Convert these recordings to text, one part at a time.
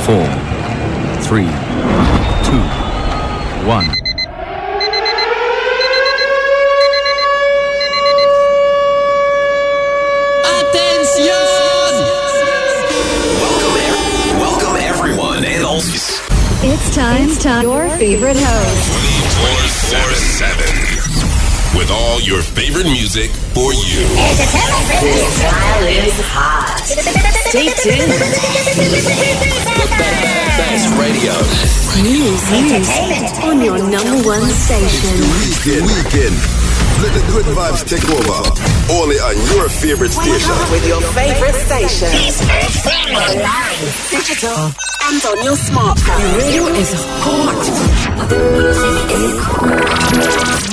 4, 3, 2, 1. Welcome everyone and all. It's time. Your favorite host. 24/7. With all your favorite music for you. This style is hot. Stay tuned. The best radio. News on your number one station. Weekend. Let the good vibes take over. Only on your favorite station. With your favorite station. Online, digital, and on your smartphone. The radio is hot. The music is hot.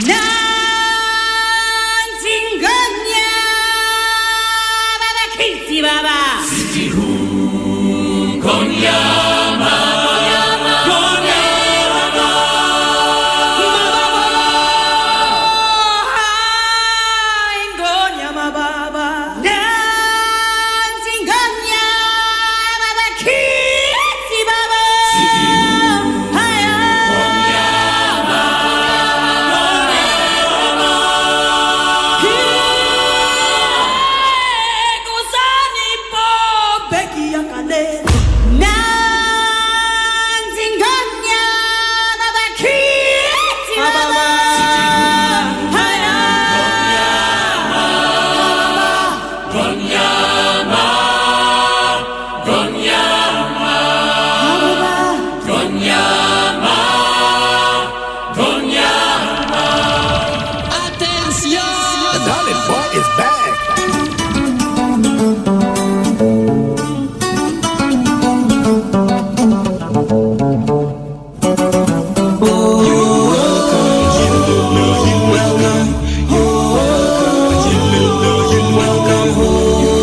Welcome.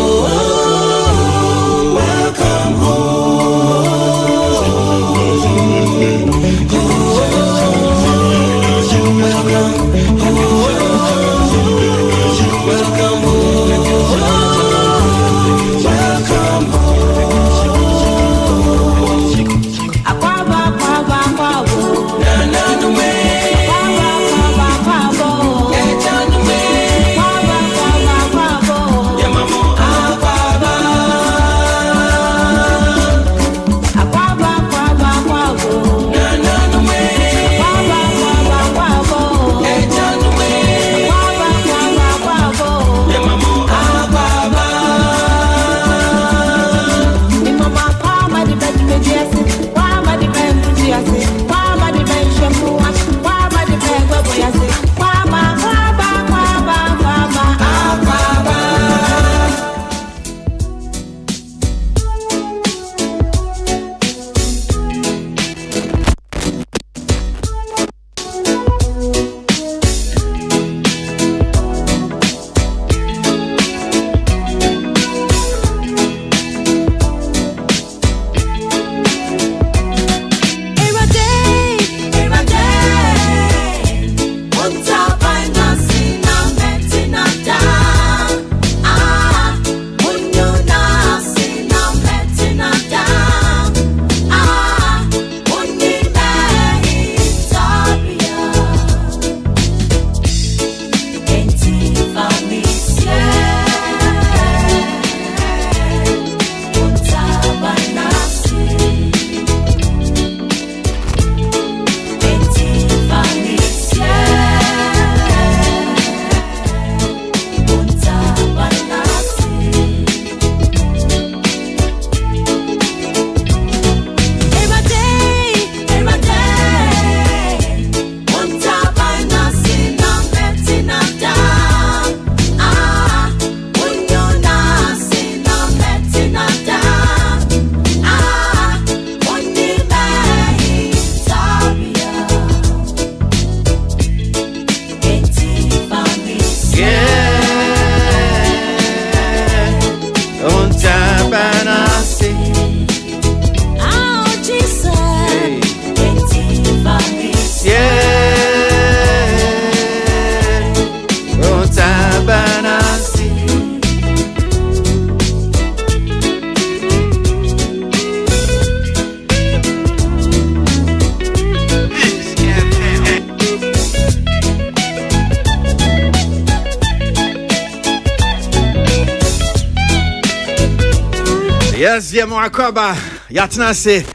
Yes, yeah, Moakwaba. Yatnase.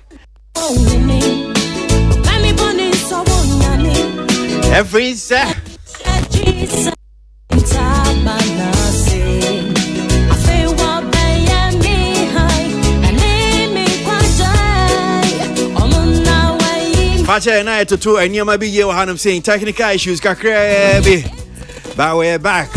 Every set. Facha and I to two and you might be you I'm saying technical issues kakrebi. But we're back.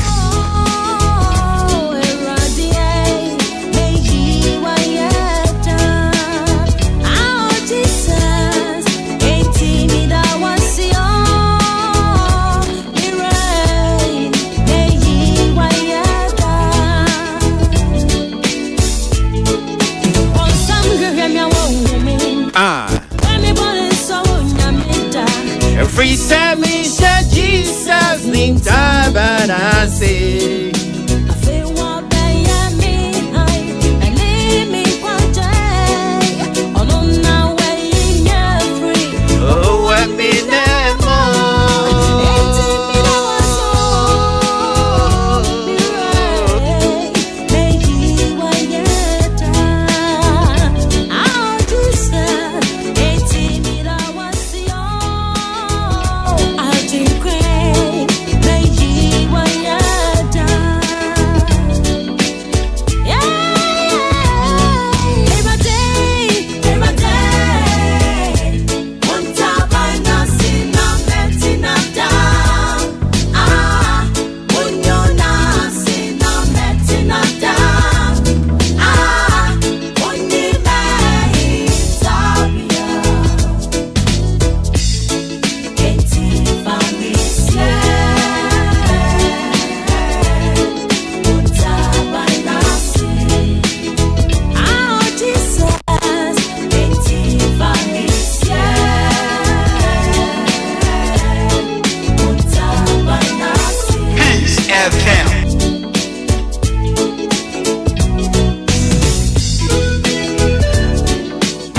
Every Sammy said Jesus named Tabanasi.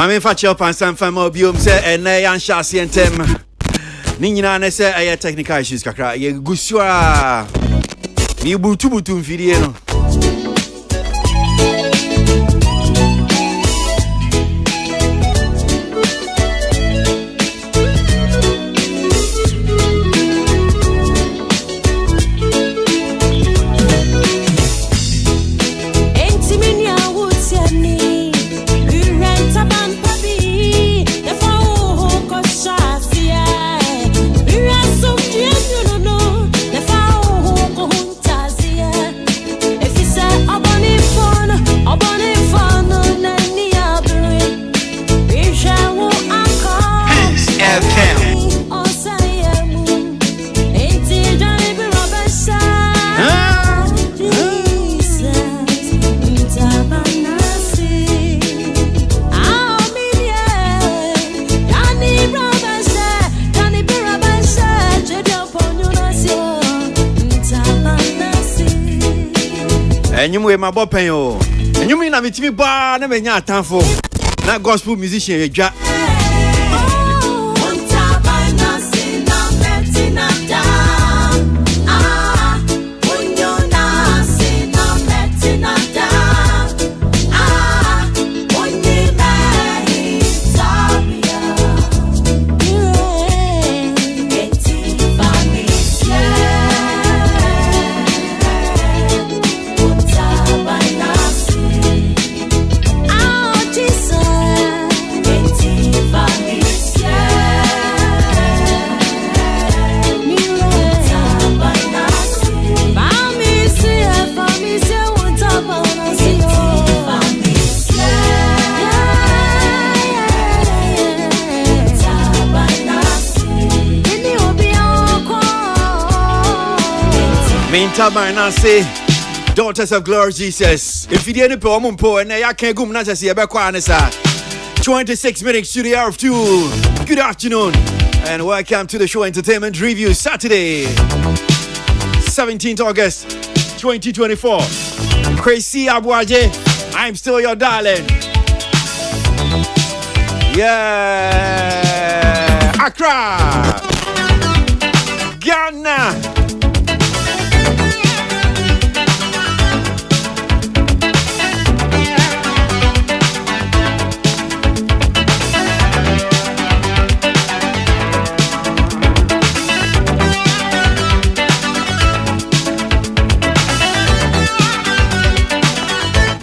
Mami fachi up and some fam obium say and yan shasi entem. Ninyina ne say aye technical issues kakra ye gusua. Mi butu mfidie no. And you my bopen yo. And you mean I'm a TV bar, never nya time for that gospel musician. Tabanasi, daughters of glory Jesus. If you didn't put on po and I can't go not to see a back 26 minutes to the hour of 2. Good afternoon and welcome to the show Entertainment Review Saturday 17th August 2024. Crazy Abuaje, I'm still your darling. Yeah, Accra, Ghana.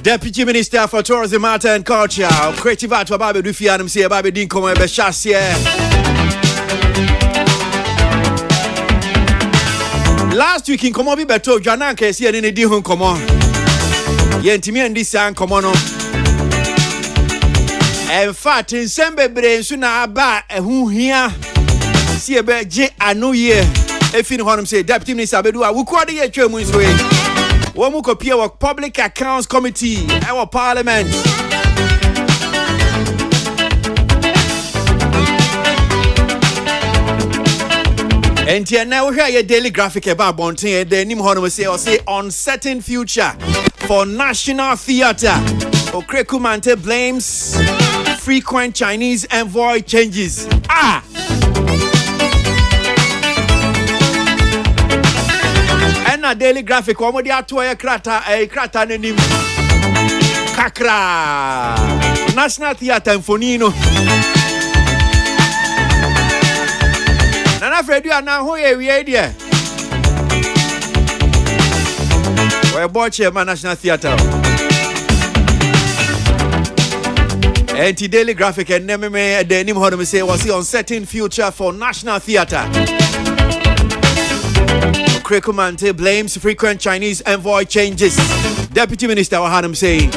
Deputy Minister for Tourism, Art and Culture, Creative Art, Babe Dufianum, say Babe Dinko, Beshasia. Last week in Komobi Beto, Janaka, see any Dihun Komo. Yentimi and this and Komono. In fact, in Sembe Brain, sooner about who here see about J. I know ye. If you know what I'm saying, Deputy Minister Bedu, I will call the Chairman's way. One more copy of Public Accounts Committee, our Parliament. And here now we hear your daily graphic about Bontin and then him say uncertain future for National Theatre. Recruitment blames frequent Chinese envoy changes. And a daily graphic one dia to a krata nenim kakra National Theatre Fonino. Nana Fred, you are now who we are there. We're watching National Theatre. Anti-daily graphic and name me the name how say was the uncertain future for National Theatre. Recruitment blames frequent Chinese envoy changes. Deputy Minister Wahanam saying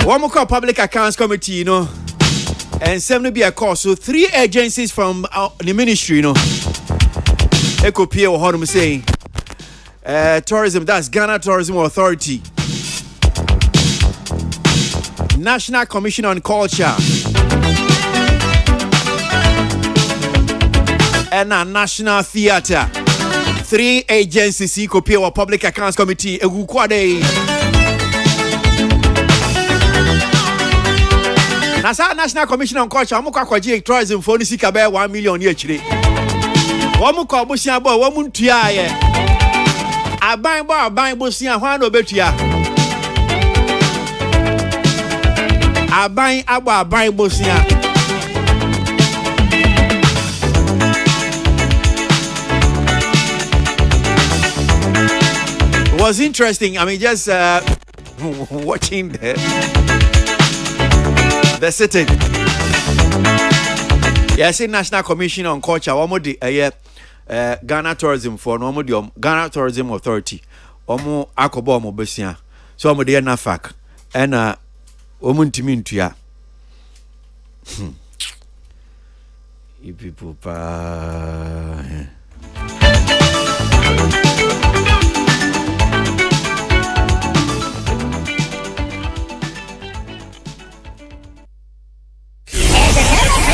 one more Public Accounts Committee, you know. And 7 be a course. So 3 agencies from the ministry, you know. Echo Pierre Wahanam saying tourism, that's Ghana Tourism Authority, National Commission on Culture, and a National Theatre. 3 agencies he could pay our Public Accounts Committee. Nasa National Commission on Culture, Amuka Kwaji tourism for the Sika bear 1 million year chile. Wamuka Busia boy, Wamuntia. I buy Busia, one obetia. I buy Abba buy Busia. It was interesting. I mean, just watching the sitting. Yes, in National Commission on Culture, one more Ghana Tourism for no more Ghana Tourism Authority. Omo akobo omo besia. So omo de na fak. Ena omo ntimi ntua. You people pa.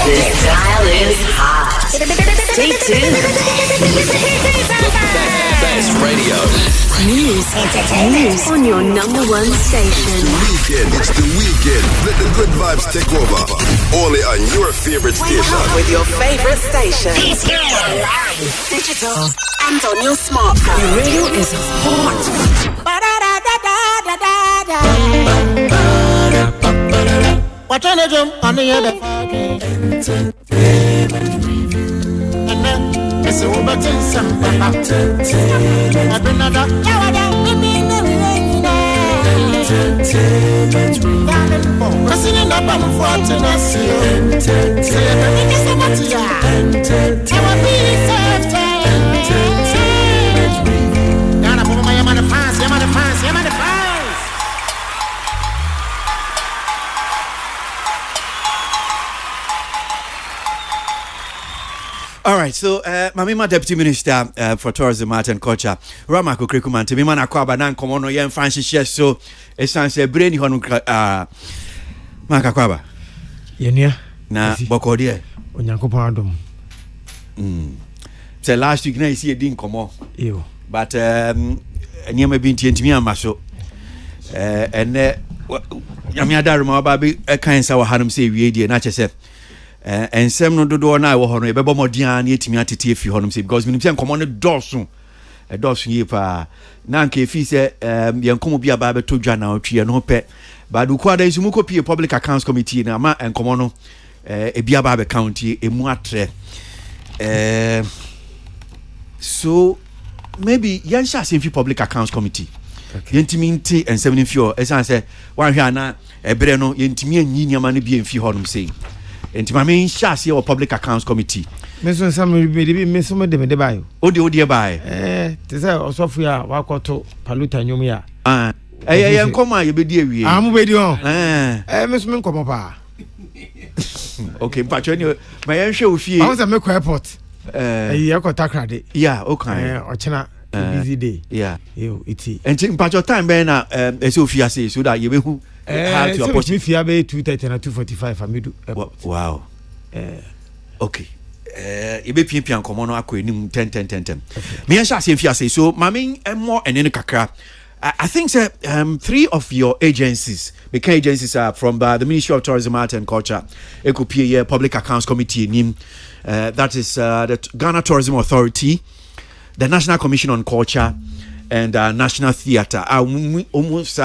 This dial is hot. Stay tuned. Best radio. News on your number one station. It's the weekend. Let the good vibes take over. Only on your favorite station. With your favorite station. Digital and on your smartphone. Your radio is hot. What on the jump on the other? Entertainment review. And then it's over to some I've been another. Entertainment review. President up on 14 us. Entertainment. Entertainment review. Ghana for my Yamana fans, Yamana fans, Yamana fans. All right, so Mamima Deputy Minister for Tourism, Art and Culture, Ramako Recruitment, Mimana Kwaba Nan Komono Yan Fancy Chess, so it's a brainy Honu Maka Kwaba. Yenia Na Bokodia. Onyanko Pardum. So last week, I see a din komo. Ew. But near my binti and me and Maso. And Yamiada Rama Baby, a kind sour Hanum say, we did not say. And some no do na wo ho no e bebo modian yetimi atete afi ho no say because minim say nkomo no dorso e dorso ye pa na nka efi se yenkomo bia ba beto dwa na otwe no pe ba du kwa da isumu copy Public Accounts Committee na ma nkomo no e bia ba be county e mu atre so maybe yan sha say Public Accounts Committee yentimi nti ensem ne fio esan say wan hwe ana ebere no yentimi anyi nyama ne bi enfi honum sei enti ma me nhyia ase o public accounts committee me so sam me so me de bayo odi bae te say osofu ya wakoto paluta nyom ya nkoma ye bedi awie mo bedi on me so me nkoma pa okay mpacho ni ma ye hwe ofie I was at Meko Airport ye ko takrade yeah okay ochena busy day yeah iti enti mpacho time be na ese ofie ase so that ye be hu how to approach me fia be 2:30 na 2:45 amidu wow okay you be pian komo no akonim 10 me ya sha fia say so mame more ene kakra I think 3 of your agencies became agencies are from the Ministry of Tourism, Art and Culture, ECOPA Public Accounts Committee, that is the Ghana Tourism Authority, the National Commission on Culture, and National Theatre. Almost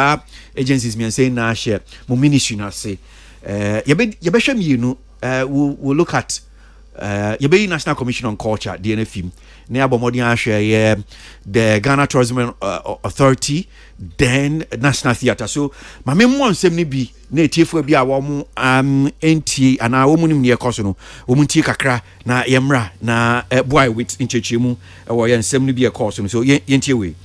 agencies me say na share mo ministry na say we'll look at National Commission on Culture DNFM na abomodi ahwe the Ghana Tourism Authority, then National Theatre. So ma me mo nsem ni bi na etiefo bi a wo mo enti ana wo mo nim ne ekoso no wo mo ntie kakra na yemra na boy with inchechemu wo ye nsem ni bi ekoso no so yentie we.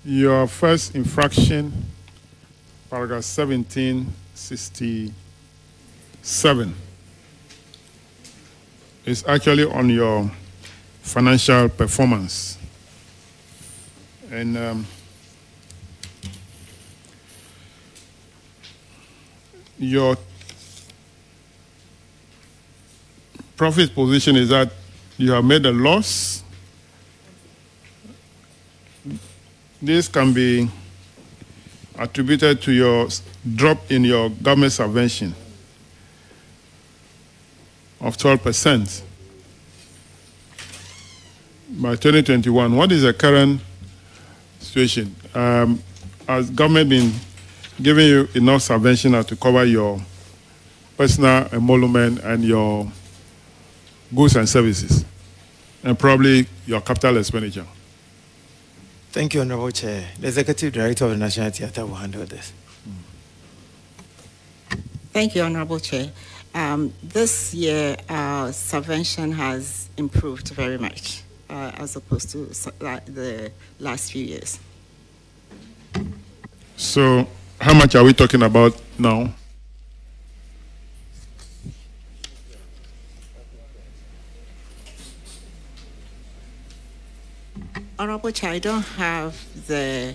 Your first infraction, paragraph 1767, is actually on your financial performance. And your profit position is that you have made a loss. This can be attributed to your drop in your government subvention of 12% by 2021. What is the current situation? Has government been giving you enough subvention to cover your personal emolument and your goods and services, and probably your capital expenditure? Thank you, Honorable Chair. The Executive Director of the National Theatre will handle this. Thank you, Honorable Chair. This year, our subvention has improved very much as opposed to the last few years. So, how much are we talking about now? Honorable Chair, I don't have the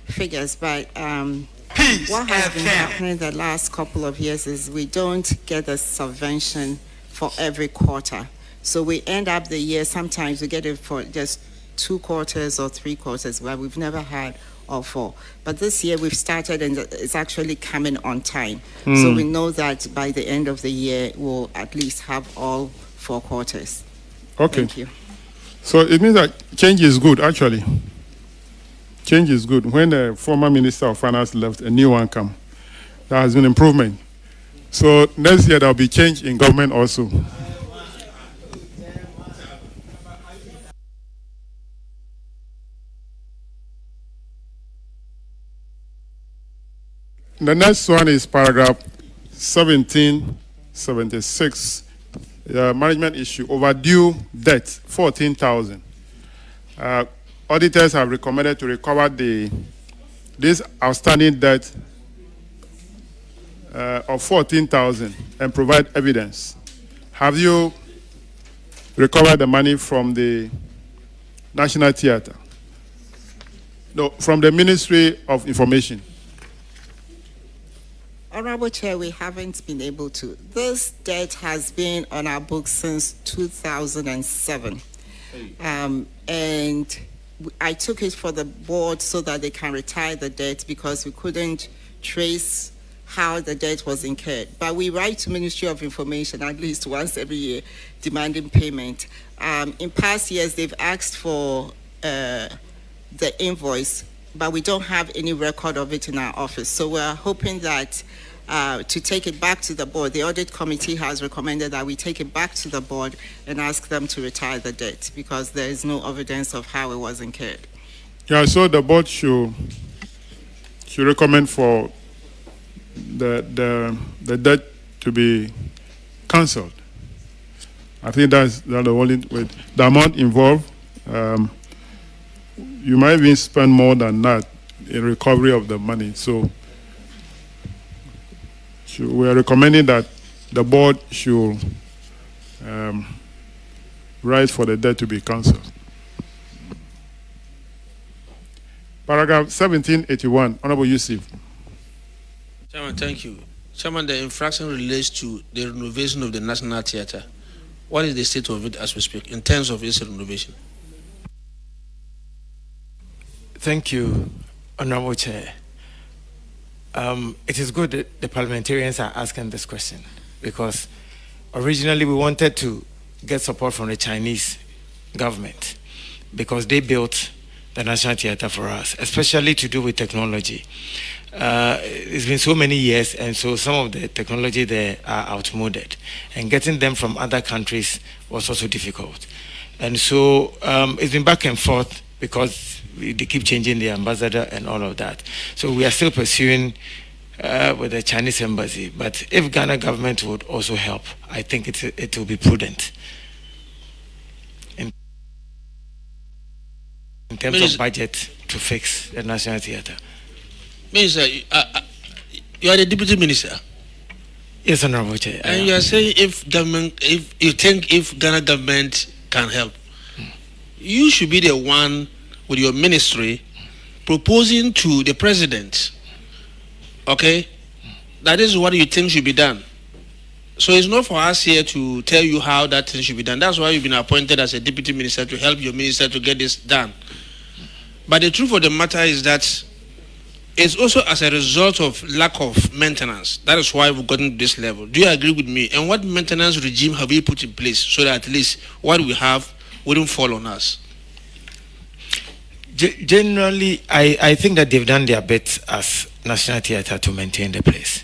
figures, but what has been happening the last couple of years is we don't get the subvention for every quarter. So we end up the year, sometimes we get it for just 2 quarters or 3 quarters, where we've never had all 4. But this year we've started and it's actually coming on time. So we know that by the end of the year, we'll at least have all 4 quarters. Okay. Thank you. So it means that change is good, actually. Change is good. When the former Minister of Finance left, a new one came. There has been improvement. So next year there will be change in government also. The next one is paragraph 1776. Management issue, overdue debt, 14,000. Auditors have recommended to recover this outstanding debt of 14,000 and provide evidence. Have you recovered the money from the National Theatre? No, from the Ministry of Information. Honorable Chair, we haven't been able to. This debt has been on our books since 2007. And I took it for the board so that they can retire the debt because we couldn't trace how the debt was incurred. But we write to Ministry of Information at least once every year demanding payment. In past years, they've asked for the invoice, but we don't have any record of it in our office. So we're hoping that to take it back to the board. The audit committee has recommended that we take it back to the board and ask them to retire the debt because there is no evidence of how it was incurred. Yeah, so the board should recommend for the debt to be cancelled. I think that's the only way. The amount involved, you might even spend more than that in recovery of the money. So we are recommending that the board should write for the debt to be cancelled. Paragraph 1781, Honorable Yusuf. Chairman, thank you. Chairman, the infraction relates to the renovation of the National Theatre. What is the state of it as we speak in terms of its renovation? Thank you, Honorable Chair. It is good that the parliamentarians are asking this question because originally we wanted to get support from the Chinese government because they built the National Theatre for us, especially to do with technology. It's been so many years, and so some of the technology there are outmoded, and getting them from other countries was also difficult. And so it's been back and forth because they keep changing the ambassador and all of that. So we are still pursuing with the Chinese embassy. But if Ghana government would also help, I think it will be prudent. In terms of budget to fix the National Theatre. Minister, you are the Deputy Minister. Yes, Honorable Chair. And you are saying if you think if Ghana government can help, you should be the one with your ministry proposing to the president, okay, that is what you think should be done. So it's not for us here to tell you how that thing should be done. That's why you've been appointed as a deputy minister to help your minister to get this done. But the truth of the matter is that it's also as a result of lack of maintenance. That is why we've gotten to this level. Do you agree with me? And what maintenance regime have we put in place so that at least what we have wouldn't fall on us? Generally, I think that they've done their bit as National Theatre to maintain the place.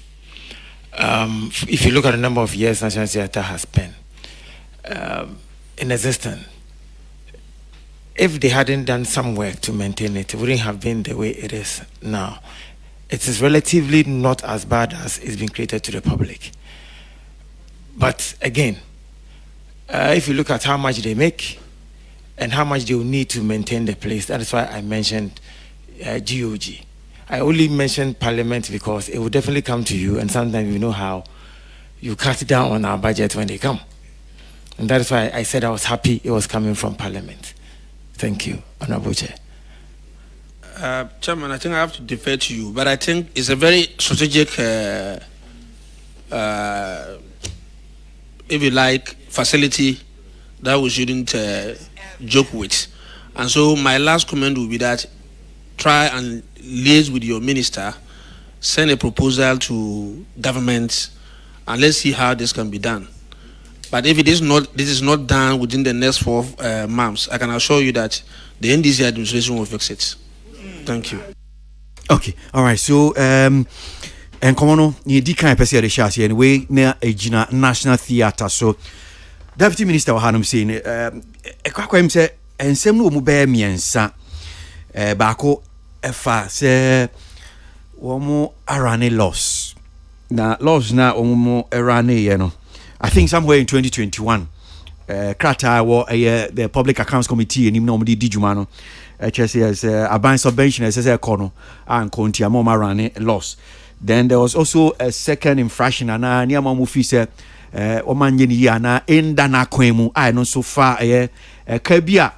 If you look at the number of years National Theatre has been in existence, if they hadn't done some work to maintain it, it wouldn't have been the way it is now. It is relatively not as bad as it's been created to the public. But again, if you look at how much they make and how much they will need to maintain the place, that is why I mentioned GOG. I only mentioned Parliament because it will definitely come to you, and sometimes you know how you cut down on our budget when they come. And that is why I said I was happy it was coming from Parliament. Thank you, Honorable Chair. Chairman, I think I have to defer to you, but I think it's a very strategic, if you like, facility that we shouldn't joke with. And so my last comment will be that try and liaise with your minister, send a proposal to government, and let's see how this can be done. But if this is not done within the next 4 months, I can assure you that the NDC administration will fix it. Thank you. Okay, all right. So, and come on, you did kind of say the chassis anyway. Near a National Theatre. So, Deputy Minister Wahanum saying, "Kwakwem say, and some no mobile miensa, bako efa say, womo arane loss. Na loss na womo arane yeno. I think somewhere in 2021, Krata or the Public Accounts Committee and him normally Dijumano, HSS, a ban subvention as a corner and Contia Moma Rane loss. Then there was also a second infraction and near Mamufisa, Omanyana, in Dana Kwemu, I know so far a Kabia,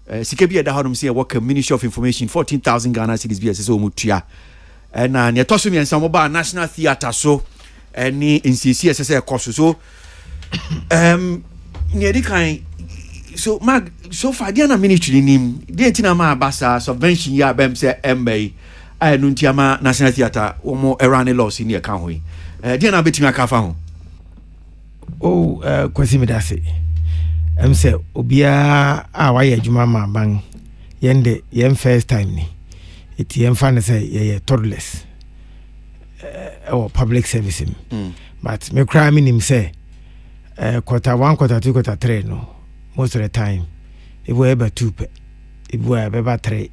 Sikabia, the Hodom say, work a Ministry of Information, 14,000 Ghana cities BSS Mutia. And Yatosumi and Samoba National Theatre, so any in CCSS course. So, so Mag, so far Diana ministry nim Dientina ma basa subvention ya bem say MBA I nuntiama National Theatre omo erane loss in your account we Diana betimi aka fa ho kwesi medase say obia a wa ye adwuma ma ban yende yem first time ni eti yem fa ne say ye toddlers or public service but me cry me say quarter 1 quarter 2 quarter 3 no most of the time it will ever 2 it will ever 3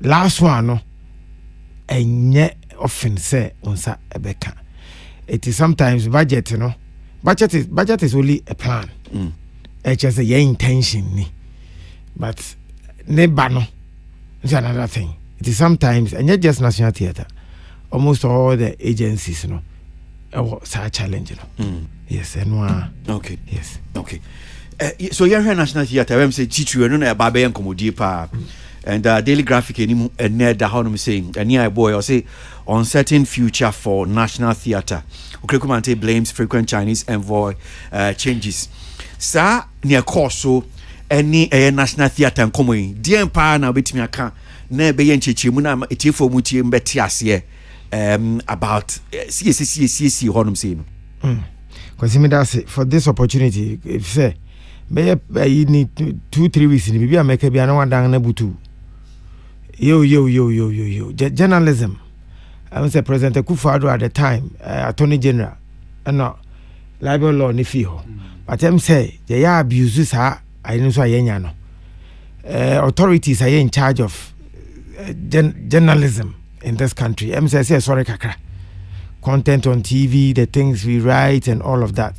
last one no enye often say onsa ebeka it is sometimes budget no budget is only a plan it's just your intention ni but neighbor no it's another thing. It is sometimes and not just National Theatre, almost all the agencies such challenge yes and okay yes okay so you're here National Theatre I'm say teacher no na ba be enkomodi pa and Daily Graphic enimu ene da how no saying and here boy or say uncertain future for National Theatre. Recruitment blames frequent Chinese envoy changes sa near course so any National Theatre nkomo yi die pa na obetimi aka na be yenchechemu na etifo mutie mbeti ase about CSC honum say no because me that say for this opportunity if say be you need 2-3 weeks ni bibia make bia na wadan na butu yo journalism I was a President Kufuor at the time Attorney General and libel law ni fi ho but them say they are abuses ha I know so ayenya no authorities are in charge of journalism in this country. Say sorry kakra content on TV, the things we write and all of that.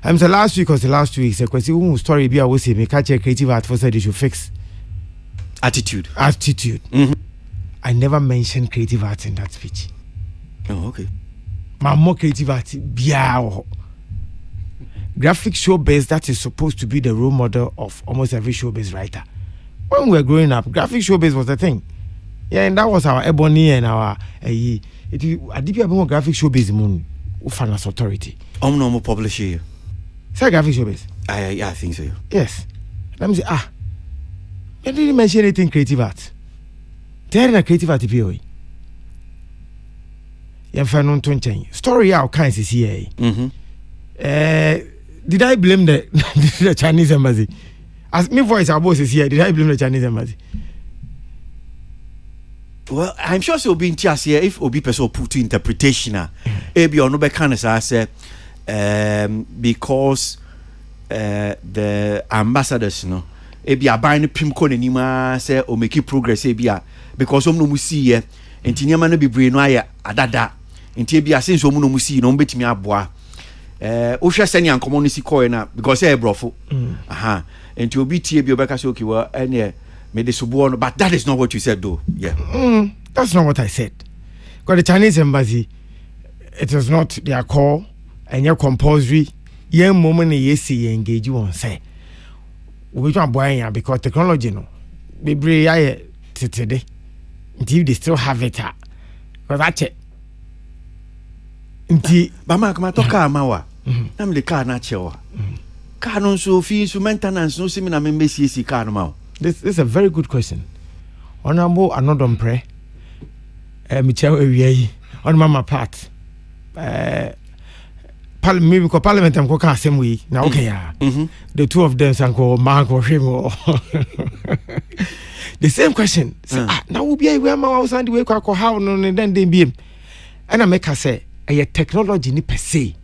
The last week was the last week say kwesi story be always say me catch a creative art for say they should fix attitude. I never mentioned creative art in that speech. Oh, okay. My more creative art biao. Graphic showbiz that is supposed to be the role model of almost every showbiz writer. When we were growing up, graphic showbiz was the thing. Yeah, and that was our ebony and our I did more graphic showbiz moon Ufanas authority. Normal publisher. Say graphic showbiz. I think so. Yes. Let me say I didn't mention anything creative art. There a creative art POE. Story out kinds is here. Did I blame the Chinese embassy? As my voice our boss is here, did I blame the Chinese embassy? Well, I'm sure so being just here if Obi person put to interpretation be or no be kind of say because the ambassadors no be a buying pim ko anima say o make progress be because no mu see here enti niam no be brain no aye adada enti be since no mu see no betimi aboa o hwe sani ankomo no si coin na because e brofo aha enti obi tie bi obeka say okay well ene me de subo no but that is not what you said though. Yeah. That's not what I said. Because the Chinese embassy it is not their call and your compulsory young moment yes engage you on say we don't buy because technology no be brave today until they still have it because that's it but ma come talk amawa na me the car na chewa car no so fee so maintenance no simi na me mesi car no ma. This is a very good question. Honorable Anodom Pre Michel Ewie on mama part maybe ko parliament am ko ka same way na okay the two of them sanko manko him the same question now we be we ma sand we ko how no then be and I make her say a technology ni per se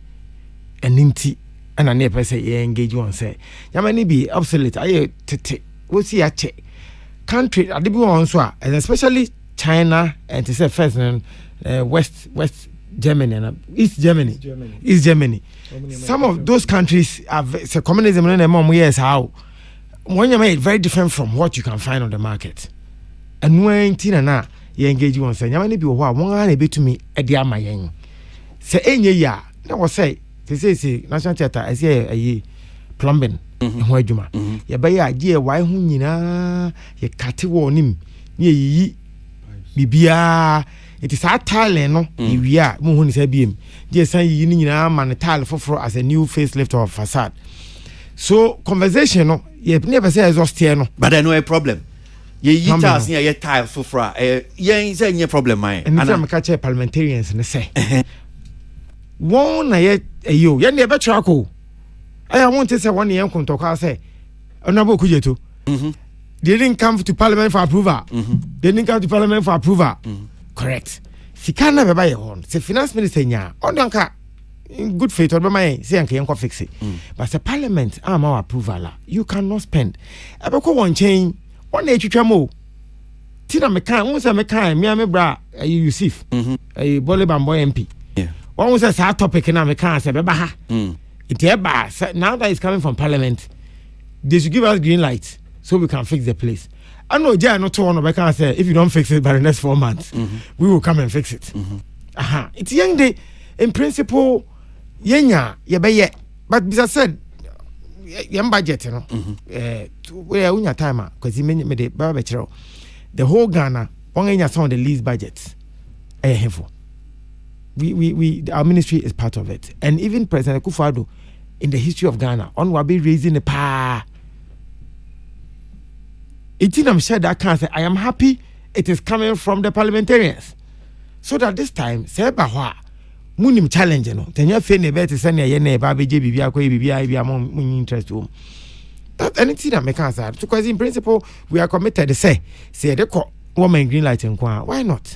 and inti and na per se engage one say yamani be obsolete aye tete we see a check country ade bi won so and especially China and to say first West Germany and East Germany. Some of those countries have communism in them years how when you made very different from what you can find on the market. And when Tina na you engage you on say you be wa one be to me e dia mayen. Say enye ya na was say National Theatre I say a plumbing ho adwuma. Ya ba ya gie why hu nyina ye kate wo nim ye yi bibia it is our tile no we are mu hu ni say biem je san yi ni nyina man tile for as a new facelift of facade. So conversation no ye never say exhaust here no but there no a problem ye yi tiles near ye tile for ye say any problem mine and I'm catch parliamentarians and say one na ye yo ye ne be trako I want to say 1 year kontoka say honorable Kujeto they didn't come to parliament for approval they didn't come to parliament for approval correct sika na beba ye hon se finance minister nya on anka in good faith or bema say anka yenko fix it but the parliament am our approval you cannot spend ebeko won chain on e twetwa mo tina me kan won say me kan me bra Yusuf Bole Bambo MP one was a topic na me kan say beba ha it now that is coming from parliament they should give us green light so we can fix the place. I know Jay not to one can say if you don't fix it by the next 4 months, we will come and fix it. It's young day in principle, yenya ye but as I said, young budget, you know, where unya timer because he made the barbecue. The whole Ghana, one some of the least budgets. We our ministry is part of it, and even President Akufo-Addo in the history of Ghana, on will be raising the power. I'm sure that can't say I am happy it is coming from the parliamentarians. So that this time, say bahwa munim challenge no. Then you feel never to send your neighbor BJ interest home. That anything that make us because in principle we are committed to say the woman green light and why not?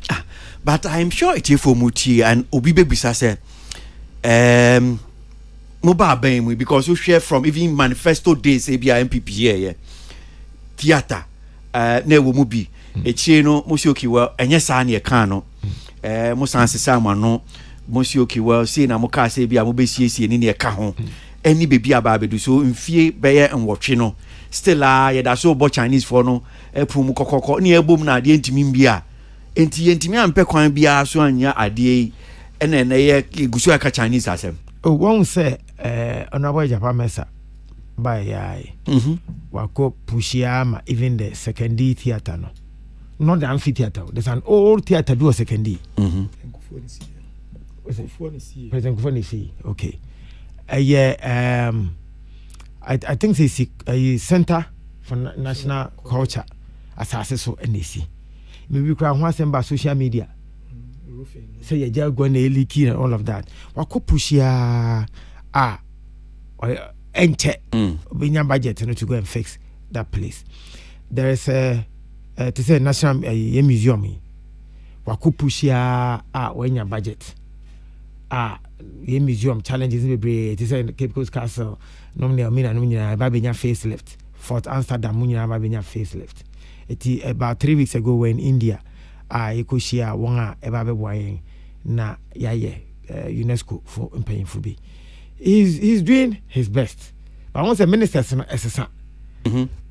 But I am sure it is for Muti and Obibe Bisa say mobile bang because you share from even manifesto days ABI MPP theater ne wo mu bi echino mosioki well enye sa na e kan no mo sanse sama no mosioki well say na mo ka say bia mo besiesie ni na e ka ho eni bebi aba bedu so mfie beye enwotwe no still ye da so bo Chinese for no epum kokoko ni ebom na ade ntimi bia enti ampe kwan bia so anya ade ene ye gusu aka Chinese asem won say honorable Japan Mesa by wako Pushiama, even the secondary theater, no, not the amphitheater. There's an old theater do a secondary. President Kufonisi, okay. I think it's a center for national culture as I so NDC. Maybe crowd once about social media. Say you just go leaky and all of that. Wako Pushia enter binya budget to go and fix that place. There is a to say national museum wakupushia when your budget museum challenges be to say Cape Coast Castle normally munya babinya facelift Fort Amsterdam munya babinya facelift. It about 3 weeks ago when India ikushia wonga ebabe boyen na yaye UNESCO for paying for be. He's doing his best. But once a minister is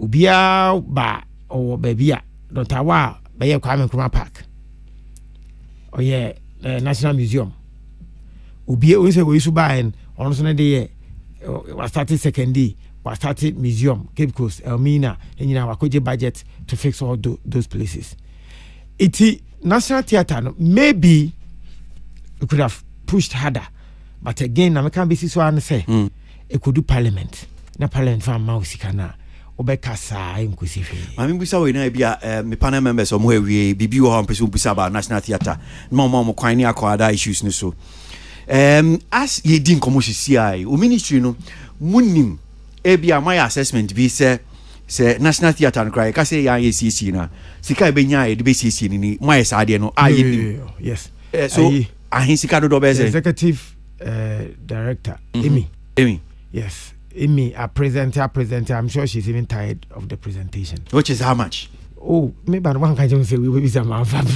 ubia ba or baby don't awa by Kwame Nkrumah Park. Oh yeah, National Museum. Ubia we say we should buy and on Sunday was started secondary, was started museum, Cape Coast, Elmina, and you know wakoje budget to fix all those places. It National Theatre maybe we could have pushed harder. But again, I can't be so and say it could do parliament. Na parliament for Mausika na obekasa inquisitive. I mean, we saw in Abia, me panel members or more we be on person about National Theatre. No quine acquire issues no so. As ye didn't come to CI, o ministry no munim Abia my assessment be say National Theatre and cry. Ka say ya CC na. Sika benya e de be CC ni my side no. Yes. So I sika do be executive director Amy. Yes, Amy, a presenter. I'm sure she's even tired of the presentation. Which is how much? Oh, maybe one can just say we will be some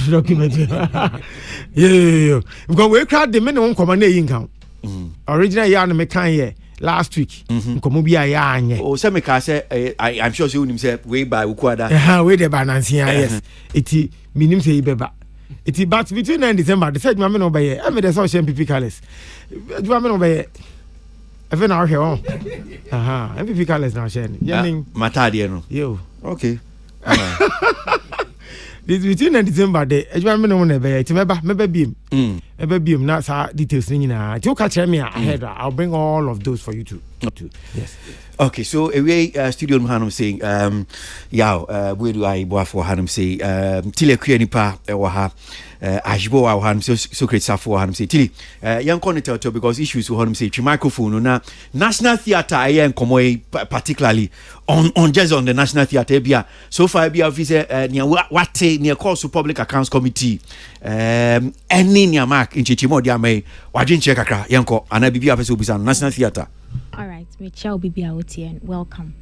document. Yeah. Because we crowd the minimum command income. Original yarn me can here last week. Komubia yarn. Oh, some can say I'm sure she himself way by Ukwada. Way the balance here. Yes. It minim say beba. It but between December, the said mamma obey. I made a social MPP colors. Do I obey? Even our here on. MPP colors now sharing. Matadiano. Yo. Okay. This between December, the enjoyment on a bay. Maybe beam. Not our details. You catch me ahead. I'll bring all of those for you to. Yes. Okay, so away studio Hanum saying where do I boy for Hanum say Tile Nipa Waha Ajbo wa hanum so create safo wa hanum say tili yan kon tell because issues wa hanum say twi microphone na National Theatre ayen komo particularly on just on the National Theatre bia so far bia officer near wate near call to Public Accounts Committee any near mark in chichimo dia mai wadwen che kakra yanko ana bibia pese obisa National Theatre. All right, Michelle BBAOT and welcome.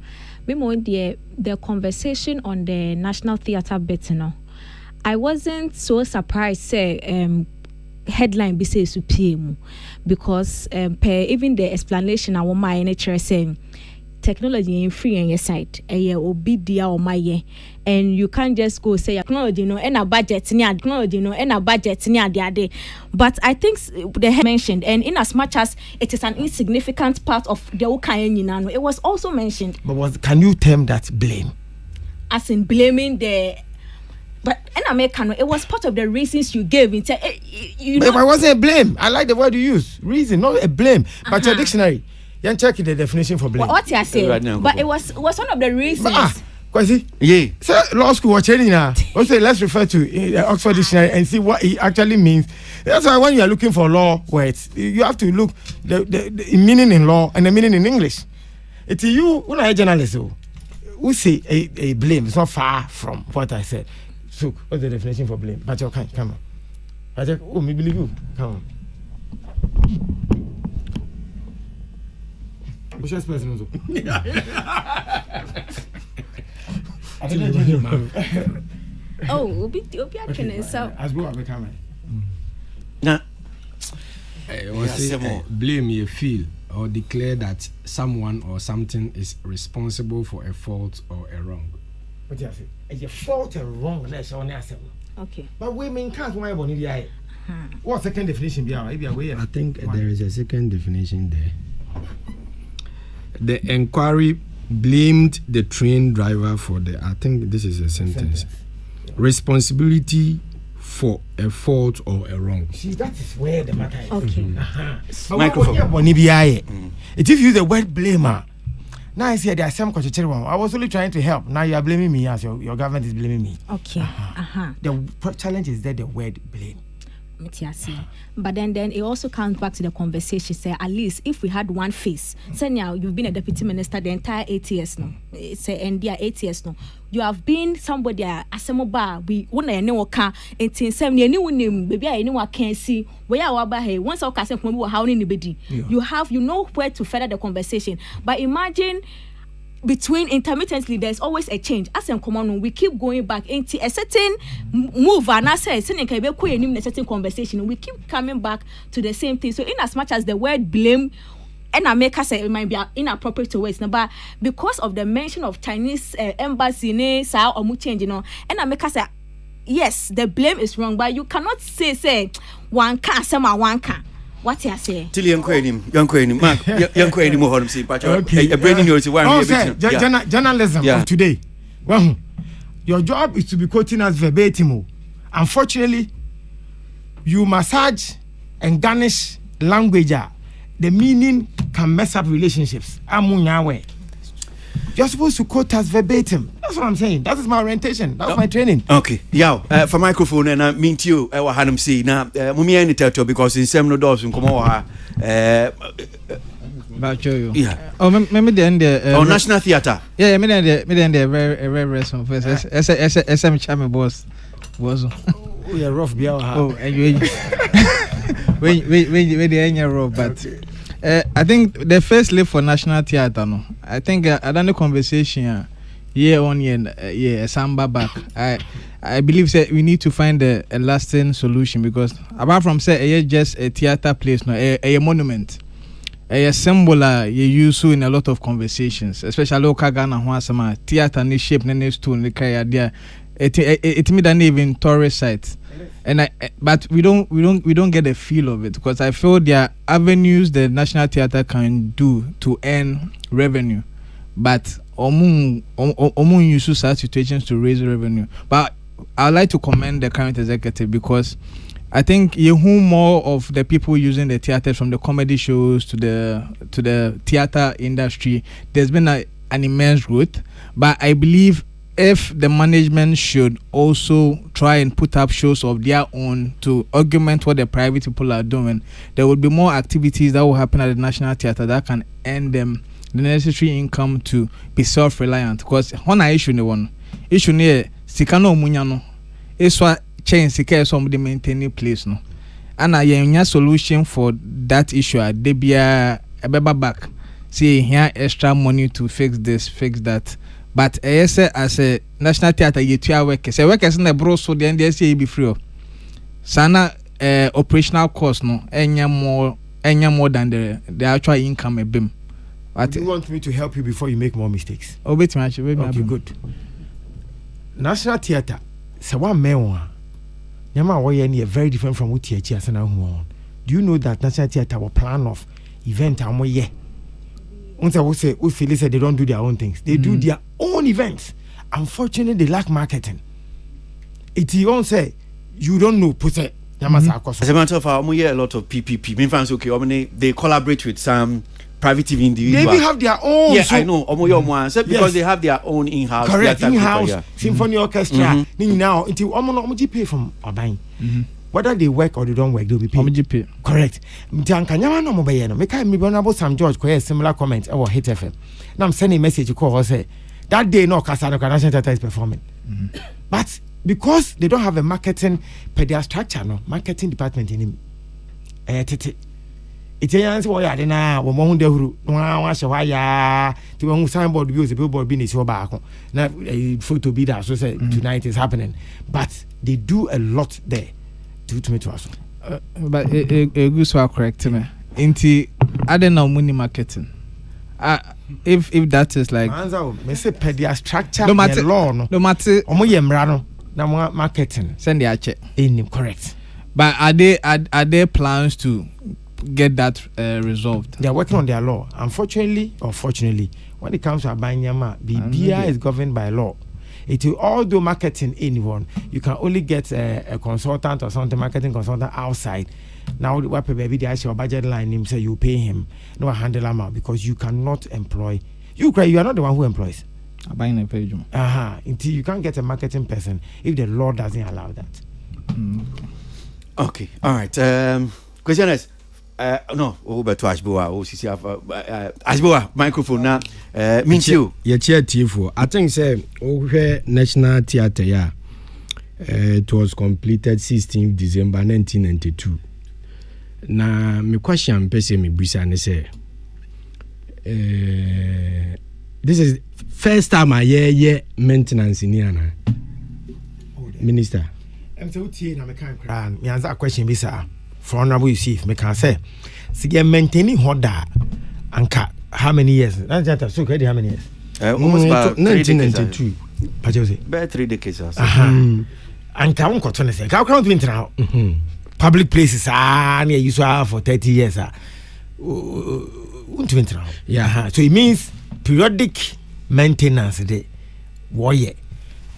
The conversation on the National Theatre bit, I wasn't so surprised say headline be say supreme because even the explanation I want my NHS saying technology in free on your side obidia or my and you can't just go say technology and a budget near technology and a budget near the day. But I think they have mentioned, and in as much as it is an insignificant part of the Okayan, it was also mentioned. But can you term that blame? As in blaming the. But in America, it was part of the reasons you gave. But it wasn't a blame. I like the word you use. Reason, not a blame. But your dictionary, you check the definition for blame. What you say? Right now, but it was one of the reasons. Quasi? Yeah. So law school was changing now. Also, let's refer to the Oxford Dictionary and see what it actually means. That's why when you are looking for law words, you have to look the meaning in law and the meaning in English. It's you, when I journalist, who say a blame. It's not far from what I said. So, what's the definition for blame? But okay, come on. Oh, me believe you. Come on. Which person also? Oh, Obi actually so. As well, we come. Nah. Blame you feel or declare that someone or something is responsible for a fault or a wrong. What do you say? It's a fault or wrong. Let's show answer. Okay. But women can't why on the eye. What second definition be? I think there is a second definition there. The inquiry blamed the train driver for I think this is a sentence. Responsibility for a fault or a wrong. See, that is where the matter is. Okay. Microphone. If you use the word blamer, now I say there are some questions. I was only trying to help. Now you are blaming me as your government is blaming me. Okay. The challenge is that the word blame. But then it also comes back to the conversation. Say at least if we had one face, say now you've been a deputy minister the entire 8 years now. Say and there 8 years now. You have been somebody asemoba we wona ene woka entin sem ne eni wonim baby eni wa kan si we ya wa ba he once o ka se ko bi how ni bedi. You know where to further the conversation. But imagine between intermittently there's always a change. As in common we keep going back into a certain move and I say a certain conversation we keep coming back to the same thing. So in as much as the word blame and I make us say it might be inappropriate to waste, but because of the mention of Chinese embassy or change, and I make us say yes, the blame is wrong, but you cannot say one can one can. What you say? Till young queen, Mark, young queen, more say, but a brain yours one. Journalism of today. Well, your job is to be quoting us verbatim. Unfortunately, you massage and garnish language. The meaning can mess up relationships. You're supposed to quote us verbatim. That's what I'm saying. That is my orientation. That's my training. Okay. Yeah. For microphone and I mean to you, I had see now. Mummy any tell because in some no doors in Komoa. Yeah. Oh, maybe the end. National Theatre. Yeah, me then the very restaurant first. SM Chame boss. Oh, you're rough, Oh, and you. When the rough, but. I think the first live for National Theatre. No, I think I done the conversation year on year, samba back. I believe that we need to find a lasting solution because apart from say just a theatre place, no, a monument, a symbol you use in a lot of conversations, especially local Ghana who has some theatre ni shape ni stone ni carry there. It me than even tourist sites. And but we don't get a feel of it because I feel there are avenues the National Theatre can do to earn revenue, but omun use such situations to raise revenue. But I'd like to commend the current executive because I think you hear more of the people using the theatre from the comedy shows to the theatre industry. There's been an immense growth, but I believe if the management should also try and put up shows of their own to augment what the private people are doing, there will be more activities that will happen at the National Theatre that can earn them the necessary income to be self-reliant. Because one issue ne one issue ne sika no munya no eswa chain sika somebody maintaining place no, and a solution for that issue at debia ebeba back say here extra money to fix this, fix that. But as a National Theatre, you two workers. Workers in the bro, so the NDSA be free. Sana operational cost no, any more than the actual income a bim. But you want me to help you before you make more mistakes? Oh, wait, much. Okay, good. National Theatre, so one man, Yama Wayani very different from what THS and now. Do you know that National Theatre will plan of event and more yeah? Once I will say, Philly said they don't do their own things. They do their own events. Unfortunately, they lack marketing. It's you say you don't know. As a matter of fact, we hear a lot of PPP. Mean fans, okay, they collaborate with some private TV individuals. They have their own. Yeah, so, I know. Because they have their own in-house. Correct, in-house symphony orchestra. Now, until Omo pay from Obang. Whether they work or they don't work, they'll be paid. Correct. Mtankanyama no mobayeno. Meka mi honorable Sam George ko similar comment or Hit FM. Now I'm sending a message to call say that day no Kasano National Theatre is performing. But because they don't have a marketing pedia structure, no marketing department in him. Italians wo ya de na wo mo hunde huru no wa hye ya ti wo signboard bi o se billboard bi ni si oba ko na photo bi da so say tonight is happening, but they do a lot there. To us. But a good so correct me. Inti I don't know money marketing. If that is like me say pedia structure no matter law no matter omo yemra no na marketing send the check in correct. But are there plans to get that resolved? They are working on their law. Unfortunately or fortunately, when it comes to Abanyama, BBI is governed by law. It will all do marketing anyone. You can only get a consultant or something, marketing consultant outside. Now, what baby they ask your budget line him say you pay him, no handle amount because you cannot employ. You are not the one who employs. I'm buying a page. Until you can't get a marketing person if the law doesn't allow that. Okay, all right. Question is. No, but to Ashboa, Ashboa microphone now. Means you. Yeah, for I think say over National Theatre. Yeah, it was completed 16th December 1992. Now, my question, person, me busa say, this is first time I hear maintenance in here, Minister. I'm so tired. I'm a kind. Me answer a question, bisa. For honorable Chief, me can say, see, maintaining order, anka how many years? That's just so how many years? Almost about 1992. About 3 decades. Anka unko 20 seconds. How come we now? Public places near you for 30 years. Yeah. So it means periodic maintenance day. Warrior.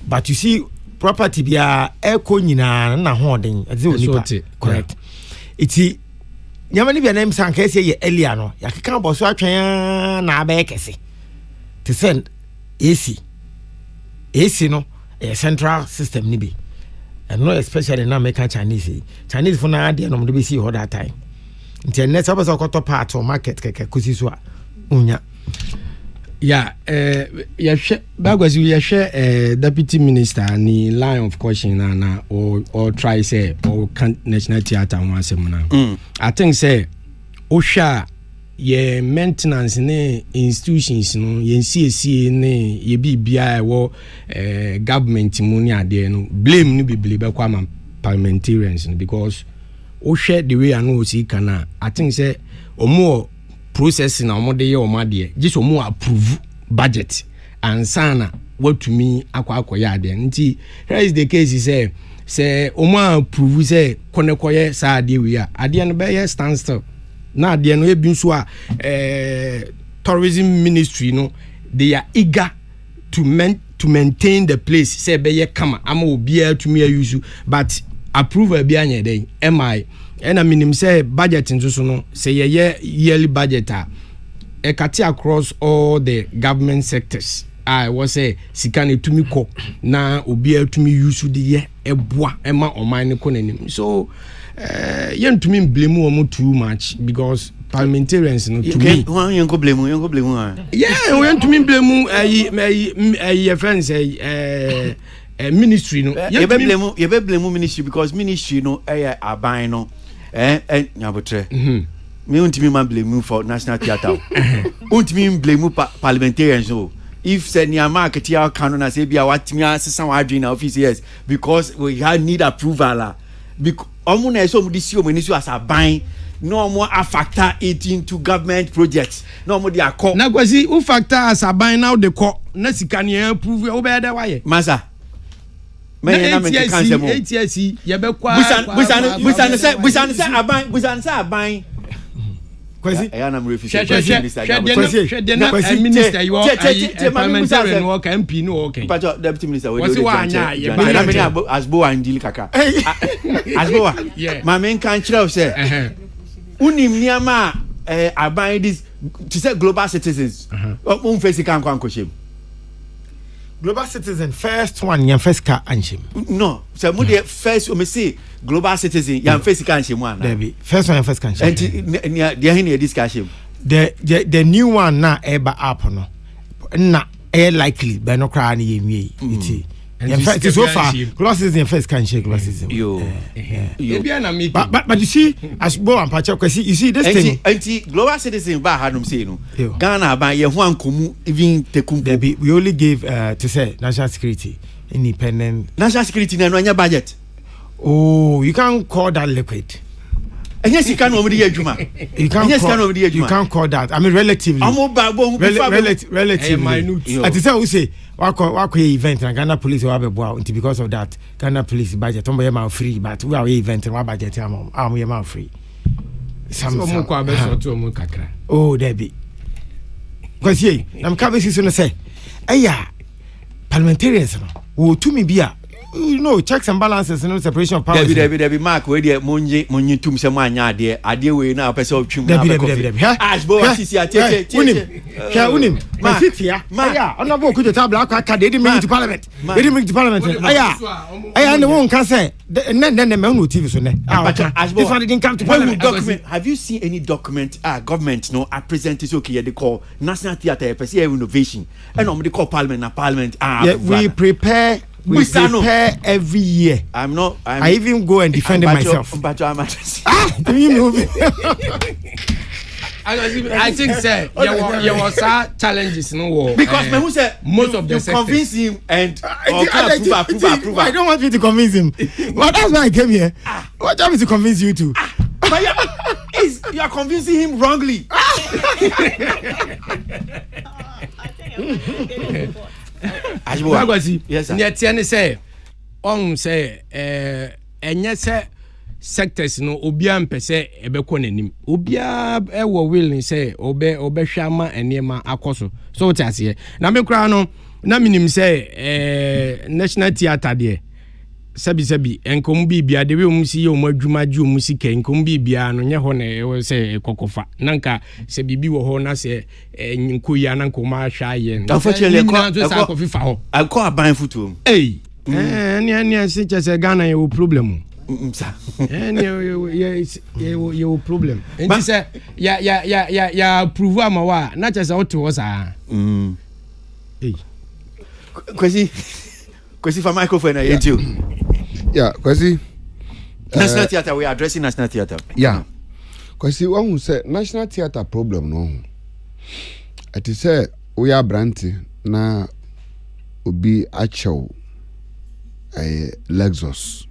But you see, property be a echo nyina na holding. Correct. Iti nyamani bia nem san kese ye earlier no yakeka boso atwen na aba ekese to send AC no a central system ni bi and no especially na American Chinese for na dey no be see all that time nti net so koto part of market keke kusi so unya. Yeah, Deputy Minister ni line of question na or try say or National Theatre once I think say Osha ye maintenance ne institutions no ye CAC ne ye BBI wo government money ade no blame no be kwa parliamentarians because Osha the way I know see kana I think say omo process na omo de ye omo de just omo approve budget and sana what to me akwa ade nti here is the case say omo approve say konekoye sa ade we ade no be standstill na ade no ebi nso a tourism ministry no they are eager to maintain the place say be ye kama ama obi a to me use but approval bi anya dey mi and I mean say budget nso so no say yearly budget e kati across all the government sectors I was say sikane to me ko na obi to me use the ye eboa ema oman ne konanim. So yen to me blame omo too much because parliamentarians no to me you go blame yeah we to me blame friends ministry no you be blame ministry because ministry no aban no nyabotre me untimi man blame you for national theatre untimi blame parliamentarians no if said near market ya canon as bia watimi asesa wadwin na office yes because we need approval because omo na so mo di si o mani so as aban no more a factor it into government projects no more they are call na kwasi u factor as aban now the call na sika ne approve o be da waye masa me na me kan se mo ATC ye be kwa busan se aban kwasi I am refusing minister you are parliamentary no ka MP no okay but deputy minister we do asbo andili kaka asbo ma men kan kire say unim niama aban this to say global citizens face kan kwashem global citizen first one yan first ka anshim no so mo the first me say global citizen yan first ka anshim one Debbie first one yan first ka anshim and the hin discussion the new one na eba app no na likely but no cry ni yemi iti in fact so far global citizen first can shake global citizen but you see as bo and pacha kwesi you see this thing anti global citizen ba hanum say no Ghana ba ye ho ankomu even tekum we only gave to say national security independent national security na no anya budget oh you can't call that liquid yes you can't already adwuma you can't call that I mean relatively relatively minute at say we say wako event na Ghana police wa be boa because of that Ghana police budget on be man free but we are event and we budget am man free some kwa be so to mu kakra oh Debbie because ye am ka be so no say parliamentarians no wo to me bia you know checks and balances no separation of powers Debbie mark we dey monyi tum se mo anya ade we na person twum na be coffee asbo asisi atete unim ma fitia ona bo kujo tabla aka dey me to parliament ne won kan say ne me no TV so ne this one didn't come to parliament document have you seen any document government no I present is okay they call national theatre person innovation and we call parliament we prepare every year. I even go and defend myself. I think sir there was challenges no war because me who say most of the convince him and approve. I don't want you to convince him. Well, that's why I came here. What job is to convince you to? But you are convincing him wrongly. Yes, sir. Say on say enye say sectors no obia mpese ebekọ nanim obia ewo willing say obehwama enema akoso so what ase na me kra no na minim say national theatre de sabi enkom bibia de we umsi ye omadwuma ju musika enkom bibia no nye ho na say kokofa nanka se bibi wo ho na se nkoya na nkoma ahwa ye unfortunately ko kofifa ho akọ aban futu ni se chese Ghana ye problem sa ye problem enti se ya approve amawa na chese oto wo sa kwesi for microphone na yentiu yeah kwesi national theatre we are addressing national theatre yeah kwesi who say national theatre problem no it is say we are branti na obi achew Lexus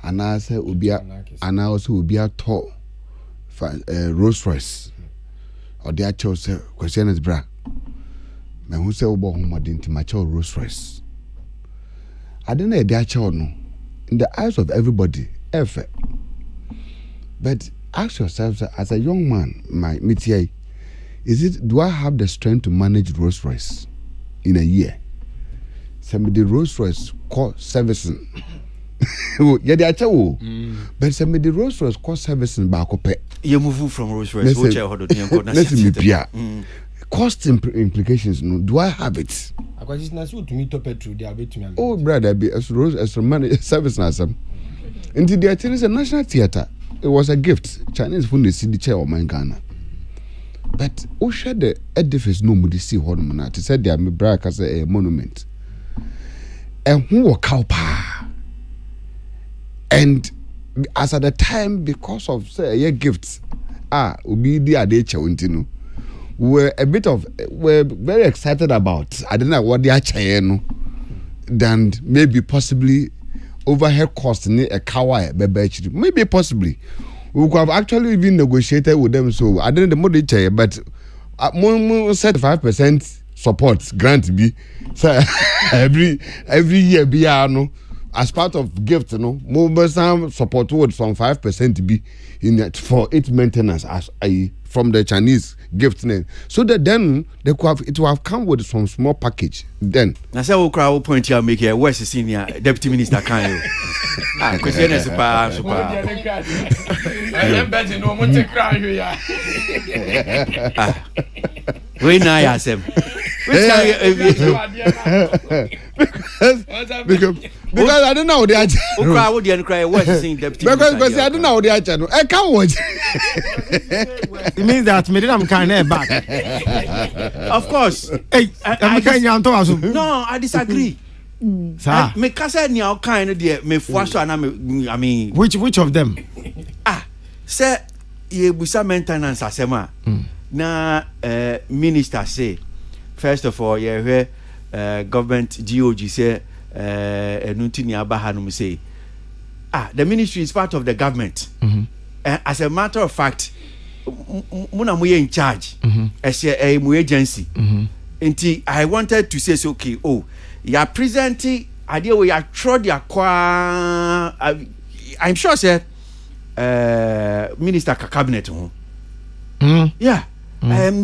and I say obi and also obi ato Rolls Royce or the achew say question is bra me who say obo homodin ma achew Rolls Royce I don't know the achew no in the eyes of everybody ever. But ask yourself as a young man, my métier, do I have the strength to manage Rolls Royce in a year? Somebody Rolls Royce call servicing. Yeah, they are but somebody Rolls Royce call servicing back up. You move from Rolls Royce. Let me be cost implications, no, do I have it? Oh, brother, be as money service na some. Into the thing is a national theatre. It was a gift. Chinese when they see the chair of my Ghana. But who shared the edifice no mudi see one man. It said they are me brag as a monument. And who were cow pa? And as at the time, because of say gifts, ubi the adecha untinu. We're very excited about. I don't know what they are saying, than maybe possibly overhead cost in a kawaii, maybe possibly. We could have actually even negotiated with them. So I didn't the money chair, but said 5% support grant be so every year be as part of gift, more some support would from 5% be in it for its maintenance as from the Chinese gift name. So that then they could have, it will have come with some small package. Then now say we crowd point here make here West Senior Deputy Minister can you? Question is super. We now yasem. Because I don't know what they are. Because I don't know what they are. I can't watch. It means that Madam can't back. Of course. Hey, no, I disagree. Sir, me kasa ni ao kind de me fuaso ana me I mean which of them? Say ye busa maintenance asema na minister say first of all ye government GOG say enunti ni abahanum say the ministry is part of the government. As a matter of fact muna muye in charge as a mu agency. Nti I wanted to say okay, you are presenting idea where you are tried your qua. I'm sure say minister cabinet yeah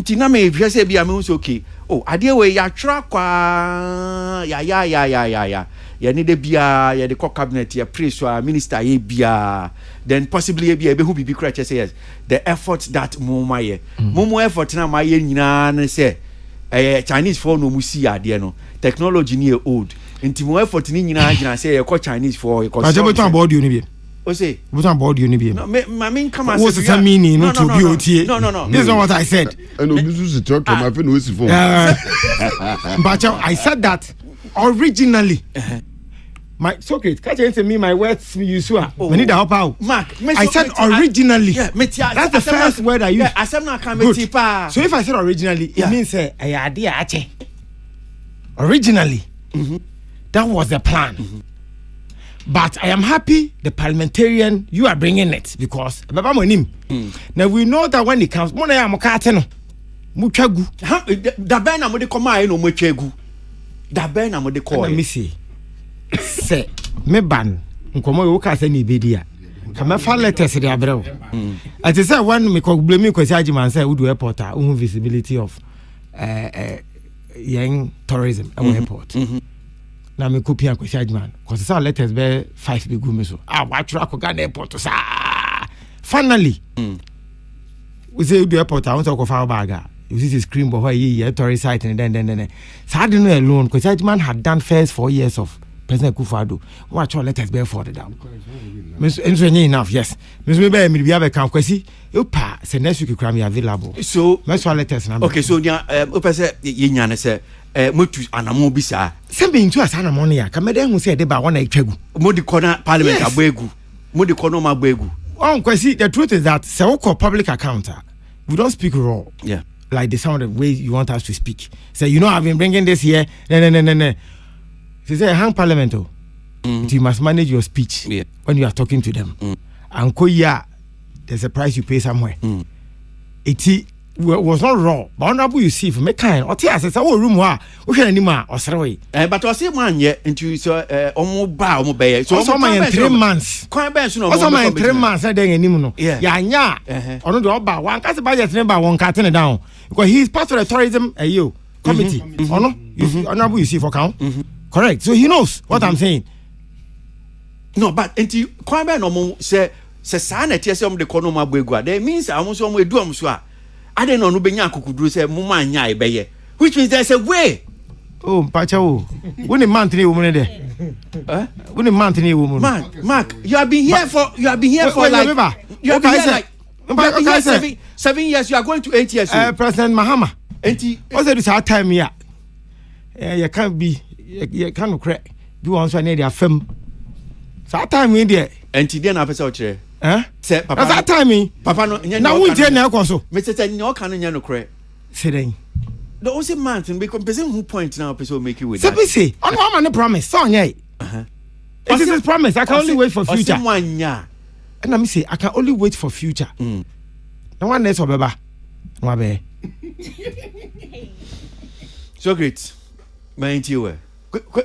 tina me if you say be am okay idea where you are tried qua ya need the bia ya the cabinet ya praise minister ye bia then possibly ye bia be who be correct say yes the effort that mumo effort na my nyina say Chinese for no musi idea no technology near old nti mo effort ni nyina say e Chinese for e ko so about you ni bi o say what about you ni bi no me come and what's the meaning no to be otie no this is not what I said and obisu to talk to my friend who is phone but I said that originally my Socrates catch into me my words you so we need to help out Mark I said originally that's the first word I used asem na kan me tipa so if I said originally it means idea ache originally that was the plan but I am happy the parliamentarian you are bringing it because baba monim now we know that when it comes mo na ya mo ka ate no mo twagu da ben na mo de koma ai no mo twagu da ben na mo de call let me see say me ban nkomo yo ka say ni bedi a kama fa letters de abrew I say one me ko blame me kwasi agiman say we do airport visibility of young tourism at airport na me copy an kwasi agiman cause say letters be 5 be go me so wa try ko Ghana airport sa finally we say we do airport I want to go for bag you see the screen but why ye tourist site and then so I didn't know alone kwasi agiman had done first 4 years of President Kufado, watch all letters be for the down. Miss enough, yes. Miss Maybe me be have a kwesi. You pa say next week you can be available. So let's all letters now. Okay, so nya opese ye nyane say motu anamo bisa. Say be into as anamo ya. Kamede hu say de ba wona etwagu. Modi corner parliament abegu. Modi corner mabegu. Kwesi, the truth is that say we call public accountant. We don't speak raw. Yeah. Like the sound of way you want us to speak. Say you know I've been bringing this here. No. They say hang parliament you must manage your speech when you are talking to them. And koya there's a price you pay somewhere. It was not raw. But honorable you see for me kind or tears it's our room wa we can anima or sorry. But was say man ye into so omo ba omo be so also my 3 months. Kwan be so no also my 3 months then anim no. Ya nya ono de oba wan case budget ne ba won cut it down because he is part of the tourism committee. Honorable you see for count. Correct. So he knows what I'm saying. No, but enti kwan be no mo say sa na tie say om de kono ma begu that means am so mo edu am so I didn't know no benya kukudru say muma nya ebeye, which means there's a way. Oh, Pacho, when a month ni woman there. When a month ni woman. Mark, you have been here for like 7 years. You are going to 8 years. President Mahama. What's this hard time here? You can't be. You can't crack. Do answer any their film. So time in there. And today na pesa ochre. Say papa. That time papa no. Na we tell na kwaso. Me say no can nya no crack. Say then. The only man because person who point now person make you with that. Say on one man promise. So nya. It is his promise. I can only wait for future. And I say I can only wait for future. No one else obeba. No be. So great. My you.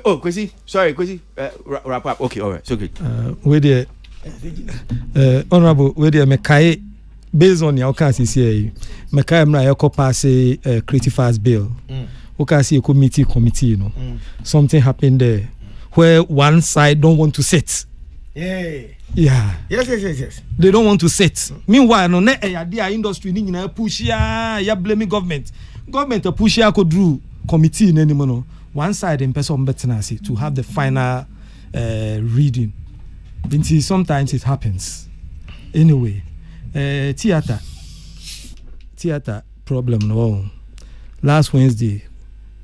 Oh, Kwesi. Sorry, Kwesi. Wrap up. Okay, all right. So great. With the honorable, with the Mekai, based on your case, here, Mekai Mra Yoko pass a creative fast bill. Okay, see a committee, you know. Something happened there where one side don't want to sit. Yeah. Yes. They don't want to sit. Meanwhile, no, their industry need to push ya blaming government. Government to push ya could do committee in any manner. One side in person bettenancy to have the final reading. Until sometimes it happens. Anyway, theater problem no. Last Wednesday,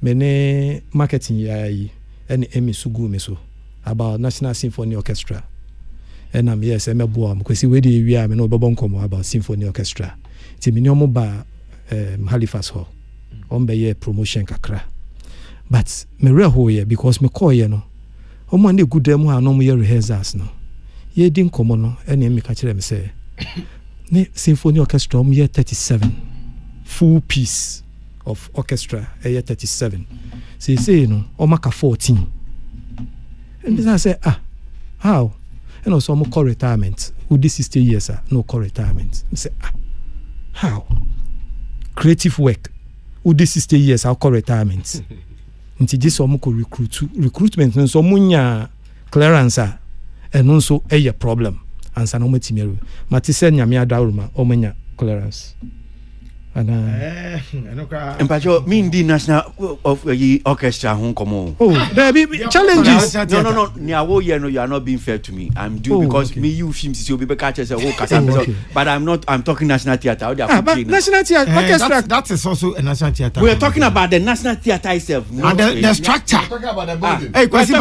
many marketing yai and Emi Sugu meso about National Symphony Orchestra. And I'm yes, I'm a boy because we are no babonkomo about Symphony Orchestra. Timinomo ba Halifax Hall. On be promotion kakra. But me reho ye because me call ye no. Omo ande good dem ha no mo ye rehearsals no. Ye din komo no ene me ka kire me say. Ne Symphony Orchestra mo ye 37 full piece of orchestra ye 37. Say no o maka 14. And I say how? And also I'm call retirement. With this 60 years no call retirement. I say how? Creative work. With this 60 years I'll call retirement. Nti just so ko recruitment no so munya clearance and also a problem ansa no matimiru matise nyame adawruma o munya clearance ana empacho mean the national of orchestra hon komo there be challenges no niawo ye no you are not being fair to me. I'm due because okay. Me you film see obi be catch say okay. But I'm talking national theater but national theater orchestra that is also a national theater. We are talking about the national theater itself and the structure. We're talking about the building. Hey question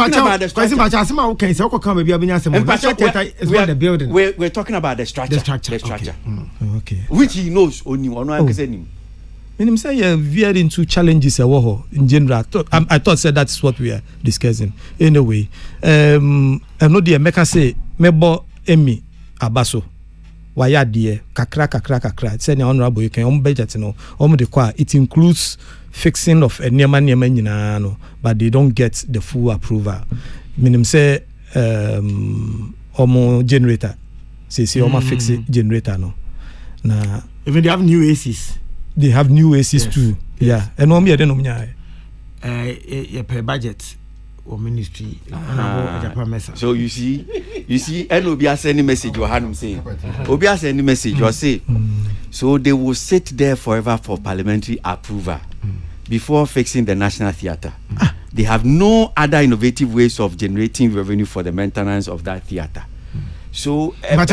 bacha asema okay say okay come be abenya asema national theater is not the building. We're talking about the structure. Okay. Which he knows only one Meaning say you veered into challenges in general. I thought said that's what we are discussing. Anyway, I know the America say mebo emi abaso waya die kakra say na honorable you can budget no the kwa it includes fixing of a niema nyina no but they don't get the full approval. Meaning say generator say fix it generator no na even they have new ACs. They have new ACs too. Yeah. And no me no nya. Per budget or ministry. So you see and Obi sending message you hanum saying. Obi sending message you say. So they will sit there forever for parliamentary approval before fixing the National Theatre. They have no other innovative ways of generating revenue for the maintenance of that theatre. So I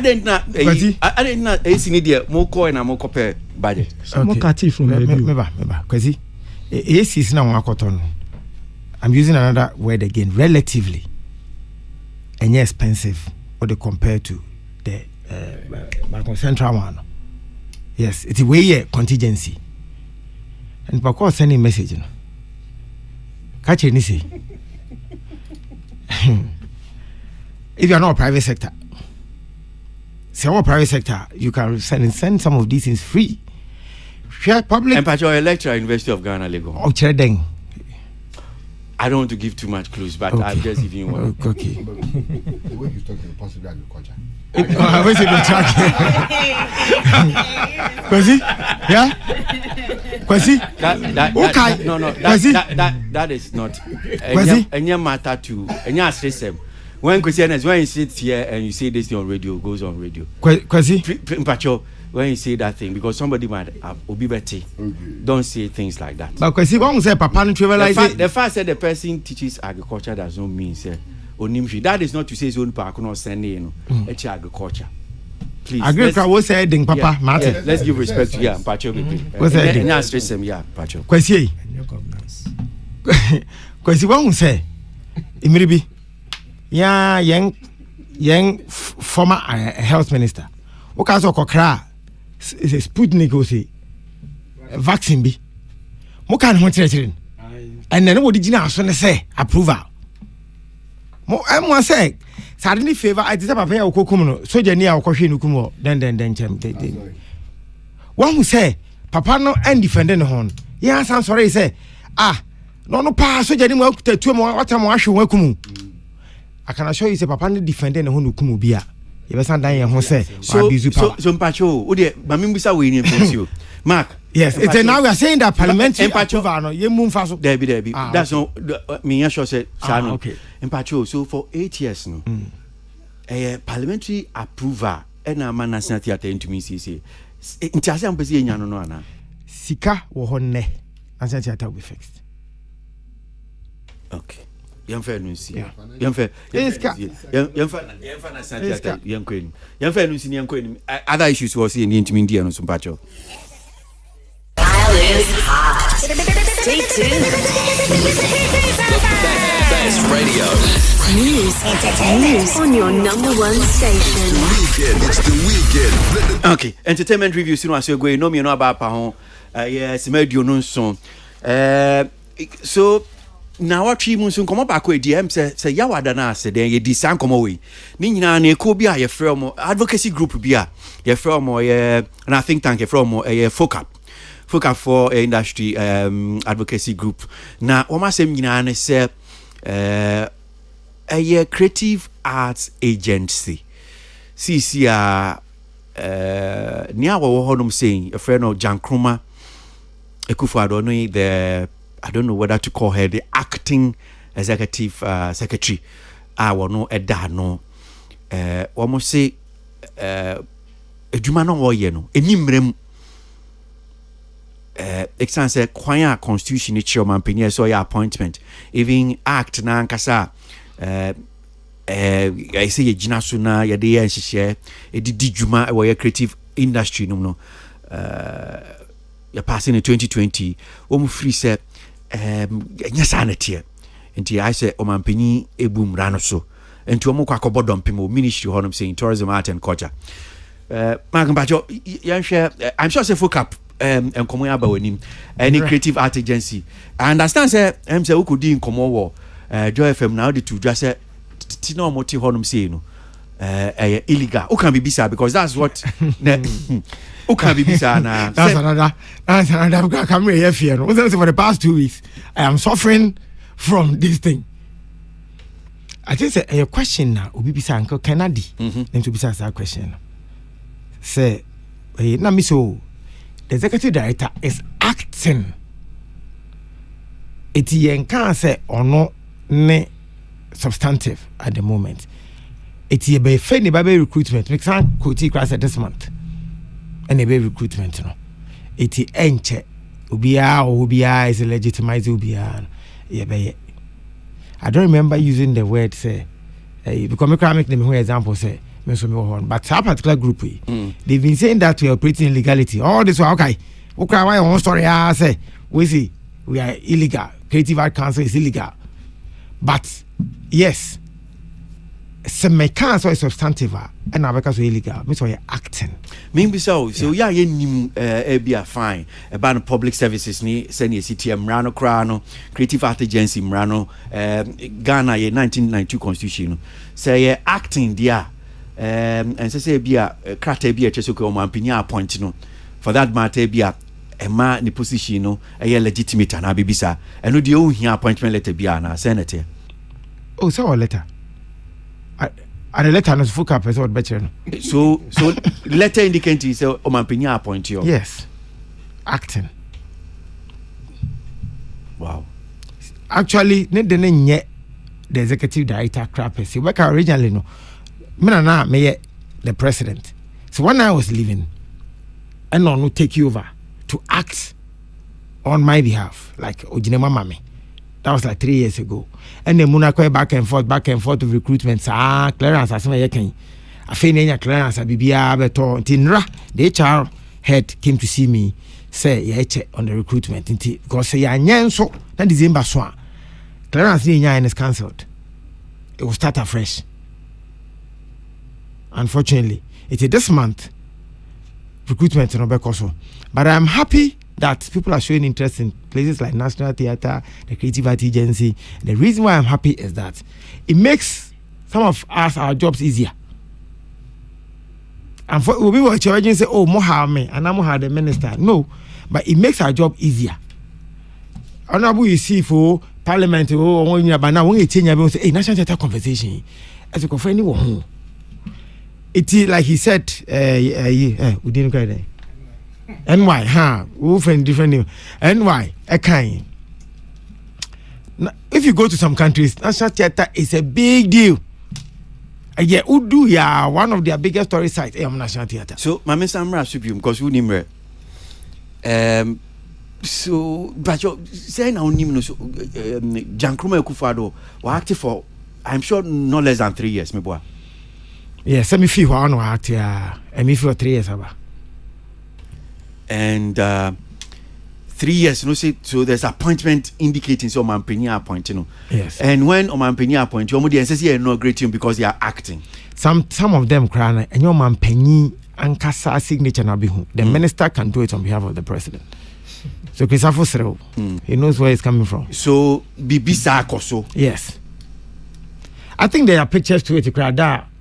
didn't not AC need more coin and more copper budget. More creative from because AC is now one. I'm using another word again, relatively and expensive or they compare to the central one. Yes, it's a way contingency. And because sending message, catch any say. If you are not a private sector, private sector, you can send some of these things free. Share public. And you're a lecturer at University of Ghana, Lagos. Oh, trading. I don't want to give too much clues, but okay. I'm just giving you one. Okay. The way you're talking, possibly agriculture. I was even tracking. Kwesi? Yeah? Kwesi? That is not. Any matter to any system. When Christians, when you sit here and you say this on radio, goes on radio. Kwesi? when you say that thing, because somebody might be better. Don't say things like that. But because one say papa no trivialize the fact that the person teaches agriculture does not mean say onimshi. That is not to say his own park no send it's agriculture. Please. Agriculture was say ding papa Martin. Yeah, let's give respect to Pacho. What's that? Pacho. Kwesi. Kwesi one say imiribi. Yeah, young former health minister. Oka so kokra is a Sputnik o say vaccine bi. Mo kan ho kire and then what did you say approval. Mo am say suddenly favor I just papa ya okokum no so je ni a okohwe nukum den chem one who say papa no and defend no hon ya san sorry say no pa so je ni mo akutatu mo watam ahwe wakum. I can assure you say papa no defend no hon nukum bia you be san dan ye ho say so mpacho o de mamimbusa we ni you Mark. Yes, it's now we are saying that parliamentary approval no ye move faso. Debi. That's no me sure say no. Okay. Mpacho so for 8 years no. Parliamentary approval and a man national theater into me say intiase am pese nya no ana. Sika wo ho ne national theater will be fixed. Okay. Yemfa no nsi. Yemfa national theater yenkweni. Yemfa no nsi ni yenkweni. Other issues was in into me no so mpacho. Is hot. Stay tuned. Best radio. News on your number one station. It's the weekend. Okay, entertainment review soon as you go. No me no about pa yes, medio no so. So na watwi mu so komo ba ko ediem say yawada na ase den ye di san komo we. Ni nyina na eko bi a ye frɛ mo advocacy group bi a ye frɛ mo ye na think tank ye frɛ mo ye focus for industry advocacy group. Now, what my same nyina say a creative arts agency. See near what honum saying a friend of Jan Kruma Ekufu I don't know whether to call her the acting executive secretary. I will know no almost say a jumano wo ye no enimrem example kwanya constitution ni chairman penye so your appointment even act na nkasa I say ye gina so na ye de nhihye edidi djuma wo ye creative industry no you passing in 2020 wo free say nya sanete nti I say o mampeni ebum rano so nti wo kwa kobodom pemo ministry honum saying tourism art and culture Magampacho I'm sure say focus and come about any creative art agency. I understand say say who could in komo wo Joy FM now the two just say tino moti honum say no illegal. Who can be bisa because that's what who can be bisa na that's another come here fear. For the past 2 weeks I am suffering from this thing. I just say a question now obi bisa uncle Kennedy then to bisa that question. Say na me so the executive director is acting. It yen can say or no ne substantive at the moment. It ye be fair ni baby recruitment. We can quote class this month. And be recruitment no. It enche ubia is legitimized ubia. Ye be. I don't remember using the word say because me can make them who example say but that particular group they've been saying that we are operating in legality. All this okay. Okay, why one story I say we see we are illegal. Creative Art Council is illegal. But yes, some council is substantive and now because we illegal. Me so you acting. Maybe so yeah you be a fine about public services ni send your CTM Mrano Krano Creative Art Agency Mrano Ghana 1992 constitution say acting there and say be a crate be a chesuko o mampini appoint no for that matter be a ma ni position no legitimate na bibisa and no the o hia appointment letter be na senator so letter and the letter no full cap so better no so letter indicating say o mampini appoint you yes acting wow actually ne de nye the executive director crap say we originally no me na me the president. So when I was leaving, and no take you over to act on my behalf, like Ojinema Mame. That was like 3 years ago. And then Munako back and forth of recruitment. Clearance as my can. I feel clearance at Bibia Beto. Tinra, the HR head came to see me, say, yeah, check on the recruitment. Because say, yeah, so that is in Baswan. Clearance is cancelled. It will start afresh. Unfortunately, it's this month. Recruitment in Obekoso. But I'm happy that people are showing interest in places like National Theatre, the Creative Art Agency. The reason why I'm happy is that it makes some of us our jobs easier. And for we were charging say, oh, Mohammed, and I'm Mohammed the minister. No, but it makes our job easier. Honorable, you see for Parliamentary, but now when you change, you say, hey, National Theatre conversation. As you can find anyone. It is like he said, we didn't cry there. NY, huh? We find different name. NY, Ekai. If you go to some countries, National Theatre is a big deal. Yeah, Udu, yeah, one of their biggest tourist sites, National Theatre. So, my Mr. Amra Subium, because we name so, but you say now, Jankruma Kufado were active for, I'm sure, no less than 3 years, my boy. Yes, let me feel one act here. And me for 3 years. And 3 years, you know, so there's appointment indicating so Mampenia appointing. Yes. And when Mampenia appoint, you are not great because they are acting. Some of them cry, and your Mampeni and Kasa signature na bihu. The minister can do it on behalf of the president. So Christopher Sreo, he knows where it's coming from. So Bibisa Koso. Yes. I think there are pictures to it.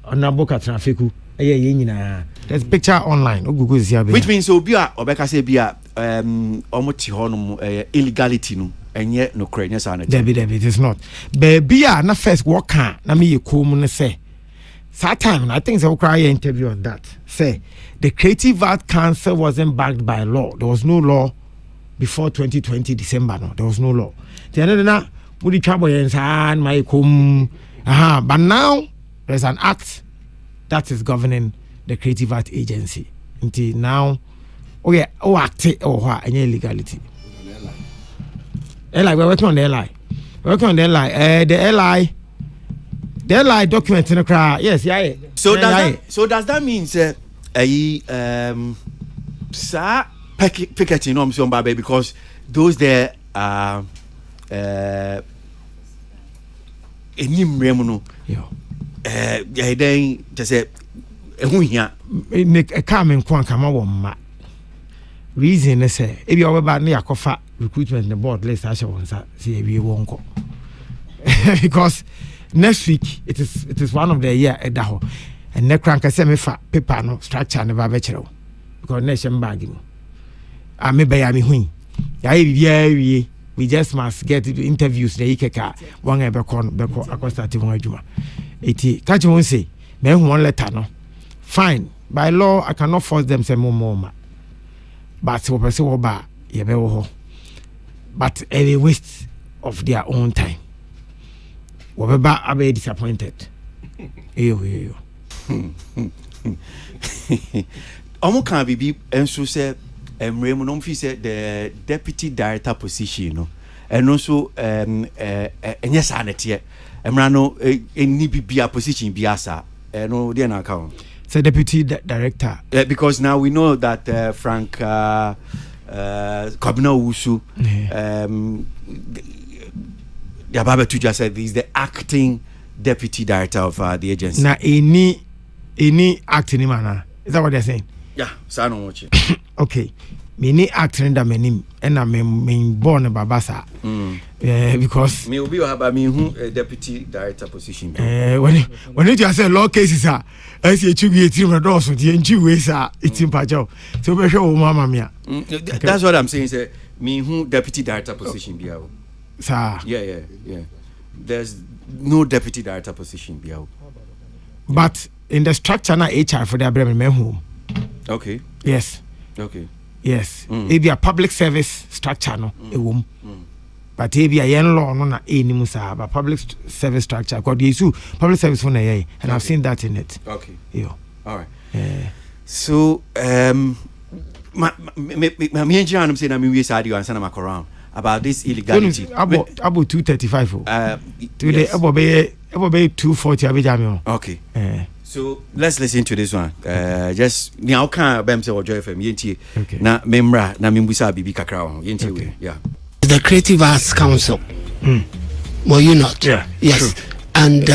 On a book at Trafiku. There's picture online. Which means Obia Obeka say Bia illegality no and yet no credit sanity. Debbie, it is not. Baby, na first work na me you come say. That time I think so cry interview on that. Say the Creative Art Council wasn't backed by law. There was no law before 2020 December. No, there was no law. The other na would trouble and my come. But now there's an act that is governing the Creative Art Agency. Until now, act any legality. LI, we're working on the LI. The LI document in the crowd. Yes, yeah. So does that mean sir picketing on some baby because those there are any remuno. Then just say a coming quankama woman. Reason is say if you're about near Kofa recruitment in the board list, I shall see we won't go. Because next week it is one of the year at Daho and Necranka semi fat paper no structure never veteran because nation bagging. I may buy me we just must get interviews the Ikeka one ever acostative one juma. It catch won't say, men one letter no. Fine. By law I cannot force them say more. But so person ba but a waste of their own time. Whatever I be disappointed. Yo. Omo can be and so say Raymond said the deputy director position, no, and also yes, sanity. Emrano any be a position biasa, no, dear account. So deputy director. Because now we know that Frank Kabina Wusu, the Ababa Tuja said he's the acting deputy director of the agency. Now any acting manner. Is that what they're saying? Yeah, so I don't watch it. Okay. Me acting that menim and I'm born a babasa. Because me will be about me who deputy director position. When you just say law cases are as you should be a team of doors with the NG ways are it's in Pajo. So be sure mama mia. That's what I'm saying. Say me who deputy director position be out. Sir. Yeah. There's no deputy director position be out. But in the structure na HR for their Bremen men home. Okay. Yes. Okay. Yes. It be a public service structure no a womb. But it be a yen law no na any musa but public service structure because you public service for and I've seen that in it. Okay. Yeah. All right. So me and I'm saying we said you answer my around about this illegality. About 235. Today yes. about 240 Okay. So let's listen to this one. Just now can bem say Ojo FM yenti. Na memra na mimbusa bibi kakra ho. Yenti we. Yeah. The Creative Arts Council. Were you not? Yeah. Yes. True. And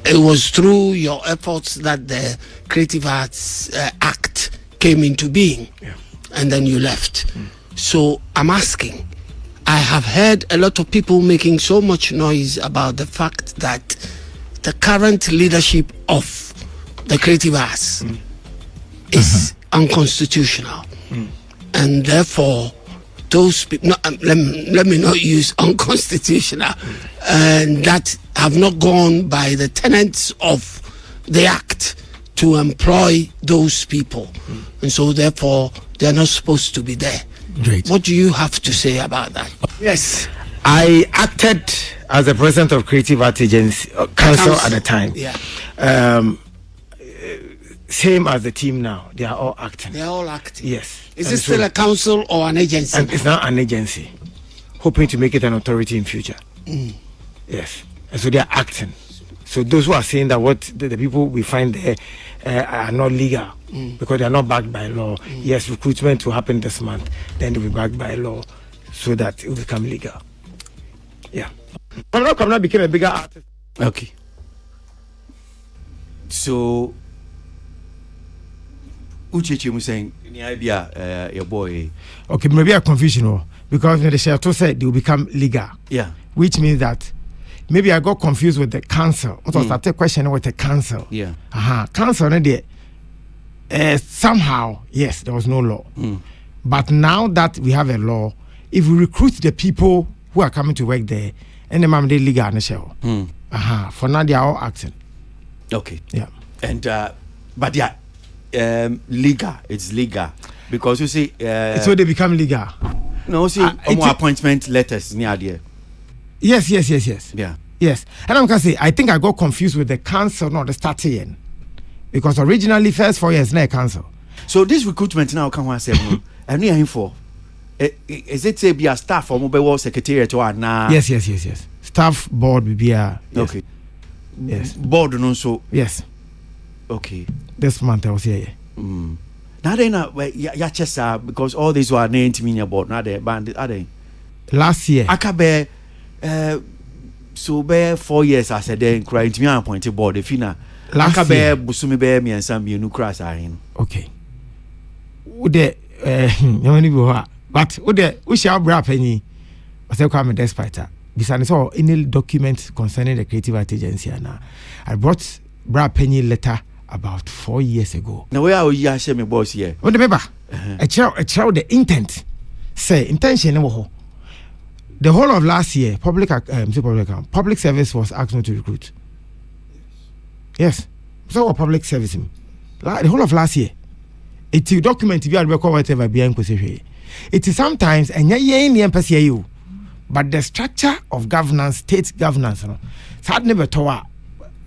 it was through your efforts that the Creative Arts Act came into being. Yeah. And then you left. So I'm asking, I have heard a lot of people making so much noise about the fact that the current leadership of the Creative Arts is unconstitutional. And therefore, those people, let me not use unconstitutional, and that have not gone by the tenets of the Act to employ those people. And so therefore, they are not supposed to be there. Great. What do you have to say about that? Yes, I acted as the president of Creative Arts Agency Council at the time. Yeah. Same as the team now. They are all acting. They are all acting. Yes. Is it still a council or an agency? And it's now an agency, hoping to make it an authority in future. Yes. And so they are acting. So those who are saying that what the people we find there are not legal because they are not backed by law. Yes, recruitment will happen this month. Then they will be backed by law so that it will become legal. Yeah. Kamna became a bigger artist. Okay. So Uchechi was saying your boy. Okay, maybe a confusion because the Shelto said they will become legal. Yeah. Which means that maybe I got confused with the council. What was that question with the council? Yeah. Council somehow, yes, there was no law. But now that we have a law, if we recruit the people who are coming to work there, and then they legal on the show. For now they are all acting. Okay. Yeah. And but yeah, legal. It's legal because you see. So they become legal. No, see, more appointment letters near there. Yes. Yeah. Yes. And I'm gonna say I think I got confused with the council, not the starting. Because originally first 4 years, no council. So this recruitment now can one say and we are for. Is it say be a staff or mobile secretariat or na? Yes. Staff board will be a okay. Yes. Board no so. Yes. Okay. This month I was here. Now they not because all these were named me board. Now they banned are they? Last year. Akabe so be 4 years I said then crying to me appointed board if you na. Last year. Busumi be me and some new crass are in. Okay. Ude but we shall bra penny. I say come despite that. Besides all any document concerning the Creative Arts Agency now. I brought bra penny letter about 4 years ago. Now where are you share me boss here? What remember? A child the intent. Say intention the whole of last year, public service was asked not to recruit. Yes. So what public service the whole of last year. It's a document if you record whatever behind position. It is sometimes and but the structure of governance, state governance, sad never towa.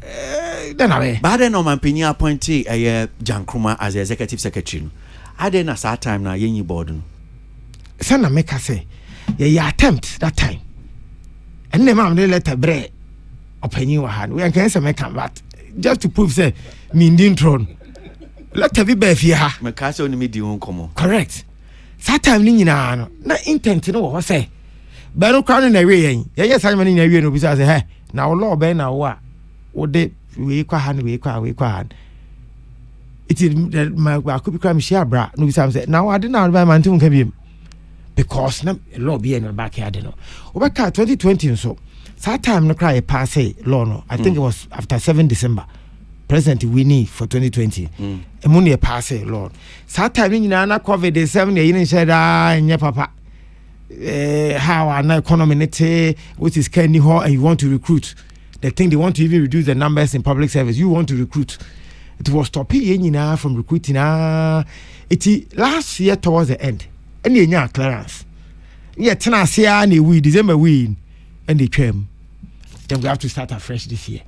But then on my opinion appointee Jankruma as the executive secretary. I didn't at that time now yenny board. Sana make us say yeah attempt that time. And the man they let a bread opinion hand. We can say make but just to prove say me in throne. Let every be here. My castle only me won't come. Correct. That time ni na intent no what say. But no crown in a way. Yes, I'm in a way no be say hey. Now law be na wa. Wo de we kwa hand. It is my could be crime share bra. No be say now I didn't buy man to come because na law be in the back here no. Over 2020 so. That time no cry pass law no. I think it was after 7 December. President Winnie for 2020. Money pass law. That time in na COVID 7 year said nya papa. How an economy which is candy hall and you want to recruit. They think they want to even reduce the numbers in public service. You want to recruit. It was stopping from recruiting. It last year towards the end. And you clearance. Yeah, Tennessee we December win and they came. Then we have to start afresh this year.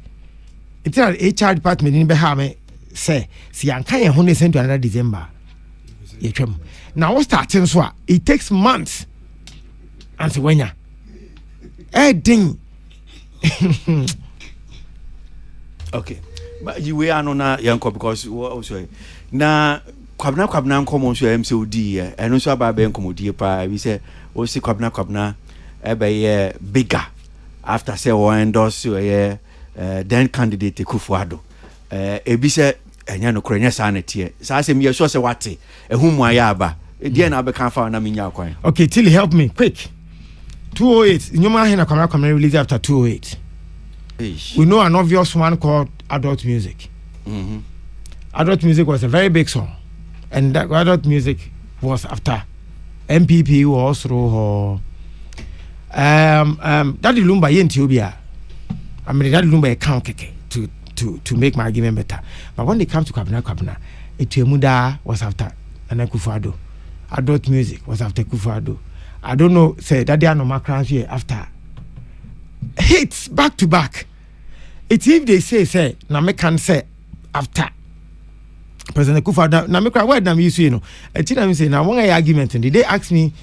It's an HR department in Bahama say, see, I can't send to another December. Now what's starting so it takes months. And so when ya ding. Okay. But you we are no yanko because also na kwabna nkomo so MCOD and also about ben komodie pa we say o si kwabna ebe bigger after say o endorse then candidate Kufuado ebi say enya no krenya sanete sa say me sure say wate ehum aya aba e na be kan fa na menya kwan. Okay, till help me quick. 208 nyoma he na kwabna release after 208. We know an obvious one called Adult Music. Adult Music was a very big song, and that Adult Music was after MPP was through Daddy Lumba Yentiobia. I mean Daddy Lumba account to make my argument better. But when they come to Kwabena, Etimuda was after Kufuado. Adult Music was after Kufuado. I don't know, say Daddy Anomakran here after hits back to back. It's if they say na me can say after President Kufuado na me cry word na me use you know. I say na one argument and they ask me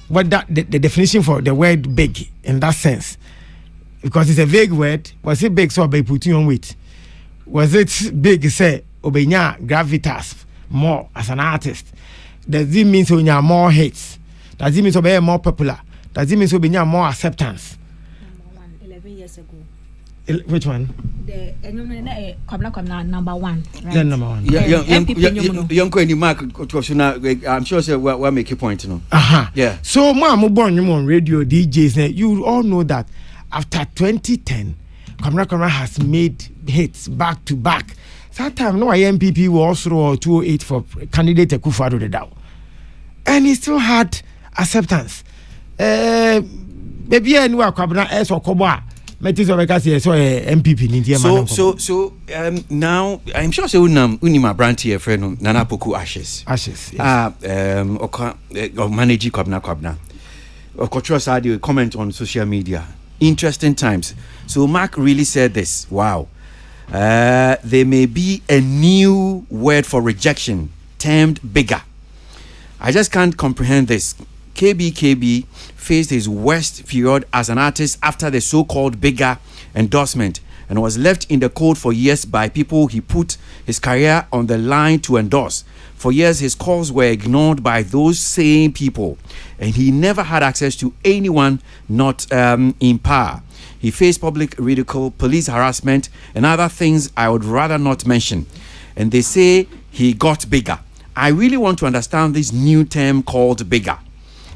what that the definition for the word big in that sense, because it's a vague word. Was it big so by putting on weight? Was it big say obenya gravitas more as an artist? Does it mean so you have more hits? Does it mean so be more popular? Does it mean so be more acceptance? 11 years ago. Which one? The Kwabena number one. Right? The number one. Young Mark, I'm sure say what make a point, you know. Yeah. So ma born you on radio DJs. You all know that after 2010, Kwabena has made hits back to back. Sometimes no MPP was through 208 for candidate Kufuado the Dow, and he still had acceptance. Maybe I knew Kwabena S or Koba. MPP. So now I'm sure say unima brand here friend Nana Poku Ashes. Yes. Managing Kwabena. Of course, I do comment on social media. Interesting times. So Mark really said this. Wow. There may be a new word for rejection termed bigger. I just can't comprehend this. KB faced his worst period as an artist after the so-called bigger endorsement and was left in the cold for years by people he put his career on the line to endorse. For years, his calls were ignored by those same people, and he never had access to anyone not in power. He faced public ridicule, police harassment, and other things I would rather not mention. And they say he got bigger. I really want to understand this new term called bigger.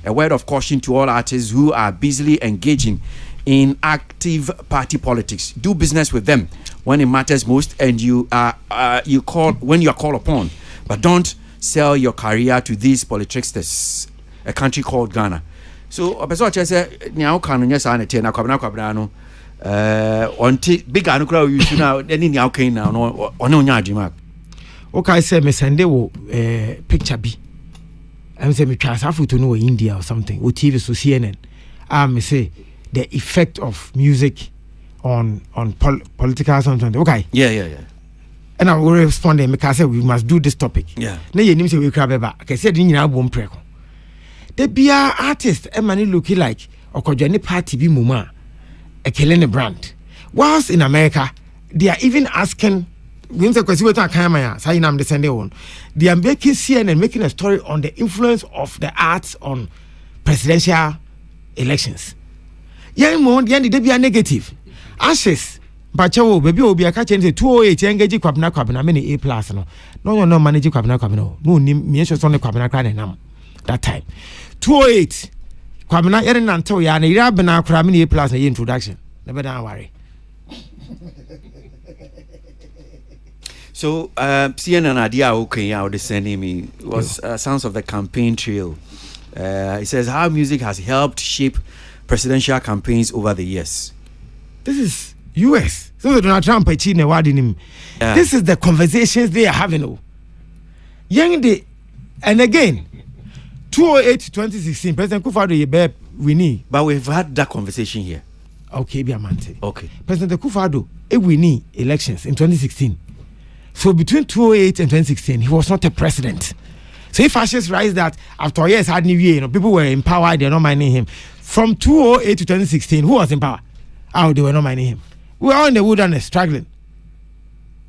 A word of caution to all artists who are busily engaging in active party politics. Do business with them when it matters most, and you call when you are called upon. But don't sell your career to these politricksters. A country called Ghana. So, a person say, "Now can you say na Kwabena no? Big anu crowd you should now. Any now can now no nyajima." Okay, say me send wo picture bi. I'm saying me try to know India or something or TV so CNN. Me say the effect of music on political something. Okay. Yeah. And I will respond and because I say we must do this topic. Yeah. Na ye nim say we cry beba. I said ni nyina bom preko. The bia artist e mani looking like okodwane party bi muma a killing brand. Whilst in America they are even asking they are making CNN making a story on the influence of the arts on presidential elections. Young mon, the end be negative. Ashes, but baby will be a catch and say 208 engage Kwabena many A plus no manage Kwabena no me only Kwabena crying that time 208 Kwabena Erin until ya and Irabena cramming A plus introduction. Never don't worry. So, CNN idea okay out the sending me was sounds of the campaign trail. It says how music has helped shape presidential campaigns over the years. This is US. So Donald Trump this is the conversations they are having. Young day, and again, 2008 to 2016, President Kufuado we need. But we've had that conversation here. Okay, Biamante. Okay. President Kufuado we need elections in 2016. So between 2008 and 2016, he was not a president. So if fascists rise that after years had new year, people were in power, they're not minding him. From 2008 to 2016, who was in power? Oh, they were not minding him. We were all in the wilderness struggling.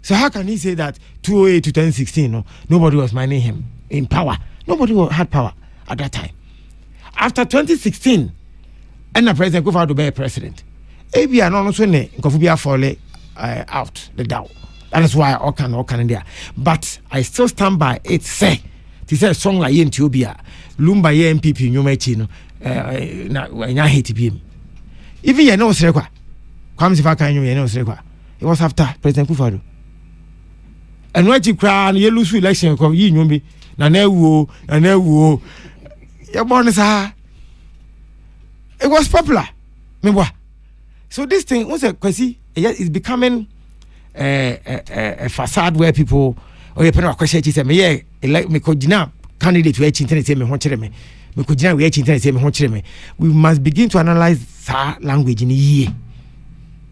So how can he say that 2008 to 2016, nobody was minding him in power? Nobody had power at that time. After 2016, and the president go to be a president. Maybe I don't know fall out the down. That is why I can there. But I still stand by it. Say, this is a song like Ethiopia, Lumba MPP, New Machino, na hate him. Even you know, Srekwa, comes if I can, you know, Srekwa. It was after President Kufado. And what you cry, you lose election, you know me, Nanewo, your bonus are. It was popular. Remember? So this thing was it's becoming a facade where people you put a question say me elect me kojina candidate we chinten say me ho kire me kojina we chinten say me ho kire me. We must begin to analyze that language in year,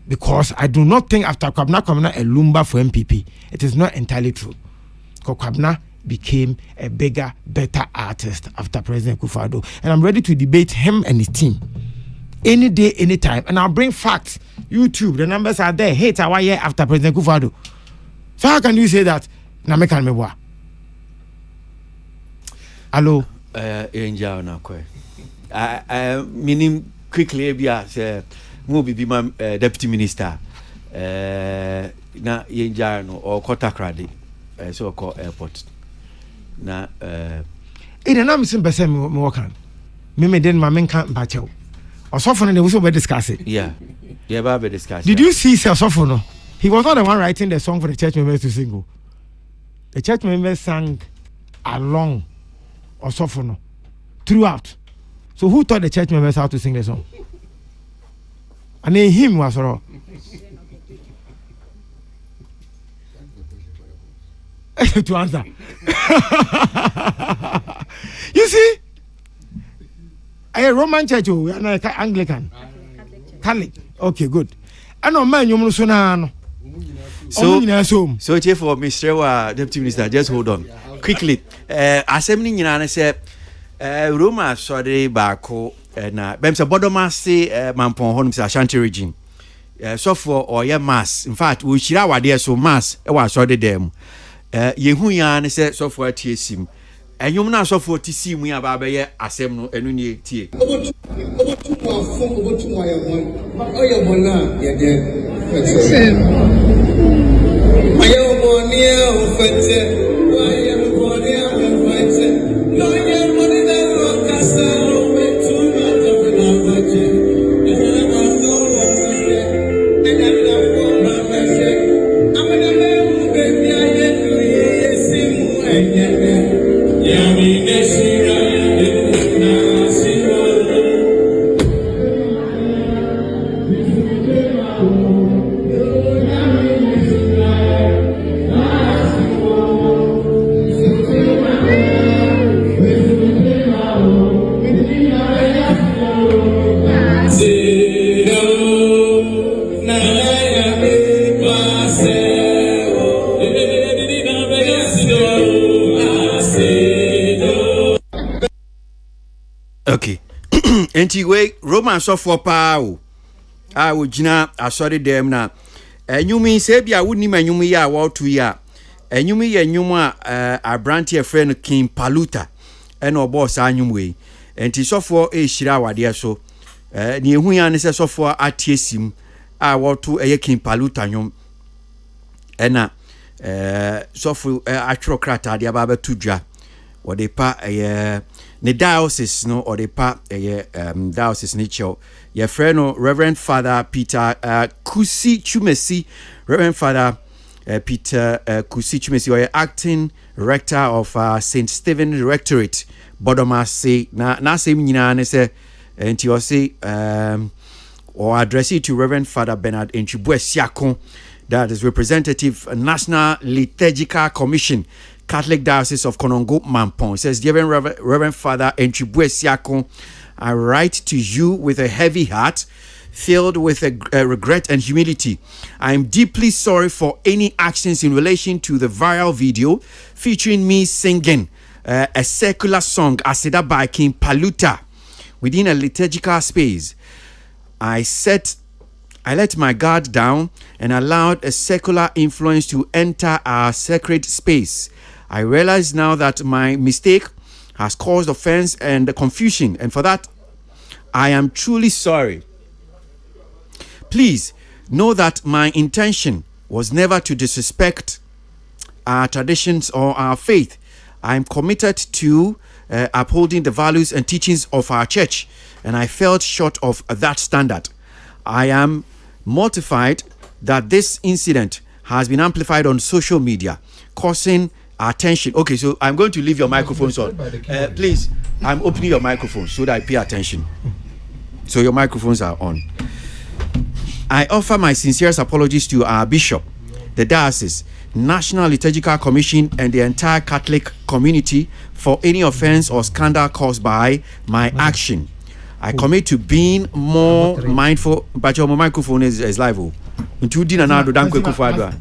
because I do not think after Kwabna a Lumba for MPP, it is not entirely true. Kwabna became a bigger, better artist after President Kufado, and I'm ready to debate him and his team any day, anytime, and I'll bring facts. YouTube, the numbers are there. Hate our year after President Kufado. So how can you say that? Na me can me boa. Hello. Angel na kwe. Meaning quickly bia say mo be my deputy minister. Na Angel no or Kotakrade. So called airport. Na na me simple me work on. Me den ma men kan bachew. Osofo no we discuss it. Yeah. Yeah, we discuss. Did you see Osofo no? He was not the one writing the song for the church members to sing. The church members sang along Osofo no throughout. So who taught the church members how to sing the song? And then him was wrong. To answer. You see? A Roman church, we are not Anglican. Catholic. Okay, good. I know man, you so now. So cheer for Mr. Deputy Minister, just hold on. Quickly. Assembly in say Roma sorry bako na Bemsa Bodoma say Mampon Hon Mr. Ashanti regime. So for or yeah mass. In fact, we shira wa there so mass e wa sorry them. Yehu ya ne say so for TSM. Enyum na so for TC mu ya ba be ye asem no enu nie tie. Okay. Anyway, Roman software power. I would jina sorry them na. Enyumi sebia would ni manyumi ya wa 2 year. Enyumi ye nyuma a branch friend King Paluta. Eno boss anyumwe. Enti software e shira wade so. Ni ehu ya ne se software atiesim a wa 2 eye King Paluta nyum. Ena software atwokrata de aba tudwa. Wade pa the diocese no or the pa diocese nicho your friend no Reverend Father Peter Kusi Chumesi, Reverend Father Peter Kusi Chumesi, or acting rector of St. Stephen Rectorate Bodoma say na say nyina ne say enti o say or address it to Reverend Father Bernard Enchibwe Siakon, that is representative National Liturgical Commission, Catholic Diocese of Konongo Mampong. It says, Dear Reverend Father Enchibwe Siakon, I write to you with a heavy heart, filled with a regret and humility. I am deeply sorry for any actions in relation to the viral video featuring me singing a secular song, Asida by King Paluta, within a liturgical space. I let my guard down and allowed a secular influence to enter our sacred space. I realize now that my mistake has caused offense and confusion, and for that, I am truly sorry. Please know that my intention was never to disrespect our traditions or our faith. I am committed to upholding the values and teachings of our church, and I felt short of that standard. I am mortified that this incident has been amplified on social media, causing attention. Okay, so I'm going to leave your microphones on. Please, I'm opening your microphone so that I pay attention. So your microphones are on. I offer my sincerest apologies to our bishop, the diocese, National Liturgical Commission, and the entire Catholic community for any offense or scandal caused by my action. I commit to being more mindful. But your microphone is live. Udina na do dan kweku fadwa.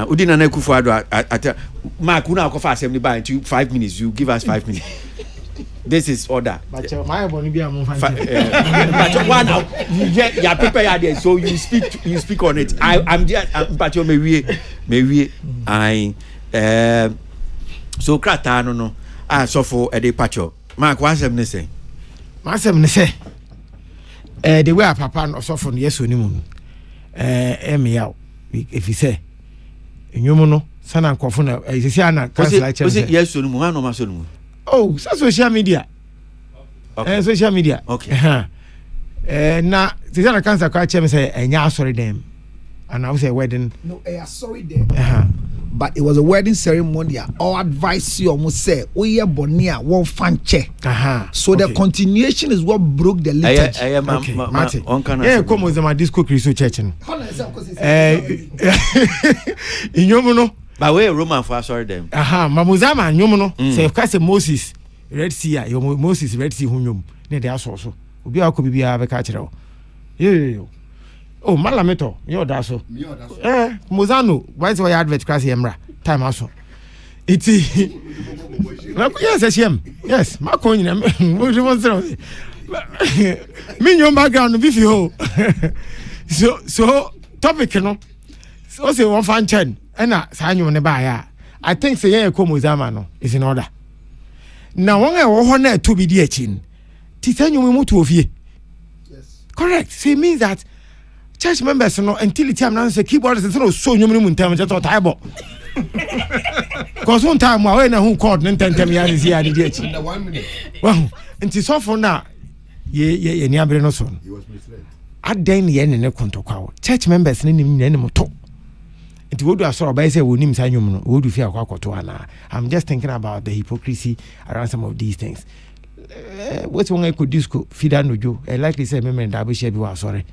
Udina na kweku fadwa. Mark, una akofa assembly by into 5 minutes. You give us 5 minutes. This is order. But my body be am but one now you prepare there, so you speak on it. I'm there, but you may I so krata no so for a day patcho. Mark, what's him say? Masem ne say the way papa no so for yes onimu me yaw if you say enyumu no sana nkofo na say ana cancel I check yes onimu ha no ma so onimu. Oh, social media. Okay. Social media. Okay. Na Tizana cancer call me say enya sorry them. And I was a wedding. No, sorry them. But it was a wedding ceremony. All advice you almost say, we are bonia one fan check. So the continuation is what broke the liturgy. Okay. Yeah, come with my disco Christo church. In Yomuno. By way Roman for sorry them. Mamuzama Yomuno. Say if case Moses Red Sea, Moses Red Sea hunyum. Ne they are so. Obi a ko bibia be ka kire o. Yeah. Oh, Malameto, you're that so. Mozano, why is your advert class emra? Time also. It's yes, yes, Macon, mean your background with you. So topic, you know. So say 1 fan 10, and I sign you on the buyer. I think say yeah, Komozamano is in order. Now, one hour to be the chin. Titan you move to yes. Correct. So it means that church members no until time now say keyboard is so nyum time just table cause one time we na who called 10 years here the church in 1 minute well until so for now ye ni abre no so he was misled adan ye ne kontokwa church members ne nim ne moto until we do asoro by say we nim sa nyum no we do fear akwakoto ana. I'm just thinking about the hypocrisy around some of these things. What's one I could disco feed and do I likely say me and Dabu share be sorry.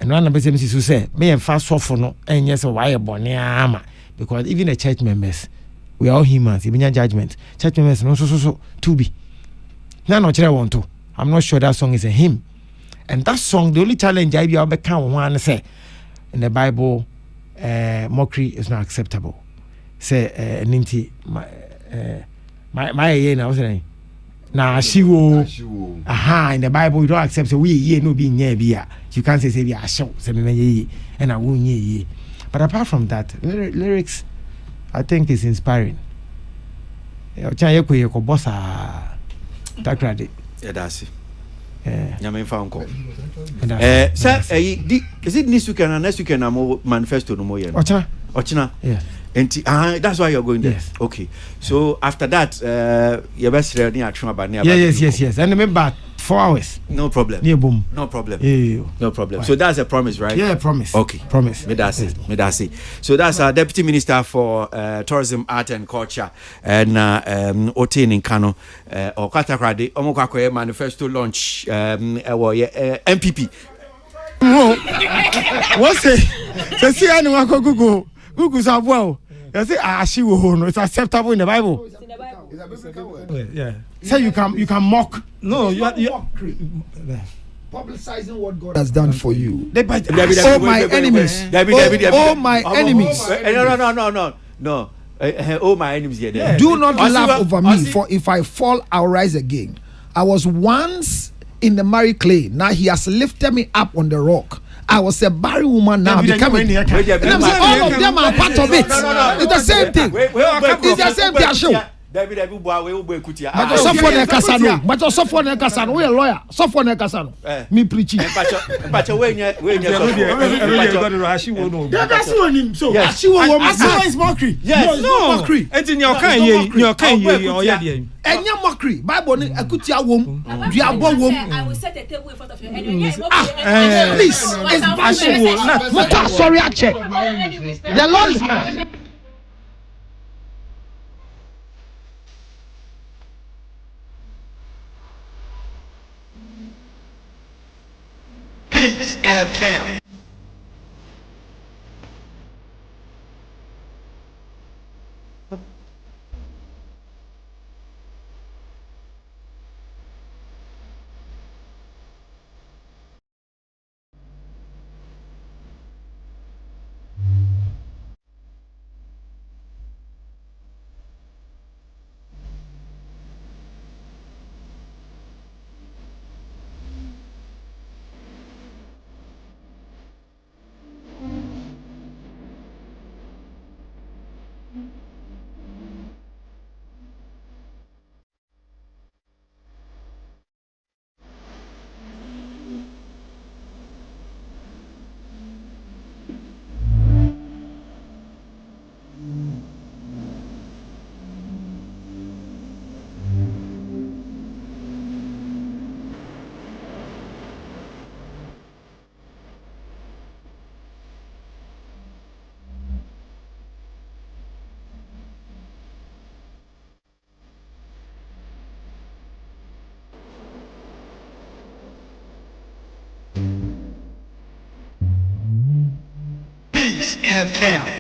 And one of them is to say, me and fast for no, and yes, why a because even the church members, we are all humans, even your judgment. Church members, no, so, to be. Now, not I want to. I'm not sure that song is a hymn. And that song, the only challenge I be able to count one say in the Bible, mockery is not acceptable. Say, Ninti, my I was saying. Now she will in the Bible you don't accept so we no being near beer. You can't say we are show and I won't ye. But apart from that, lyrics I think is inspiring. That's it. Yeah, that's it. Nyame fa unko. Sir, is it this weekend and next weekend I'm manifesto no more yet? Ochina. Yeah. And that's why you're going there. Yes. Okay. So after that, your best ready action about yes. And remember 4 hours. No problem. Yeah, boom. No problem. Yeah. No problem. Right. So that's a promise, right? Yeah, promise. Okay. Promise. Me that's it. So that's our Deputy Minister for Tourism, Art and Culture and Otin in Kano or Katakrade Omokakwe manifesto launch MPP. What's it? See anyone go Google say well. You say she will no. It's acceptable in the Bible. It's in the Bible. Yeah. So you can mock. No, you publicizing what God has done for you. Oh my enemies. Oh my enemies. No. Oh, my enemies here. Yeah. Do not laugh over me, for if I fall, I'll rise again. I was once in the miry clay. Now he has lifted me up on the rock. I was a barren woman, now becoming. And I'm saying all of them are part of it. It's the same thing. It's the same thing. Show. But Sofo ne Kasano, we a lawyer. Sofo ne Kasano, me preaching. That's mockery. Yes, no mockery. It's in your kind, and your mockery. Bible ni ekutia wom, diabo wom. I will set a table in front of you. Please, it's sorry, I check. The Lord. FM. FM.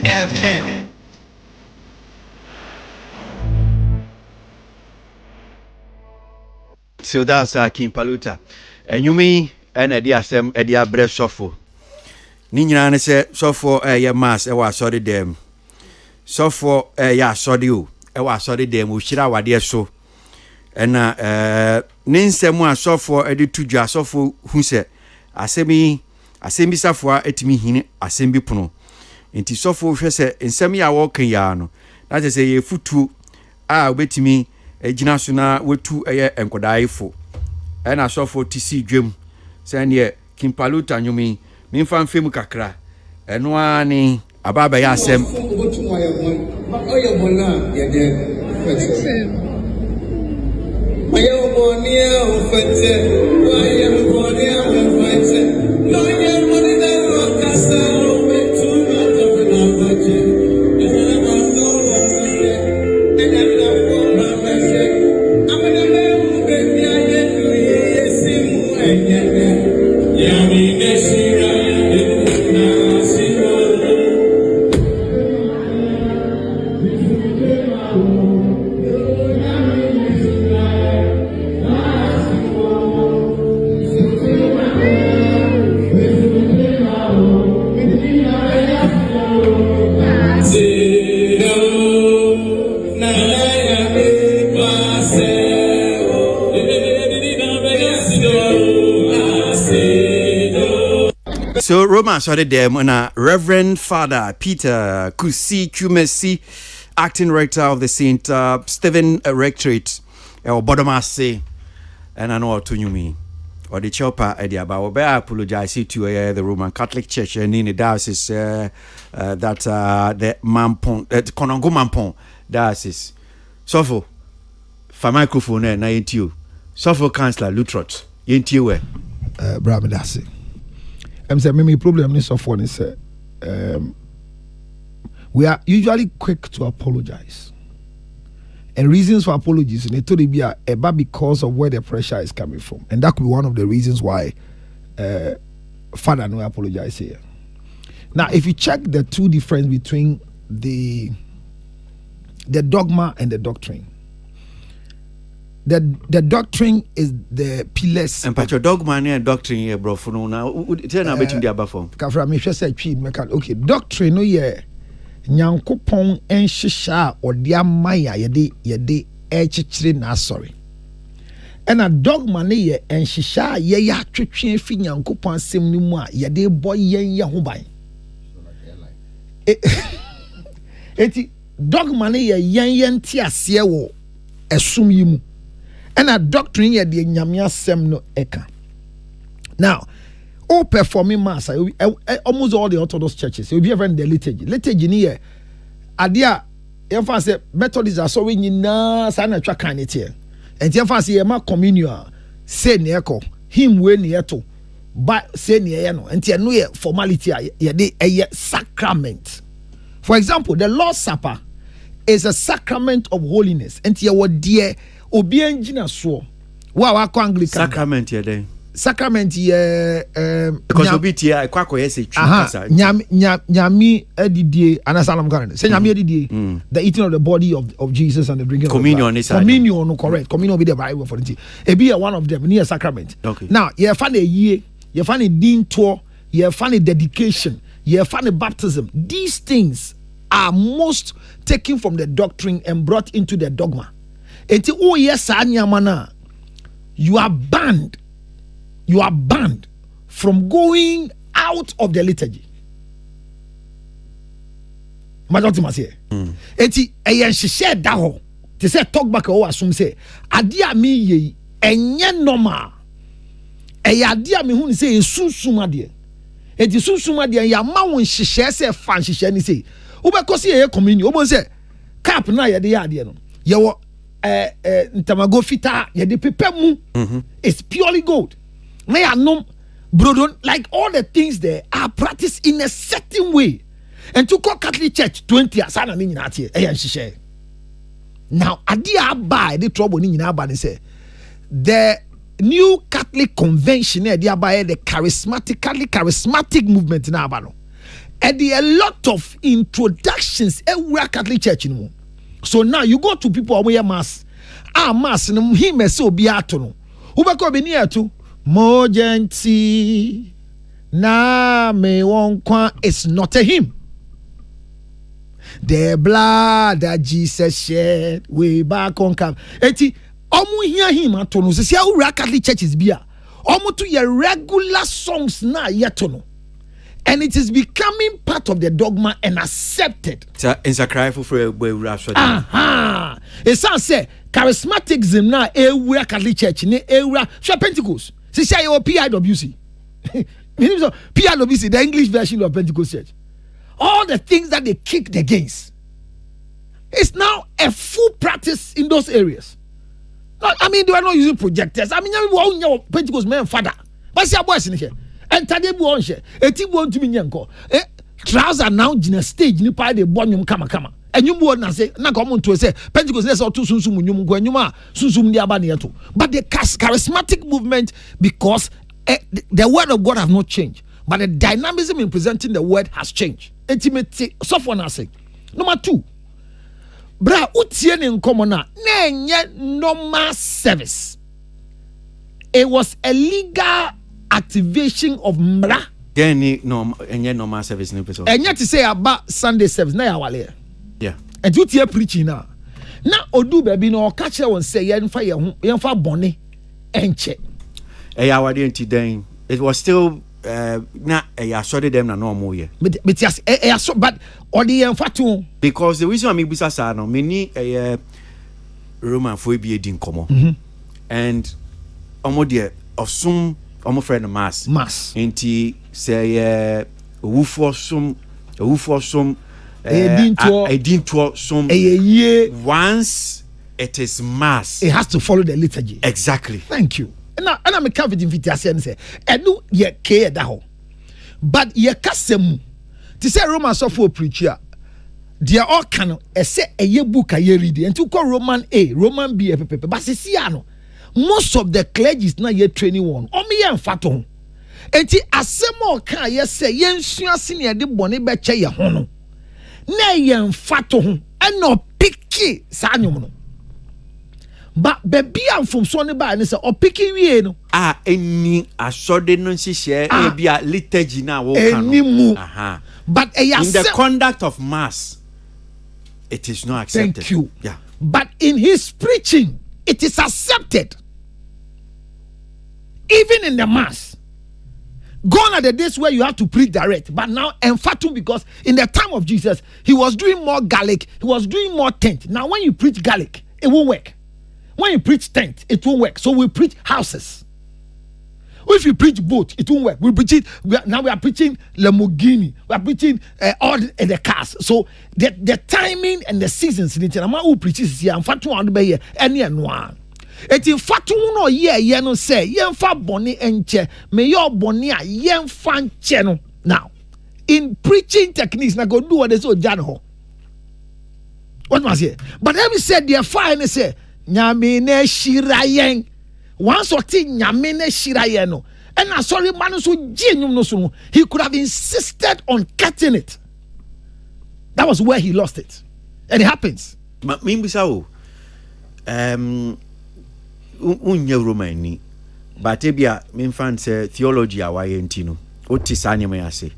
FM. So that's King Paluta. And you mean and a breath shuffle. Nina said, so for a mass, I was sorry them. So for a sorry you, I was sorry them, we should our dear so. And Ninsem was so for a two jars of who said, I say me safwa etimi hini asembi pono enti sofo hwese ensem ya wokan ya no na je say ye futu a obetimi agina so na wetu eye enkodaifo e na sofo tisi dwem se ne Kimpaluta nyomi memfa mfem kakra eno ani ababa ya asem So Roma started there when Reverend Father Peter Kusi Kumesi, acting rector of the St. Stephen Rectorate, or Bodomase, and I know to you me. Or the chopper idea about I apologize to the Roman Catholic Church and in the diocese that the Mampon Konongo Mampon diocese. So for microphone and I ain't you. So for Councillor Lutrot, ain't you where? Brother Dasi. I'm saying maybe problem is of one is we are usually quick to apologize. And reasons for apologies in it be about because of where the pressure is coming from. And that could be one of the reasons why Father no apologize here. Now, if you check the two difference between the dogma and the doctrine. The doctrine is the pillars. And but your dogma and doctrine here, bro, for now. Tell me between the above form. Okay, doctrine no yeah. Nyankopon enhyehyɛ or dia maya yɛde ɛkyekyere na sorry. Ɛna dogma ne yɛ enhyehyɛ a yɛyɛ atwetwe afi Nyankopon asɛm no mu a yɛde bɔ yɛn ho ban. Eti dogma ne yɛ yɛn te aseɛ wɔ ɛsom yi mu. Ɛna doctrine yɛ de nyame asɛm no ɛka. Now, all performing mass, almost all the Orthodox churches, you'll be ever in the liturgy. Liturgy in here, Adia, if say Methodists are so winning na sana track kind it here. And if I say ma communion, say neeko, him we neeto, but say neeno, and tia no formality, a sacrament. For example, the Lord's Supper is a sacrament of holiness. And tia what dear obien jina so. Wow, Anglican sacrament here then. Sacrament because we be here kwako yesi nyami edidie anasalam kan say nyami edidie the eating of the body of Jesus and the drinking communion of communion correct communion be the Bible for the e be one of them near sacrament. Okay. Now you find a year, you find a din tour, you find a dedication, you find a baptism. These things are most taken from the doctrine and brought into the dogma. Enti oh yes anyamana you are banned from going out of the liturgy. Majority must say. Eti eyen share da ho. Te say talk back o assume say ade a me ye enye normal. Ade a me hu say sunsun ade. Eti sunsun ade ya ma won hyehyɛ say fan hyehyɛ ni say. Wo be kosi ye communion. Wo say cap na ye de ade no. Ye wo ntamago fita ye de pepe mu. It's purely gold. Like all the things there are practiced in a certain way. And to call Catholic Church 20 years, now, Adia buy the trouble in say the new Catholic convention, the charismatic movement in Abano. And there are a lot of introductions everywhere Catholic Church in. So now you go to people who mass. Mass, him is so beatono. Who be near to Mojenti na me wonkwa is not a him. The blood that Jesus shed way back on Calvary. Eti omu hear him atono. Se sia ura Catholic churches bia. Omu to your regular songs na yetono. And it is becoming part of the dogma and accepted. It's a cry for aha. It sounds say charismatism na ura Catholic church ne ura Pentecost. See, your PIWC. PIWC, the English version of Pentecost Church. All the things that they kicked against. It's now a full practice in those areas. I mean, they are not using projectors. I mean, you Pentecost man father. But see, a boys in here. And today, we on share. A team want to be yanko. Trouser now in a stage. You pay the bonum kama. And you won't say, na come to say, Pentecost, let's all too soon, you go and you ma, soon, the abaniato. But the charismatic movement, because the word of God have not changed, but the dynamism in presenting the word has changed. Intimacy, someone has said. Number 2, bra, utien in common na, normal service. It was a legal activation of mra. Then normal service. And yet to say about Sunday service, na ya yeah. And you hear preaching now. Now odu baby no catch one say yenfa bone enche. Then it was still na I saw them na no more ye. But yes, but or the fatu because the reason I'm bisa sa no many Roman for be din komo. And omo de osum omo friend mass enti say wufo sum edinto some once it is mass it has to follow the liturgy. Exactly. Thank you. And I'm a covered invitation say enu ye ke da ho but ye kasem to say Roman suffer preacher they all can say a book a ye read and to call Roman A Roman B but see ano most of the clergy is not yet training one o me yan fato enti asemo kan ye say ye nsua senior de bone be che ye ho no na ye fato ho eno piki sa anyum no ba baby am from so ne ba ne say o piki wie no eni asode no nhihye e bia liturgy na wo kan no but in the conduct of mass it is not accepted. Thank you. Yeah. But in his preaching it is accepted. Even in the mass. Gone are the days where you have to preach direct, but now emphatum because in the time of Jesus he was doing more Gallic, he was doing more tent. Now when you preach Gallic, it won't work. When you preach tent, it won't work. So we preach houses. If you preach boat, it won't work. We preach it. Now we are preaching Lamborghini. We are preaching all the cars. So the timing and the seasons in it. I'm who preaches here. I'm fatu on the here. Any and one. It in fatu no ye no say yen fa boni enche me your boni a yen fan cheno. Now in preaching techniques, na go do what they so jano. What must say? But let me say the fine say. Nyamine shirayen once or tin nyamine shirayen no and I sorry man so genuine no so he could have insisted on cutting it. That was where he lost it, and it happens. But mimbisa unye Romani but ebia memfan say theology awaye ntino oti sanye me ase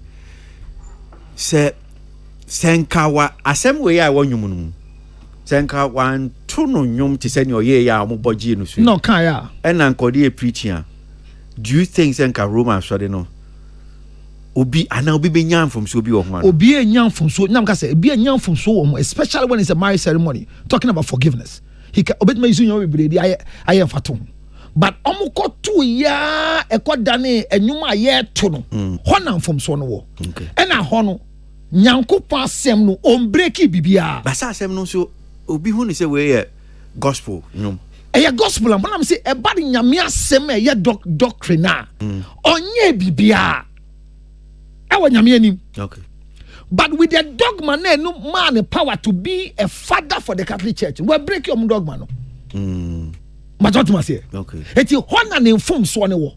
se senkawa asem we ya wonwum senka wan tuno nyum ti se no ye ya mo bogie no so no kan ya and ankodi e preaching. Do you think senka Roman so de no obi ana obi be nyam from so obi wo ho obi e nyam from so nyam ka say obi e nyam from so especially when it's a marriage ceremony talking about forgiveness he can obet me use nyam be dey aye fato but omko tu ya ekodane enwuma ye to no honam from so no wo and a ho no nyankopon asem no on breaki bibia ba sa asem no so obi hu ni say we gospel nyum gospel am na say e ba de nyame asem e doctrine na onye bibia e wa nyame anim. Okay. But with the dogma na no man the power to be a father for the Catholic Church we break your dogma no ma don't ma say okay eti hona na inform so ne wo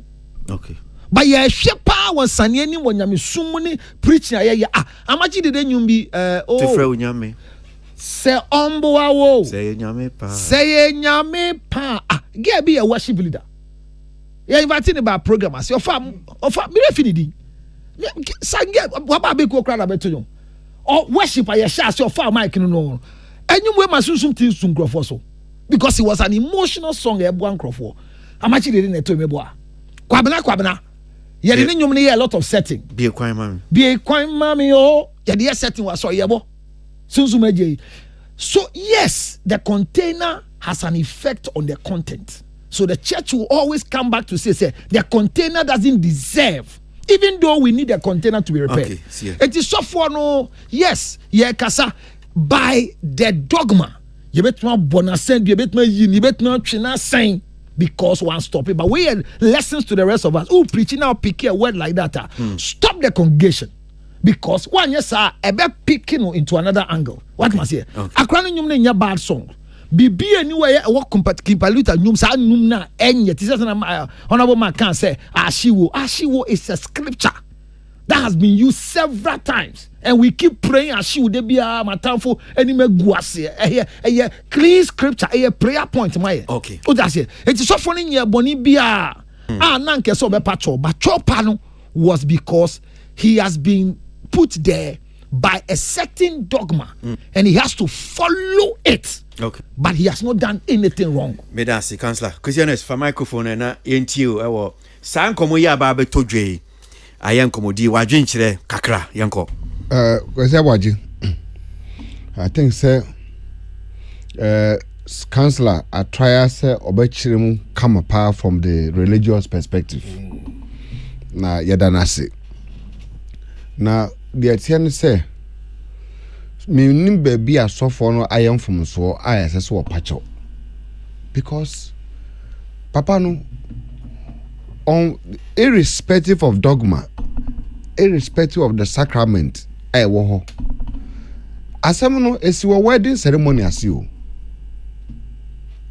okay but ye hwepa won sane ni won nyame sum ni preaching aye amachi de nyum bi to frɛ nyame say omboa wo say nyame pa get be a worship leader you invite me by program as your fam of me refinidi sange waba be ko kra na beto yo or worship aye sha as your fam mic no enyum we masunsum tin sum crofo so because it was an emotional song e bo crofo amachi de na to me bo kwabena ye de nyum ne a lot of setting be a kwan mami o ye de setting was so ye bo sunsum eje. So yes, the container has an effect on the content. So the church will always come back to say the container doesn't deserve, even though we need the container to be repaired. Okay, it is so for no, yes, kasa by the dogma. You bet no bonasend, you bet no yin, you bet no china saying because one stop it. But we have lessons to the rest of us who preaching now pick a word like that. Stop the congregation. Because one yes sir ebe picking into another angle. What must say? Akrano nyum na nya bad song. Bibi anyway e work compatibility nyum sa nyum na enye. Ti say na honorable man can say ashiwo is a scripture that has been used several times and we keep praying ashiwo de bia matamfo anime guase. Clean scripture prayer point my. Okay. O that say it is so funny nya boni bia na nke so be pacho but chopa no was because he has been put there by a certain dogma and he has to follow it. Okay. But he has not done anything wrong. Medasi Councillor Christianus for microphone na yentio ewo san komo ya ba be todwe ayen komodi wadwen kire kakra yenko kwese waji I think say councillor a try say obechirem come apart from the religious perspective na yadanase na the etienne say me nim baby asofo no ayem from so ayese so opacho because papa no on irrespective of dogma, irrespective of the sacrament, I wo ho. Asem no esiwo wedding ceremony asio.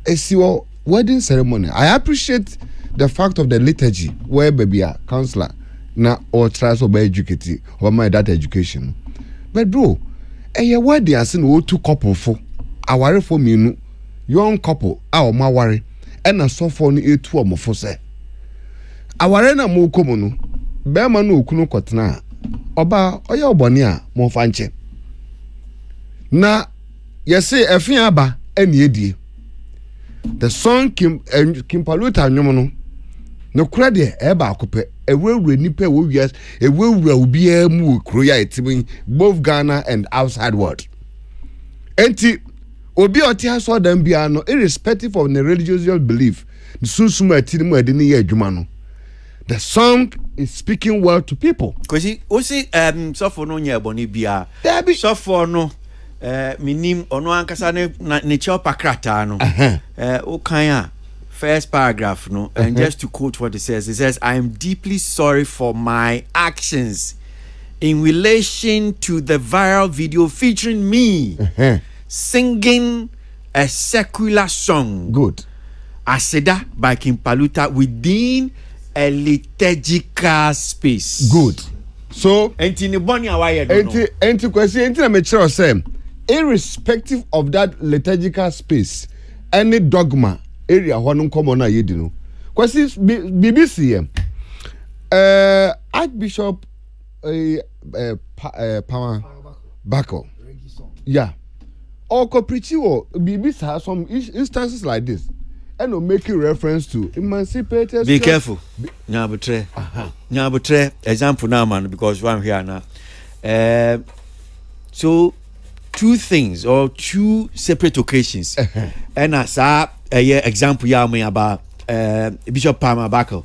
Esiwo wedding ceremony. I appreciate the fact of the liturgy where baby a counselor na or try to be educated or my that education. But bro, a wedding asin wo two couple for aware for me young couple a ma worry and a so for ni etu o mo fo say aware na mo komo no be ma no okunu kotena oba oya obone a mo fa nche na yesi efin aba eni edie the song Kim Paluta nwom no kura de e ba akope ewewure nipa wo wias ewewure obi a mu okro ya etimi both Ghana and outside world enti obi oti aso dan bia no irrespective of the religious belief sunsun atiri mu ade ne ye adwuma no the song is speaking well to people. Because so for no nya boni bia. So for no minim ono ankasa ne chopa krata no. O first paragraph no and just to quote what it says I am deeply sorry for my actions in relation to the viral video featuring me singing a secular song. Good. Aseda by Kim Paluta within a liturgical space. Good. So enti ne boni awaye do enti kwesi enti na me kire say irrespective of that liturgical space any dogma area ho no komo na yedi no kwesi BBC Archbishop Pama Bako yeah or preach or BBC has some instances like this and making reference to emancipated. Be careful. Nyabutre example now man because I'm here now. So two things or two separate occasions. And as a example ya me about Bishop Palmer Bako.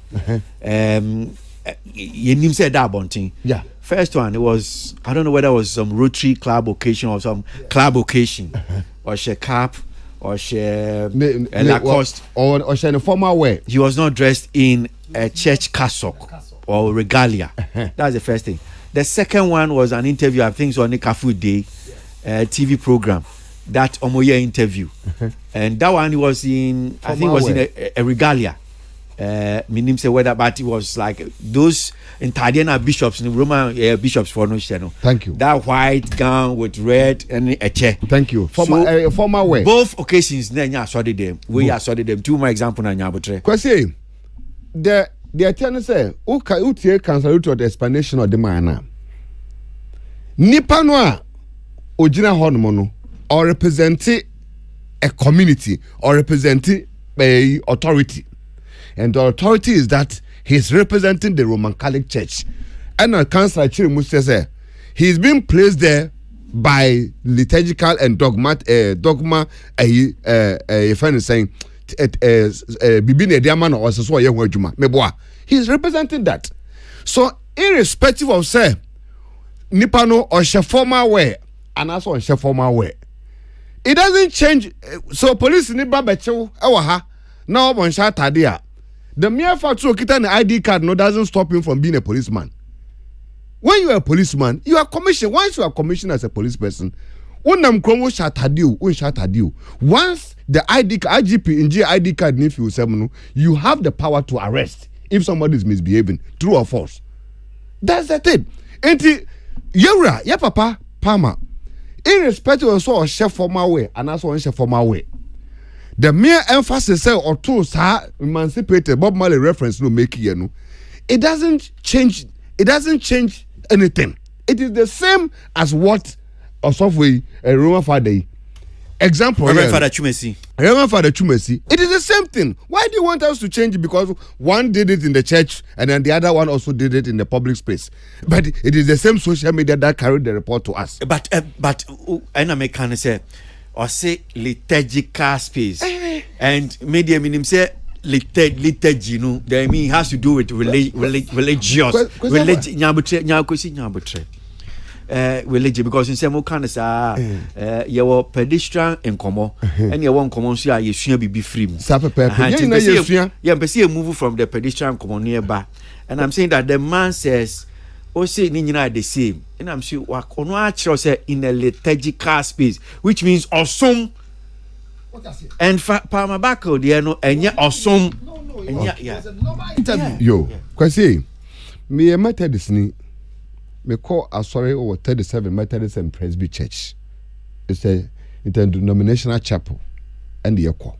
You said that bunting. Yeah. First one it was I don't know whether it was some Rotary Club occasion or some club occasion or she cap or she Lacoste or she in a formal way. He was not dressed in a church cassock or regalia. That's the first thing. The second one was an interview. I think it was on the Kafu Day TV program. That Omoye interview, and that one was in I think it was in a regalia. Meaning say whether but it was like those Italian bishops in Roman bishops for no channel. Thank you. That white gown with red and a chair. Thank you. Formal way. Both occasions then I saw them. We are saw them. Two more example na nyabutre. Kwesi the attorney say utie cancel to the explanation of the man. Nipa no a ogina hono no or represent a community or represent a authority. And the authority is that he's representing the Roman Catholic Church. And a councillor Chirimu says he's been placed there by liturgical and dogma a friend is saying Bibine Diamano or so Meboa. He's representing that. So irrespective of say Nipano or Sheforma way and also on Sheforma way. It doesn't change. So police ni babecho ewaha now on shatadia. The mere fact so kita an ID card no doesn't stop him from being a policeman. When you are a policeman, you are commissioned. Once you are commissioned as a police person, once the IGP in ID card if you have the power to arrest if somebody is misbehaving, true or false. That's the thing. Enti yura ya papa Palmer, irrespective of so chef formal way and also on chef formal way. The mere emphasis say or two emancipated Bob Marley reference no make you it doesn't change anything. It is the same as what a software a Roman father example. Reverend Father Chumesi. It is the same thing. Why do you want us to change it? Because one did it in the church and then the other one also did it in the public space. But it is the same social media that carried the report to us. But and I can say, or say liturgical space, and media meaning say liturgy. No, that mean has to do with religious. Religion, because in some kind your pedestrian and como and your one common so you should be free. Yeah, but see a move from the pedestrian common nearby. And I'm saying that the man says, oh, say Nina the same. And I'm sure what say in a liturgical space, which means awesome. And Palma Bacco, dear no, and yet awesome. And yeah. Yo, Kwasi, me a Methodist ni. Me call over 37 Methodist and Presby Church. It's a interdenominational chapel and the echo.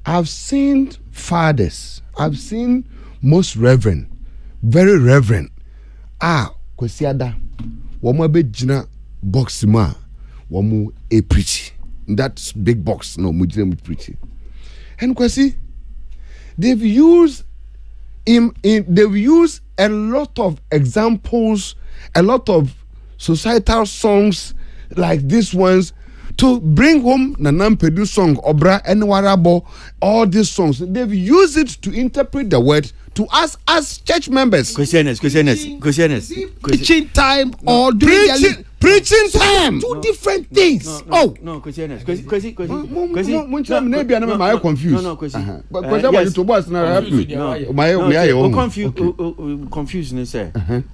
I've seen fathers, I've seen most reverend, very reverend. Kwasiada, wamu be jina box ma, wamu e preach. That big box, no, mujina preach. And Kwasi, they've used a lot of examples, a lot of societal songs like these ones to bring home Nanam Pedu song, Obra and Warabo, all these songs. They've used it to interpret the word to us as church members. Questioners. Preaching time or preaching time. Two different things. No, questioners. Maybe I'm confused. No, question. But what you boss now happy. Confused say.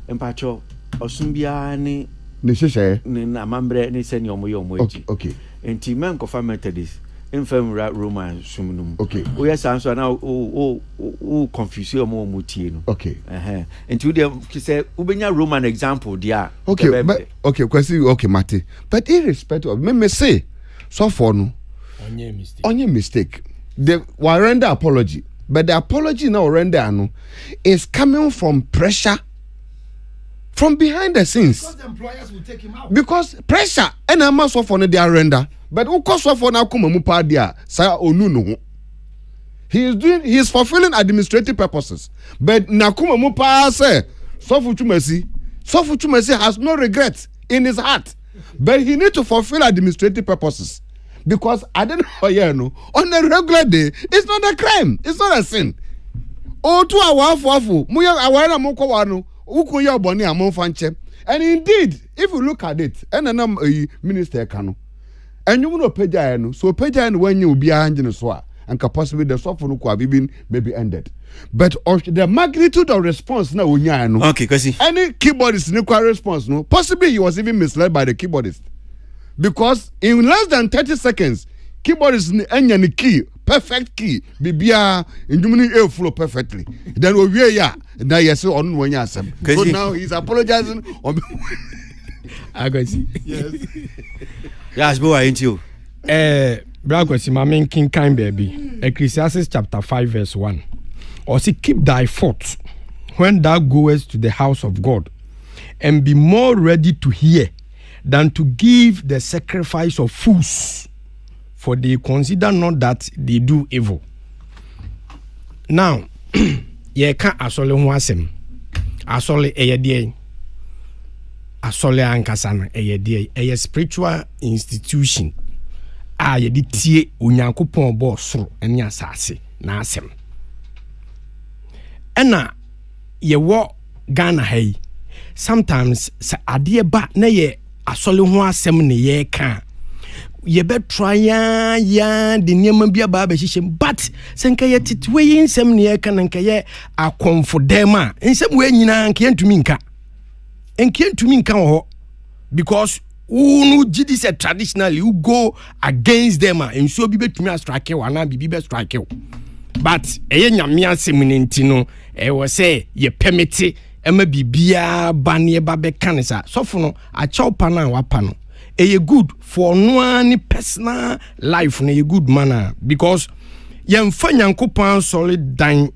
Empacho osumbia ni sheshe na mambre ni send yomo okay. Enti men ko Methodist infam Roman sumnum. Okay. We yes answer now confuse yomo mutie no. Okay. Enti we dey say ubenya Roman example dia. Okay, but okay Mate. But irrespective of me say so for no onye mistake. They will render apology, but the apology now render no is coming from pressure from behind the scenes. Because the employers will take him out. Because pressure and a mass of on their render. But who cost for now come mupadia sa onu. He is fulfilling administrative purposes. But nakuma mupa say Sofu Chumesi has no regret in his heart. But he need to fulfill administrative purposes. Because I don't know, on a regular day, it's not a crime, it's not a sin. Oh, to our wafu, muya awara moko wanu. And indeed, if you look at it, and I'm a minister kano, and you know Pejano, so Pejano when you be a hundred and possibly the software could have even maybe ended. But the magnitude of response now, okay, because any keyboardist no response, no, possibly he was even misled by the keyboardist. Because in less than 30 seconds, keyboardist any key, perfect key, bibia in flow perfectly. Then we now yes on when you so now he's apologizing on I got see. Yes, boy, ain't you? Bragosi, my main king kind baby. Ecclesiastes chapter 5 verse 1. Or say, keep thy thoughts when thou goest to the house of God, and be more ready to hear than to give the sacrifice of fools, for they consider not that they do evil. Now, ye can't asole wasem. Asole eyedie. Asole ankasana eyedie. A spiritual institution. Ye di tie onyankopon bo soro ene asase na asem. Ena ye wo Ghana hay. Sometimes sa ade ba na ye asole ho asem ne ye ka. Ye be try ya de niam bia ba be hihye, but senka ye titwe yin sem ne ye ka nka ye akonfodema nsem we nyina nka yentumi nka. Enka yentumi nka ho because who gidi say traditionally who go against them and so be betumi strike you and be strike you. But nyame asem ne ntino was say ye permit ema bibia ba ne ba be kanisa sofo no a chawpa na wapa no good for no any personal life na ye good manner because ye mfa nyankopan solid dan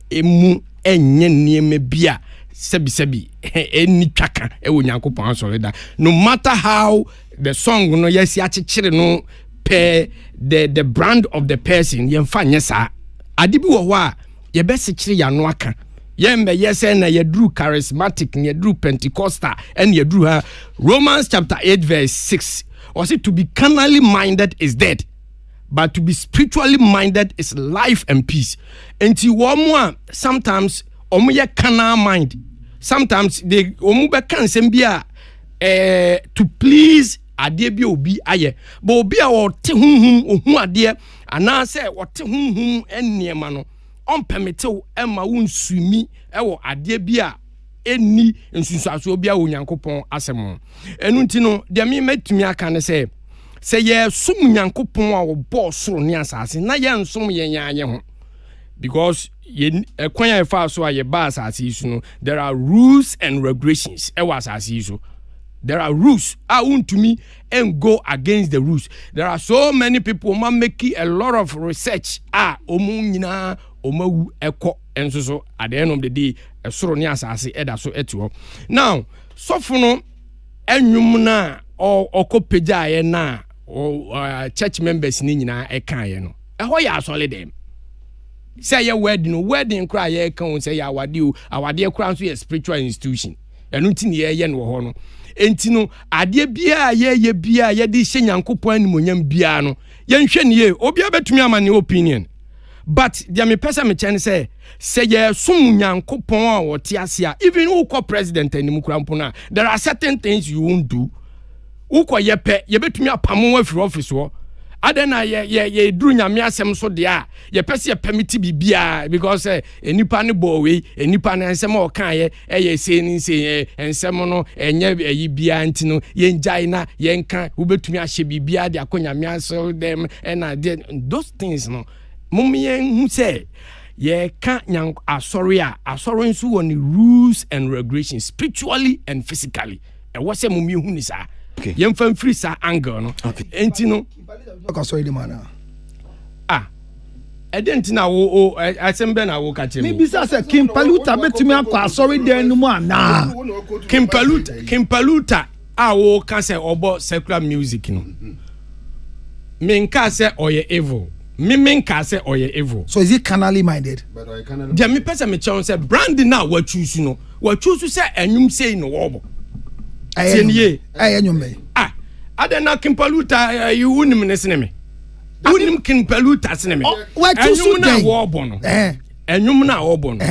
emu enye nieme bia sebi any chaka e wo Nyankopon asori da no matter how the song no yes ya chichire no per the brand of the person yemfa nyesa ade bi wo ho a ye be sichire ya no aka yembe yes na ye drew charismatic ye drew Pentecostal and ye drew her Romans chapter 8 verse 6 or say to be carnally minded is dead, but to be spiritually minded is life and peace. Enti wo sometimes omo ye carnal mind, sometimes they omo be kan sembia to please ade bi obi aye, but obi a wo te hunhum ohu ade ana say wo te hunhum eniema no on permitew ema wunsumi ewo ade bi a eni nsunsuaso bia Onyankopon asem enu nti no de me metumi aka ne say ye sum Nyankopon a wo soro ne asase na ye nsom ye nyaanye ho because ye ekwan ya fa so a ye ba asase isu no there are rules and regulations ewa asase isu. There are rules. I want to me and go against the rules. There are so many people who make a lot of research. Omunyina omawu eko and so at the end of the day a soro ni asase eda so eto. Now so for no enyumna or kopeja ye na or church members ni nyina eka ye no. Eho ya solid them. Say your wedding cry ye kan say ya awade kra so ye spiritual institution. Enu tin ye no ho no. Entino ade bia ye bia ye de hye Nyankopon animonyam bia no ye nhwe ne ye obi abetumi amane opinion but dia me pesa me chen say ye sum Nyankopon a wote ase a even who call president anim krampo na there are certain things you won't do who call ye pe ye betumi apamo afiri office wo adena ye duru nyame asem so de a ye pese ye permit bibia because enipa ne bo we enipa ne ensem o kan ye se ni se ensem no enye yi bia ntino ye njai na ye nka wo betumi ahye bibia de akonyame aso dem na those things no mumye hu say ye kan nyank asori nso woni rules and regulations spiritually and physically e wo say mumye hu ni sa yem fan free sa angle no enti no sorry the man I didn't know asembe na wo ka chemi maybe say Kim Paluta betumi akwa sorry den no na Kim Paluta wo ka say obo secular music no me nka say oye evil me nka say oye evil so is he carnally minded but I carnally dem me person me chon say brand na wa choose no wa choose say enum say no wo aye nyombe adena Kim Paluta you unim ne sene me unim Kim Paluta sene me enum na wo bono enum na wo bono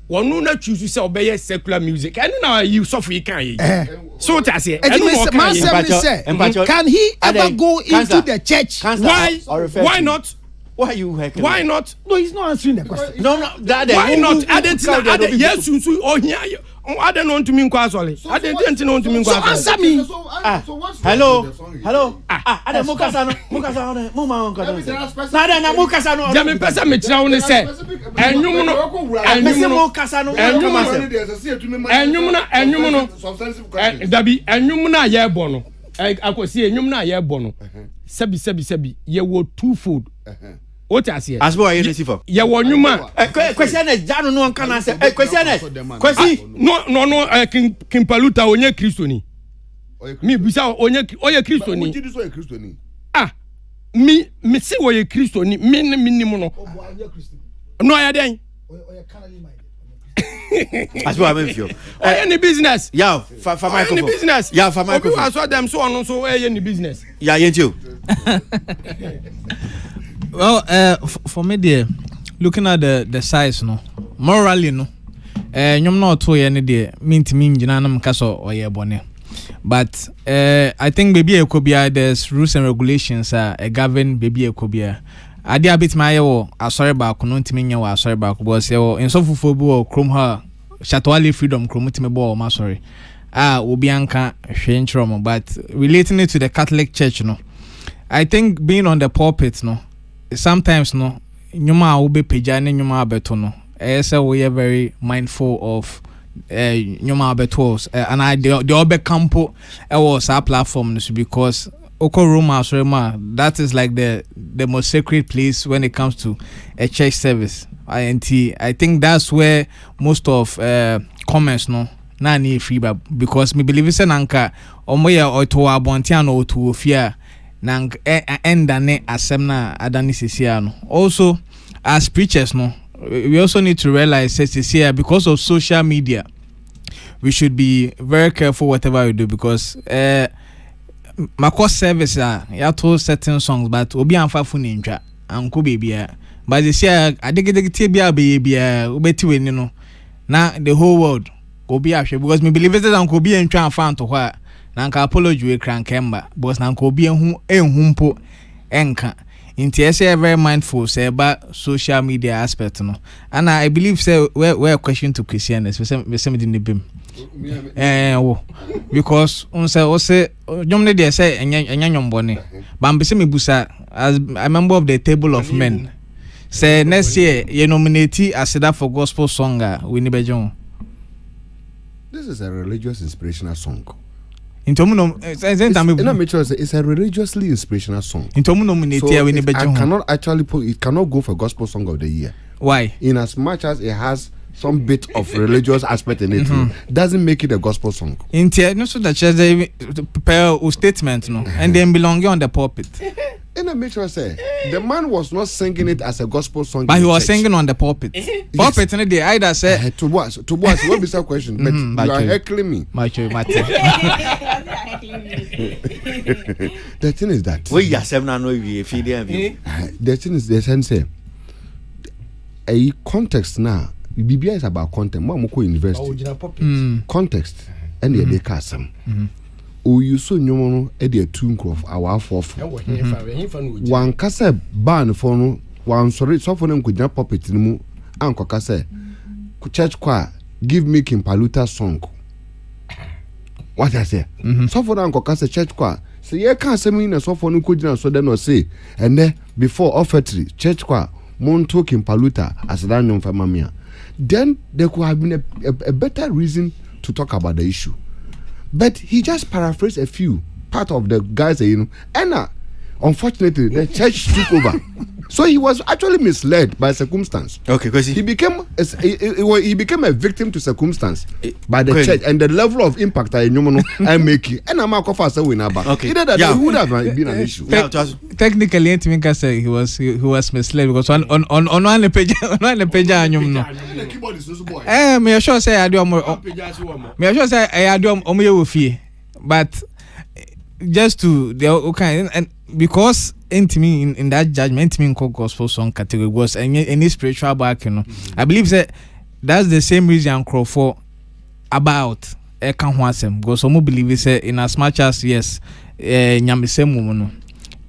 wonu na choose say obey secular music and now you suffer you can so what I say can he ever go into the church why not why you heckling? Why not? No, he's not answering the question. No, that why not? Yes, oh yeah. I don't want to mean quasole. I didn't know to mean quasole. So answer me. Hello. Ada mukasano. Muma nada na mukasano. Jame pesa me tira woni se. Enyum no. Dabi enyum na ye bo no. Akosi enyum na ye bo no. Sebi ye wo two food. What I say? As boy, you see for. Yeah, one nyuma. Question is Jano no can say. Question. No. Kim Paluta onye Kristo ni. Me bisa onye Kristo ni. Me say oye Kristo ni. Me ni mo no. No ya den. As boy, I feel. Any business? Yeah, for microphone. Any business? Yeah, for microphone. I saw them so on so any business. Yeah, you. Well, for me, dear, looking at the size, no, morally, no, you're not too any dear, mean to mean, Janam Castle or your bonnet. But I think baby a cobia, there's rules and regulations govern baby a cobia. I did a bit my sorry about Conuntimia or sorry about was in so for Chrome her Chatwali freedom chromatime my sorry. Ubianka Shane trauma, but relating it to the Catholic Church, no. I think being on the pulpit, no. Sometimes no nyuma obe pejane nyuma abeto no we are very mindful of nyuma abetos and I the obe campo was our platform because oko Roma that is like the most sacred place when it comes to a church service. I think that's where most of comments no na na free because me believe say nanka omoya oto abontia no oto ofia na enda ne asem na adani sesia no. Also as preachers no, we also need to realize sesia because of social media we should be very careful whatever we do because my course service ya to certain songs but obi anfa funi ntwa anko bebia but they say adigedegete bia bebia obeti weni no na the whole world obi ahwe because me believe that anko obi ntwa anfa anto ho na anka apology we krankemba because na anko obi ehumpo enka inti ese very mindful say about social media aspect no and I believe say we question to Christians we say me di nebem because on say nyomne dey say enya nyombone but be say me busa as a member of the table of men say next year you nominate Aseda for gospel song we ni bejon. This is a religious inspirational song. It's a religiously inspirational song. So I cannot actually it cannot go for gospel song of the year. Why? In as much as it has some bit of religious aspect in it, doesn't make it a gospel song. In no, so that church prepare a statement, no, and then belonging on the pulpit. And I make sure I say the man was not singing it as a gospel song, but he was singing on the pulpit. Pulpit, and they either say to what? What is that question? But you are heckling me. The thing is that the thing is the sense a context now. BBI is about content. More university. Context and the decasam. O you so nyomo e de tune of our fourth. One kase ban for no one sorry so for them kujina puppet mu anko kase church choir give me King Paluta song. What I say? So for anko kase church choir. So ye can say me na so for no kujina so then no say and then before offertory church choir monto King Paluta as that nyom famamia. Then there could have been a better reason to talk about the issue. But he just paraphrased a few part of the guys, and unfortunately the church took over. So he was actually misled by circumstance. Okay, because he became a victim to circumstance by the church and the level of impact I making. And I'm okay. Either that it would have been an issue. Technically, I say he was misled because on one page me sure say I do but just to the okay and because in that judgment mean gospel song category was any spiritual back, you know. I believe that that's the same reason I'm call for about because some believe say in as much as yes it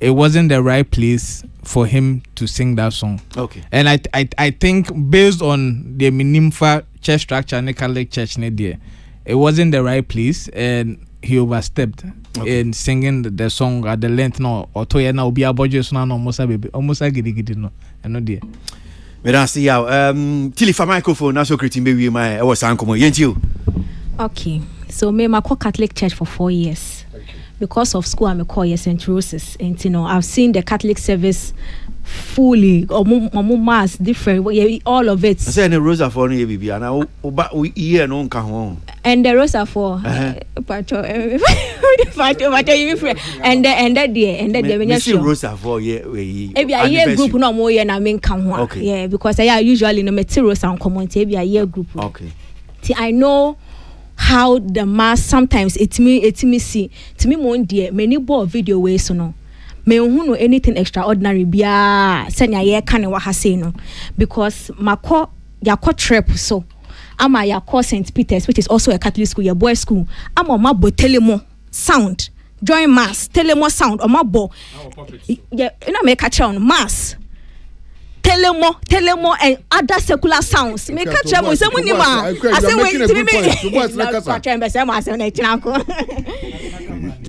wasn't the right place for him to sing that song. Okay. And I think based on the Minimfa church structure and the Catholic Church there, it wasn't the right place and he overstepped in singing the song at the length no or to ya na obi abojo no almost gidi no eno there. Me dan see how tilifa microphone na so creating be we my e was ankomo yenti. Okay. So me ma Catholic Church for 4 years. Because of school I'm a call St. Rose's and you know I've seen the Catholic service fully or mass different all of it. I say the Rosa for no bibi and we here no nka ho. And the Rosa for and the see Rosa for we a year group no more year na me nka ho. Yeah, because I usually no materials and community be a year group. Okay. I know how the mass sometimes it me see to me one dear many ball video ways so no me who know anything extraordinary bia senya ye kan wa ha say no because mako yakọ trip so ama yakọ St. Peter's which is also a Catholic school your boys school ama ma bo telemo sound join mass telemo sound or ma bo yeah you know make a mass telemo and other secular sounds make catch am say munima I say wait to me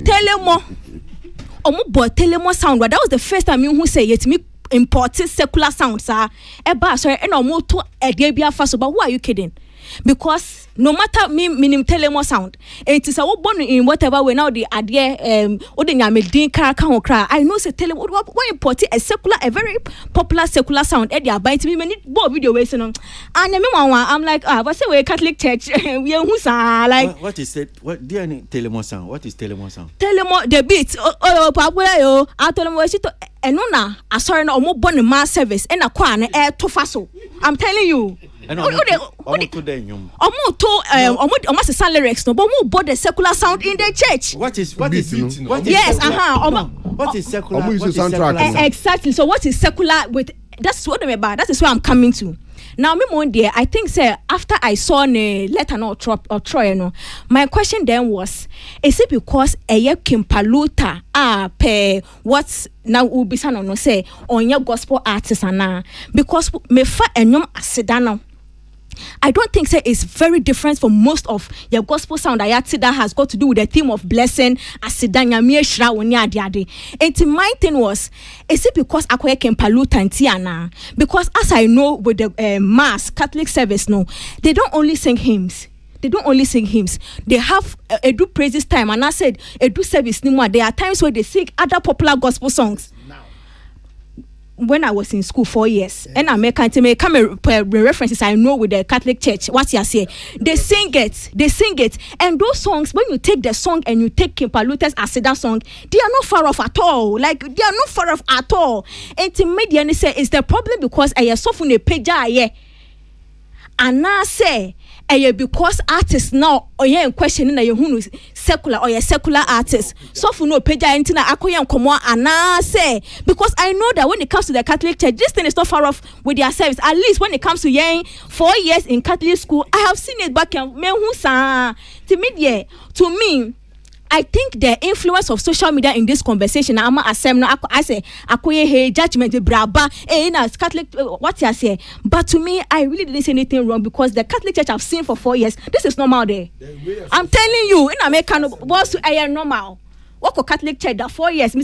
telemo telemo sound that was the first time who say yet me imported secular sounds e ba so e no mo to e dey bia fa so but who are you kidding because no matter me minim telemo sound it is a born in whatever way now the idea odenya din karaka ho kra I know say telemo what import a secular a very popular secular sound e dey abide me many bo video we say no and me I'm like but say we Catholic church we who sa like what is it what do any telemo sound what is telemo sound telemo the beat popular yo atolemo we to eno na asori na omo born mass service e na kwa na e to fa so I'm telling you almost lyrics no but more bought the secular sound in the church. What is yes what is secular exactly so what is secular with that's what I'm about that is where I'm coming to now me one day I think say after I saw the letter or Troy no my question then was is it because eye kimpaluta pe what's now ubisa no say on your gospel artist ana because me fa enyom aseda now I don't think say it's very different from most of your gospel sound that has got to do with the theme of blessing asidanya mieshra woni ade and my thing was is it because akoye kempaluta ntiana because as I know with the mass Catholic service no they don't only sing hymns. They have a do praises time and I said a do service no more. There are times where they sing other popular gospel songs. When I was in school 4 years, and I make references I know with the Catholic Church. What you say? They sing it, and those songs. When you take the song and you take Kimpaluta's Asida song, they are not far off at all. And to me, they say it's the problem because I saw from the page and now say because artists now in question na you secular or secular artists so for no page entina akoyen komo and say because I know that when it comes to the Catholic Church this thing is not far off with their service at least when it comes to 4 years in Catholic school I have seen it back in to me I think the influence of social media in this conversation, I say, hey, judgment, braba, na Catholic, what you say. But to me, I really didn't say anything wrong because the Catholic Church I've seen for 4 years, this is normal there. I'm telling you, in America, boss, I am normal. What Catholic Church that 4 years?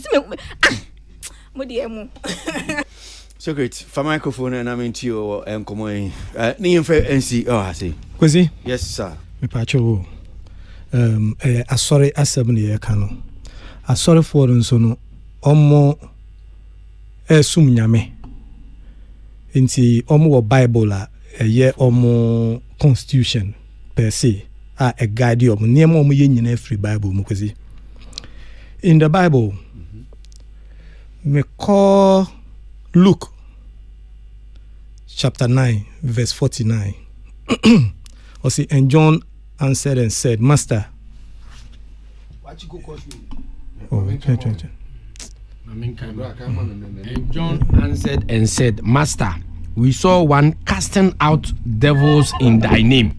So great. For microphone and I'm into you, come on. NC. Oh, I see. Kwesi? Yes, sir. Me pacho. Asori asebni ye kano asori for nso no omo esum nyame nti omo wo bible a ye omo constitution per se a guide omo niam omo ye nyina free bible mu kwesi in the Bible me call Luke chapter 9 verse 49 or see and John answered and said, Master. And John answered and said, Master, we saw one casting out devils in thy name,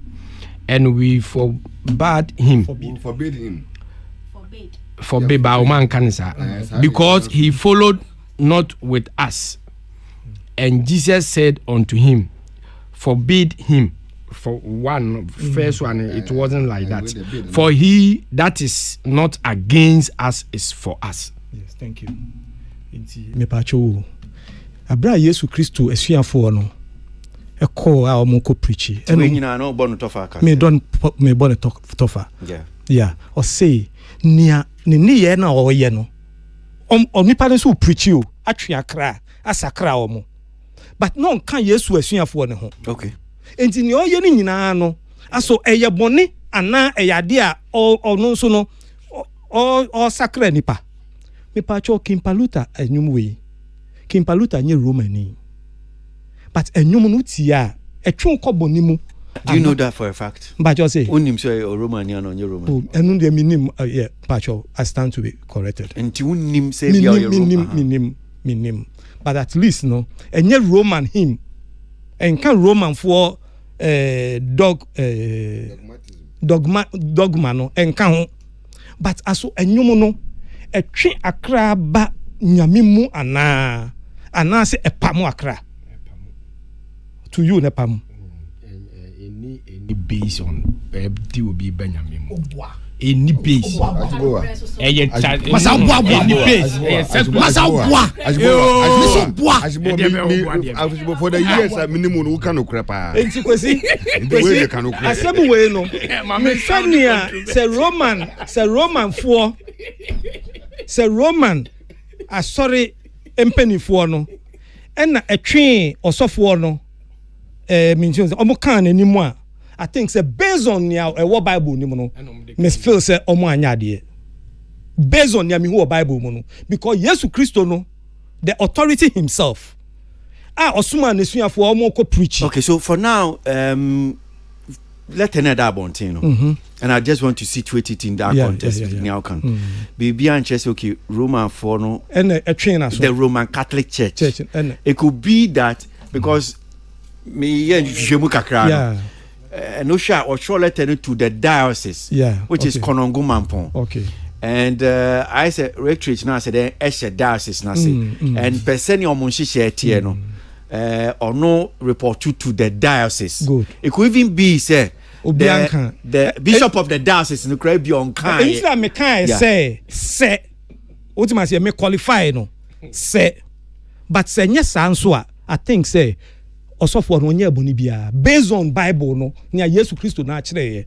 and we forbade him. Forbade because he followed not with us. And Jesus said unto him, forbid him. For first one, it wasn't like that. For he that is not against us is for us. Yes, thank you. Me pacho. Abra Yesu Christo esuafo no. E call a omo ko preach. We nyina no born tofa ka. Me born tofa. Yeah. Yeah. Or say ni ye na o ye no. Nipa so preach you atwe akra asakra omo. But no kan Yesu esuafo ne ho. Okay. Enti ni oye ni nyina no aso eye bone ana eyade a ono so no o sakra nipa me pa cho Kimpaluta enyum we Kimpaluta nye Romani but enyum no tia etwe nkoboni mu. Do you know that for a fact? But you say unim say Romani and onye Romani. Oh enu de minim yeah pacho I stand to be corrected. Enti unim say bia your minim but at least no enye Roman him and can Roman for dogma no enka ho but aso enyum no etwe akra ba nyame mu ana se epamu akra to you nepam any based on empty will be benyame mu any base. For the years I minimum who can crapa. Assemble no. Mefania say Roman for Roman sorry empanyfoɔ no ɛna ɛtwe ɔsɔfoɔ no means ɔmo kan anim a I think say based on nya ɛwɔ Bible nim no me feel say ɔmo anya adeɛ based on nya me who Bible mu no because Jesus Christo no the authority himself ɔsoma nesuafoɔ ɔmo ko preach. Okay, so for now let another abontino and I just want to situate it in that context now can be interest okay Roman for no and a train as the Roman Catholic Church and it could be that because me and Jemuka no sure or sure letter to the diocese which is Konongo Mampon. Okay. And I said rectorate now said Eshe diocese now say and person your monshi share tieno or no report to the diocese. Good. It could even be say the bishop of the diocese in the Caribbean can. Instead me can say ultimately me qualify no say but say yes answer I think say osofo no nya boni bia based on Bible no nya Jesus Christo na kire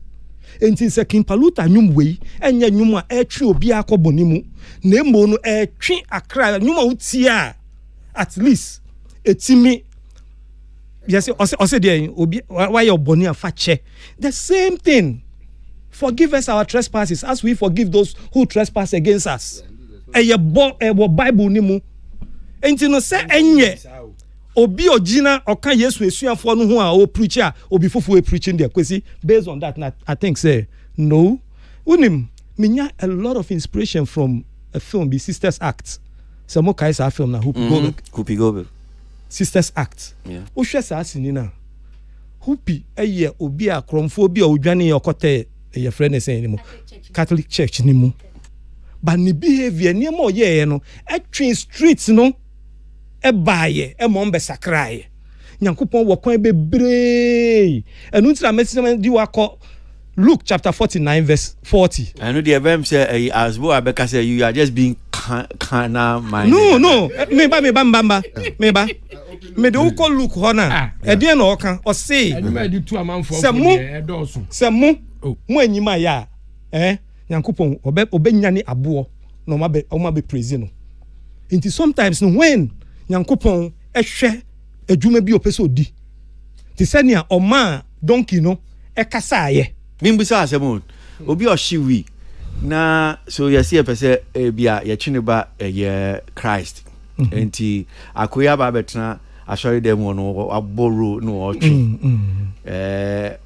enti se kimpaluta nwum wei enya nwum a etwe obi akoboni mu na emo no etwe akra nwum a utia at least etimi yes ose dey obi why your boni afa che the same thing forgive us our trespasses as we forgive those who trespass against us eye Bible ni mu enti no se enye obi ogina oka Yesu esuafo no ho a o preacher obi fufu e preaching there kwesi based on that I think say no unim minya a lot of inspiration from a film the Sisters Act some more kaisa film na Whoopi Goldberg Sisters Act o hwe sa asini na Whoopi eye obi akromfo obi a odwane yokote ye friend say ni mu Catholic Church ni mu but ni behavior ni mo ye no etwin streets no ebaye emombe sakraye nyankopon wo kwan bebre enu ntira mesem di wakọ Luke chapter 49 verse 40 I know the event say as bo abeka say you are just being carnal minded. No me ba me de uko Luke hona e de na oka o say semu mo anyima ya nyankopon obenya ni abo no ma be praise no nti sometimes no when nyankopon ehwe adwuma bi opeso di ti senia oma donkey no ekasa aye mimbisa asem obi oshiwi na so yesi epese bia ye chineba ye Christ enti akoya ba betena asori dem no aboro no otwi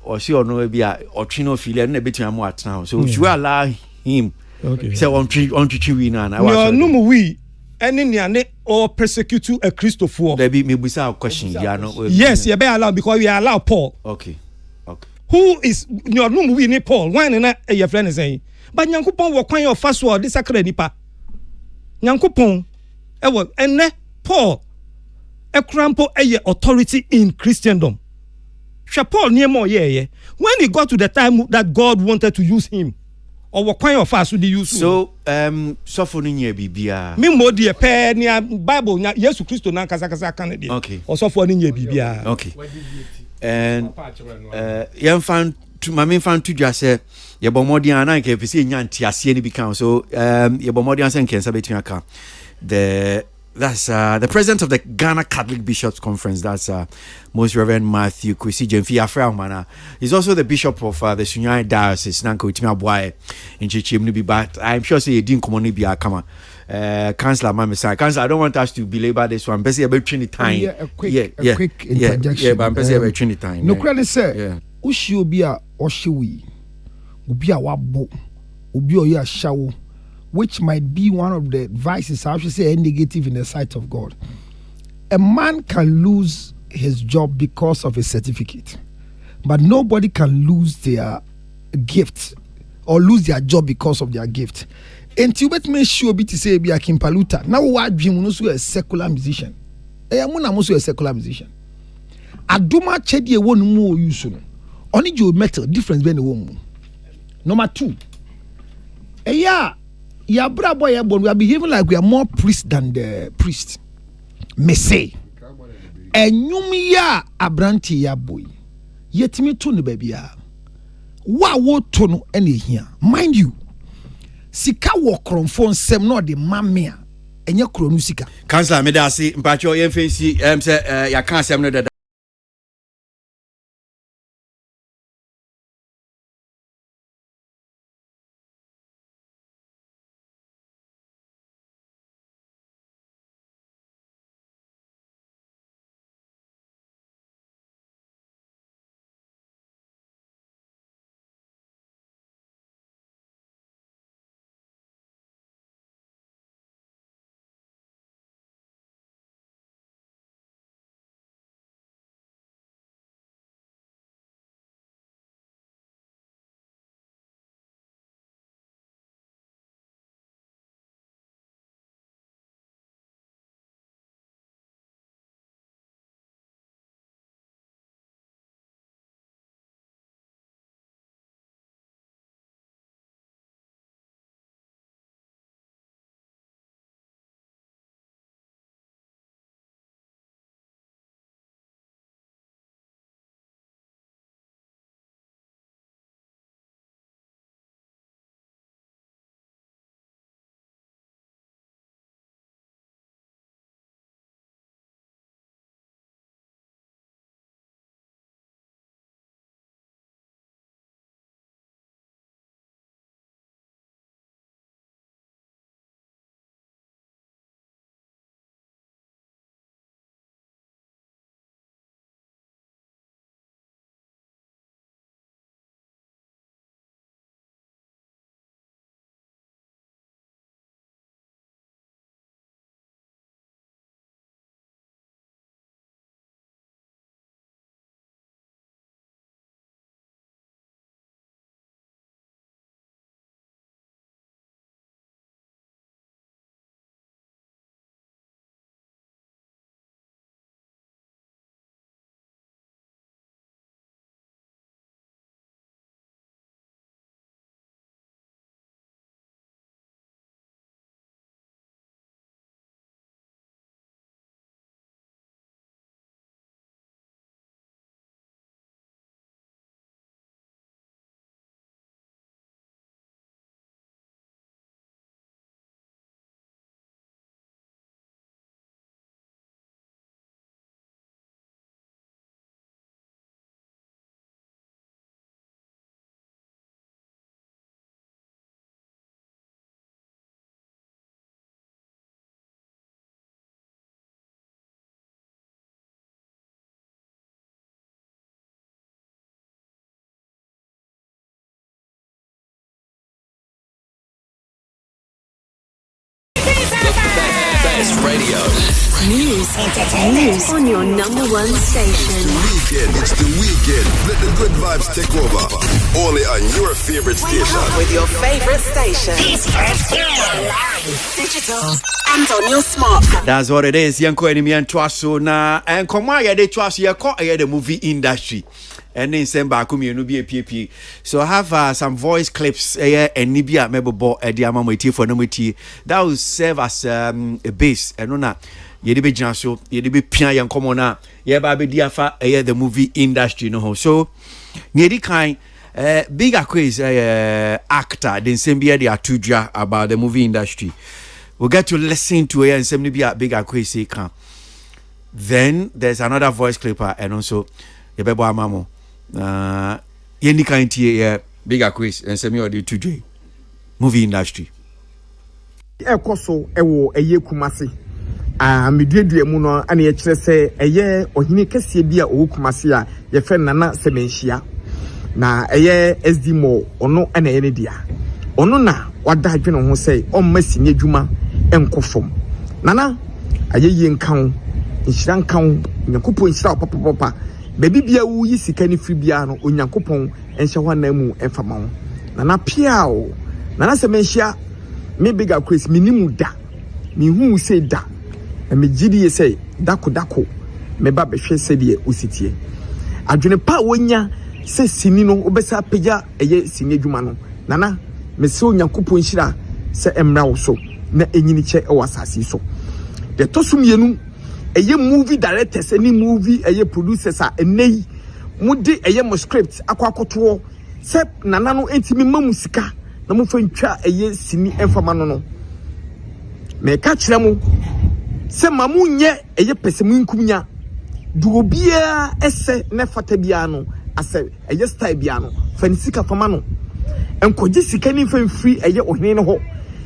osi ono bia otwi no file na betia mo atena so you allow him say on twi na no mu wi any niane or persecute a Christopher. There be maybe some question. Yes, you be allowed because we allow Paul. Okay. Who is your no we need Paul? Why na your friend is saying? But Nyankopon wo kwan your first word this sacred nipa. Nyankopon e wo ene Paul e krampo eye authority in Christendom. Paul near more when he got to the time that God wanted to use him. Or what kind of fast would you use? So, suffering near Bibia. Me more dear pair near Bible, yes, Christo Nankasa Canada. Okay. Or suffering near Bibia. Okay. And young fan to my main fan to just say, Yabomodian, and I can see Yanti as any become. So, Yabomodian and Kensa between account. That's the president of the Ghana Catholic Bishops Conference. That's Most Reverend Matthew Kwesi Jemfi Afraumana. He's also the bishop of the Sunyani Diocese. Nanko Itima Bwae in Chichimnibi, but I'm sure say he didn't come on Ibia Kama. Councillor Mamisa. Councillor, I don't want us to belabor this one. Basically, about Trinity. A quick interjection. Yeah, but I'm basically about Trinity. No credit, sir. Ushi Ubia Oshiwi Ubia Wabo Ubio Shawo, which might be one of the vices, I should say, negative in the sight of God. A man can lose his job because of a certificate, but nobody can lose their gift or lose their job because of their gift. And you bet me sure be to say be a Kimpaluta. Now what dream also a secular musician. I'm also a secular musician. Aduma chedi one more use. Only you metal difference between the woman. Number two. Yeah, boy, we are behaving like we are more priest than the priest. Me say, enyumia abranti ya boy. Yet me to no baby ya. Wa wo to no any here. Mind you, sika wo kronfo nsem no de mamia. Enye kronu sika. Councillor me da si mpacho ye fancy say ya kan asem no da. Best radio. News on your number one station. It's the weekend. Let the good vibes take over. Only on your favorite station. With your favorite station. Digital and on your smartphone. That's what it is. Yanko enemy and twaso na and come ya de twaso ya call the movie industry. And then send back me no be a PP. So I have some voice clips and nibia mebo ediama meti for no meti. That will serve as a base. And no na yedi be janso yedi be pian yan komo na ye ba be diafa the movie industry no ho. So yedi kind big quiz actor then same be the atudra about the movie industry. We'll get to listen to and same be a big quiz say can. Then there's another voice clipper and also yebebo amamo. Yendi kind bigger quiz and semi or the 2J movie industry. Ekoso ewo eye kumase medue mu no ana ye kire se eye ohini kese bia owo kumase a ye fe nana semenhia na eye SD mo ono ana ye ne dia ono na wada adwene ho se omma sinye dwuma enkofom nana aye yi nkan nhira nkan nyakopo nhira papa baby bia wu yi sika ni fribia no onyankopon enhye hwana mu enfama ho nana piao nana semenhia me bigger quiz minimu da mi hu say da me gidi say dako me ba be hwe se de ositie adwene pa wonya se sini no obesa pagya eye sini adwuma no nana me se onyankopon hira se emra wo so na enyini che e wasase so de tosumienu eye movie directors any movie eye producers a enei mudi eye mo script akwakoto se nana no entimi mamusika na mo fa ntwa eye sini enfama no me ka kire mo se mamu nye eye pesemu nkumnya du obia ese ne fata bia no ase eye style bia no fa nisika fama no enkoje sika ni fa free eye ohene no ho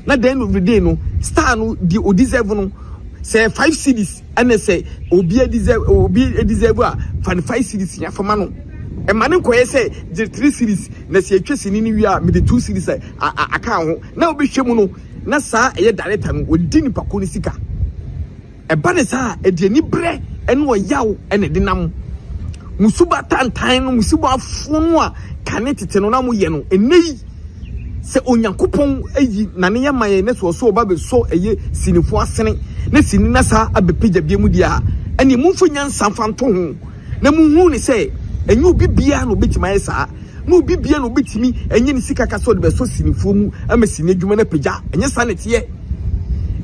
na the end of the day no star no di o deserve no say 5 cities and say obi deserve a fan 5 cities ya fama no e mane koye say the 3 cities na say atwa sini ni wi a me the 2 cities aka ho na obi hwemu no na saa eye director no odi ni pako ni sika e ba ne saa e de ni bre ene o yaw ene de nam musuba tantan no musuba afunu a kanetete no na mo ye no enei se onyankopon ayi nane ya maye ne so oba be so eye sinifo asene na sini na sa abepeja bia mu dia ene mumfo nyansa fanto ho na munhu ne se enye obi bia no betima yesa na obi bia no betimi enye ne sika kaso de be so sinifo mu ama sini adwuma na peja enye sanete ye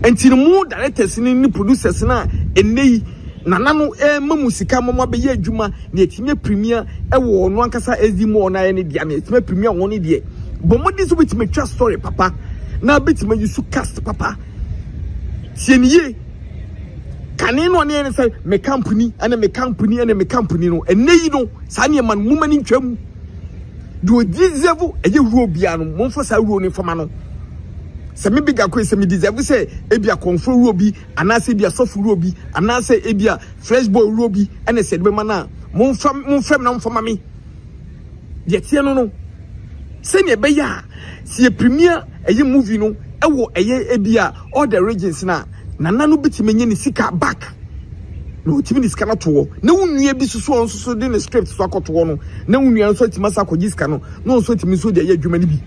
enti mu directors ni producers na enei nana no mamu sika mama be ye adwuma na etime premier wo no ankasa SD mo na ye ne dia na etime premier won ne dia bomodi so betime twa story papa na betime yusu cast papa tieniye kane no ne say me company and me company and me company no eneyi no sa ne man mumani ntwam do deserve eye ruo bia no momfo sa ruo ne fama no se me biga ko se me deserve say ebia konfo ruo bi anase bia sofu ruo bi anase ebia fresh boy ruo bi ene se be mana momfam na mfama me de tie no se ne be ya se premier eye movie no ewo eye ebia all the regions na nana no bitime nye ne sika back no timi ne sika na to na wunua bi susu on susu de ne script so akoto no na wunua so timi sa akoji sika no no so timi so de ye adwuma ne bi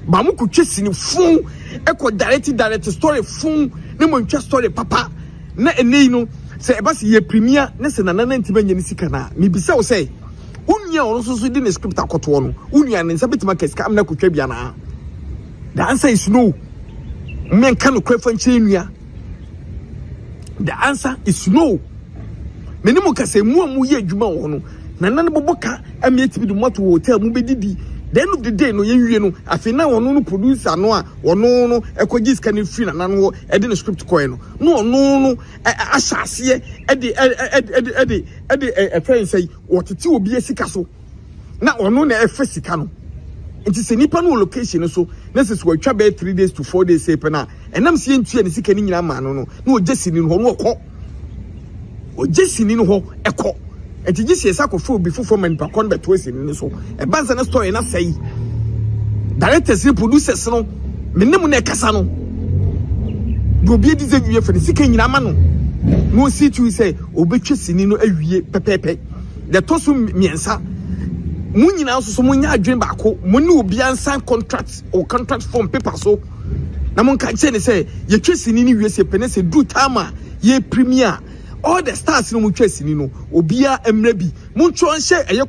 ba mu ku twesi ne fun eko direct story fun ne mo ntwa story papa na enei no se eba se ye premier ne se nana na ntime nye ne sika na me bisa wo say wunua on susu de ne script akoto no wunua ne nsa bitima kesika amna ku twa bia na the answer is no men kan okrefa nchenia. The answer is no. Menimu kase mu ye adwuma wo no. Na nan boboka amieti bi do moto hotel mu bedidi. The end of the day no ye wie no afina wono no producer no a wono no ekogi scan free na nan wo e de no script koy no. No ono no asase e friend say wotete obi asika so. Na ono na efe sika no. Nti se nipa no location so na se so atwa be 3 days to 4 days say pena enam se entua ne sika ni nyina ma no na ojesini no ho no okọ ojesini no ho ekọ enti gisi esa ko fo bi fofo man pa kon beto esini so e banza na story na sei directors ni producers no menem na ekasa no do bi edi ze wie fa ne sika nyina ma no no see to say obetwa sini no awie pepepe the tosu miensa munyina so munya adwen baako munni obi ansan contract or contract form paper so na mon ka che ne say ye twesini ni wiese pene se du tama ye premier all the stars no mu twesini no obia emra bi mun twa nche eye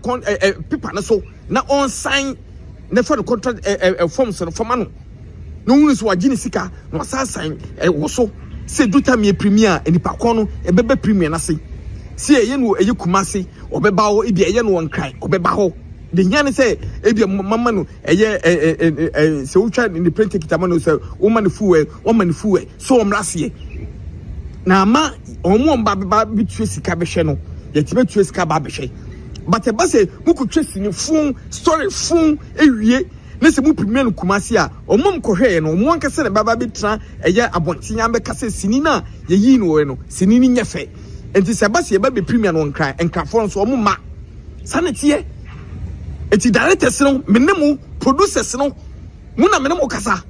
paper na so na on sign na for the contract form so form no no wonu so agini sika no sa sign wo so se du tama ye premier enipa kon no e bebe premier na se eye no eye kumase obeba wo e bi eye no won cry obeba ho the nyane say ebia mama no eye se utwa in the print kitama no say woman fuwe so omrase na ma omo mba bi tue sika be hwe no yetime tue sika ba be hwe but e ba say muku twesi ni fun story fun ewie na se mu premier no kumase a omom kohwe no omo anka se ne baba bi tra eye abontinya be kase sini na ye yi no we no sini ni nyefe enti se ba se ba be premier no nkra for so omo ma sanete eti directors no menemu producers no muna menemu kasa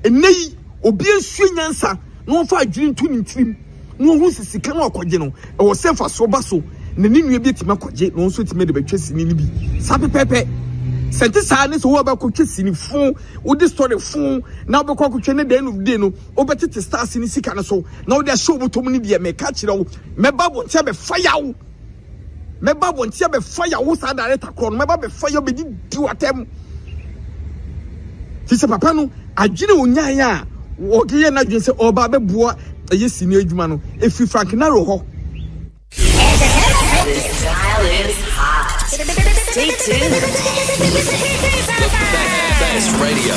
enei obi ensu nyansa no fa adwin tu ni trim no hu sisika no akoje no e wo sefa so ba so ne ni nua bi tima akoje no so tima de betwesi ni bi sabe pepe sente sa ne so wo ba ko twesi ni fun wo di story fun na wo ko twene de end of day no obetete stars ni sika no so na wo de show botom ni de me ka kire wo me babo ntia be fire wo me babo ntia be fire wo sa director kron me babo be fire be di atem ti se papa no adwene onyan a ogiye na dwen se oba beboa eye sini adwuma no efi Frank Naro ho. This dial is hot. Stay tuned. The best radio.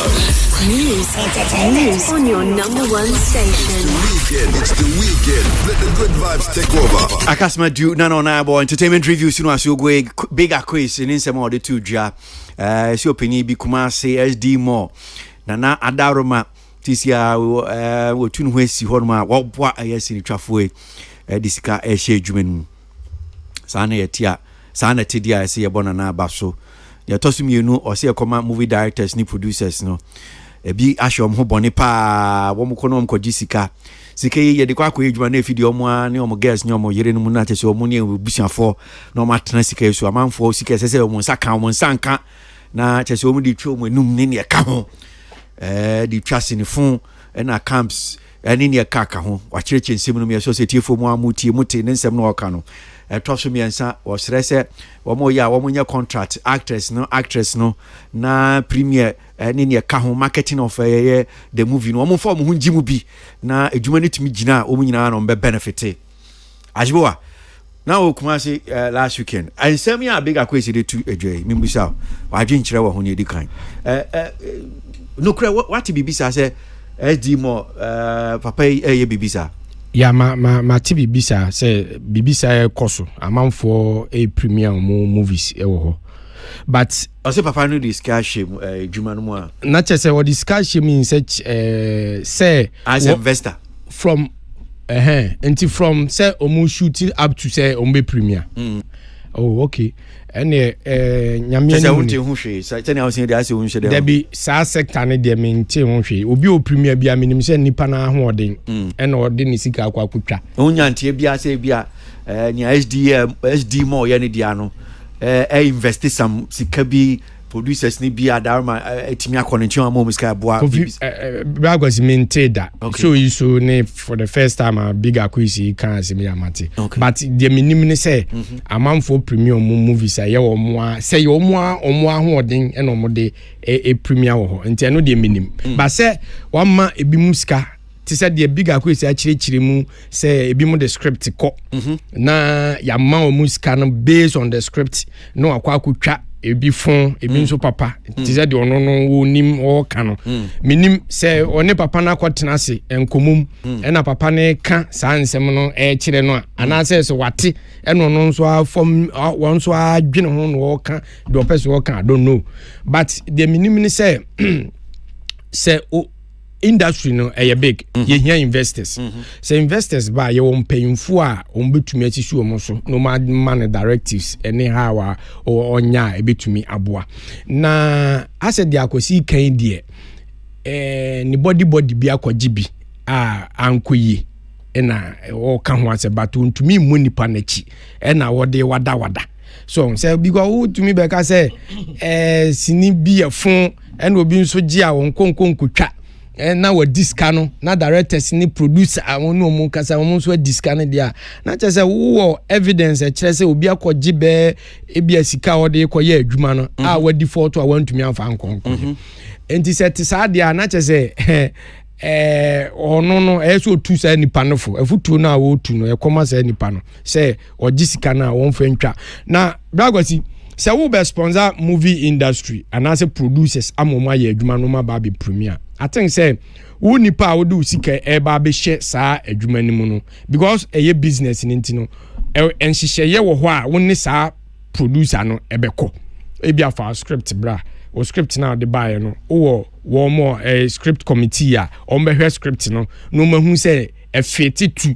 News on your number one station. It's the weekend. Let the good vibes take over. Akasma do none on our entertainment reviews. You know, as you go bigger quiz in some of the two jar. So opinion be Kumasi SD more. Nana Adaroma. Tisia wo tun hwesi horma wo boa ayesi ni twafo disika ehye dwumen sana yetia sana tedia ese yebona na abaso ya tosumienu ose ekoma movie directors ni producers no ebi ashom ho bone pa wo mkono mkojisika sika ye de kwakọ edwuma na efidi omo a ne omo girls ne omo yere no mu na tese omo ne busuafo na omo atena sika yesu amanfo sika sese omo nsaka omo nsanka na tese omo di twa omo enum ne ne ka ho di twase ne fun na camps ani ne kaka ho wa kireche nsem no me society fo mu amutie muti ne nsem no oka no twaso miensa wo srese wo mo ya wo mo nya contract actress no na premier ani ne ka ho marketing of the movie no wo mo fo mo hunji bi na edwuma ne tumi gina o mo nyina no be benefit ajboa na o kuma se last weekend ansem ya big akwesi de tu edwe mimbusa wa dwen kire wo ho ne edikan no kra what bibisa say SD more papa ye bibisa ya ma bibisa say bibisa koso amanfo premier movies ewo ho but I say papa no discuss him juma no mo na che say what discuss him in such say as investor from until from say omu shooting up to say ombe premier oh okay ene nyame ni wonte hu hwe say tani awon de ase hu hwe de there be sa sector ne de mente hu hwe obi o premier bia minim se nipa na ho odin ene odin ni sika akwa kwatwa onyantie bia se bia ni SD more ye ne dia no invest some sika bi producers ni bia darma etimi akone nchi amom sika boa bragos mente da so you so ne for the first time a big acquisition kan asemi amate but the minimum ne say amanfo premium movies aye wo mo say wo mo ho odin e no mo de e premium wo ho nti no de minimum but say one ma ebi musika ti say the big acquisition akire mu say ebi mu the script ko na ya ma o musika no based on the script no akwa akutwa ebi fon ebi nso papa ti say de ono no wo nim o ka no minim say one papa na kwotena se enkomum na papa ne ka saa nsem no kire no ana say so wate eno no nso afom won so adwene ho no o ka de opese o ka I don't know but the minim ni say say industry no big ye here investors so investors ba ye won payinfo a on betumi achisu o mo so no man directives anyhow or onya betumi aboa na asset dia akosi kan die ni body bi akwaji bi ankoyi na o ka ho ase bato ntumi mu nipa nachi na wode wada so say because to me be ka say sini bi afon na obi nso gi a won konkotwa na wa discano na directors ni producer awon no mu kasa won so discano dia na che say wo evidence kire say obi akọji be ebi asika ode koye adwuma no a wa default a wantumi amfa nkonkon enti set sa dia na che say ono no so tu say nipa no fo afutu na wo tu no e koma say nipa no say oji sika na won fa ntwa na bragwasi say wo be sponsor movie industry and as producers amoma ye adwuma no ma ba be premier I think say wo nipa wo do sika ba be share saa adwuma ni mu no because eye business ni ntino enhihye ye wo ho a wo ni saa producer no ebekọ ebi afa script bra o script na de buy no wo mo script committee a on be script no no mahu say efiti tu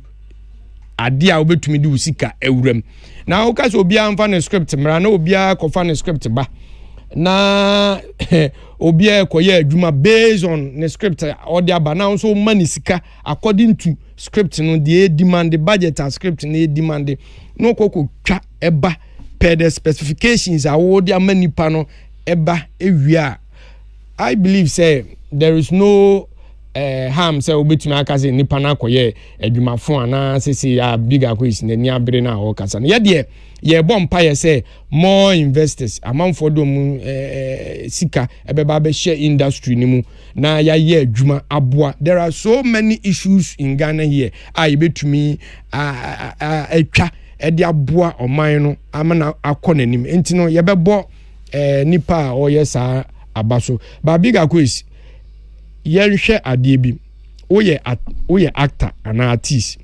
ade a obetumi di usika ewuram na o ka so obi amfa no script mra na obi akọfa no script ba na obi ekoye adwuma based on the script or the aba now so money sika according to script no the demand the budget and script no demand no koko twa eba per the specifications awo the money pa no eba ewia I believe say there is no harm say obetumi aka say nipa na koye adwuma fon ana say a big acquisition ni abere na o kasa ye de ye bompa ye say more investors amanfo do mu sika ebeba be share industry ni mu na ya ye adwuma aboa. There are so many issues in Ghana here I betumi atwa edi aboa oman no amana akọ nanim enti no ye bebo nipa o yesa abaso ba bigger quiz yenhwe ade bi oye actor and artist.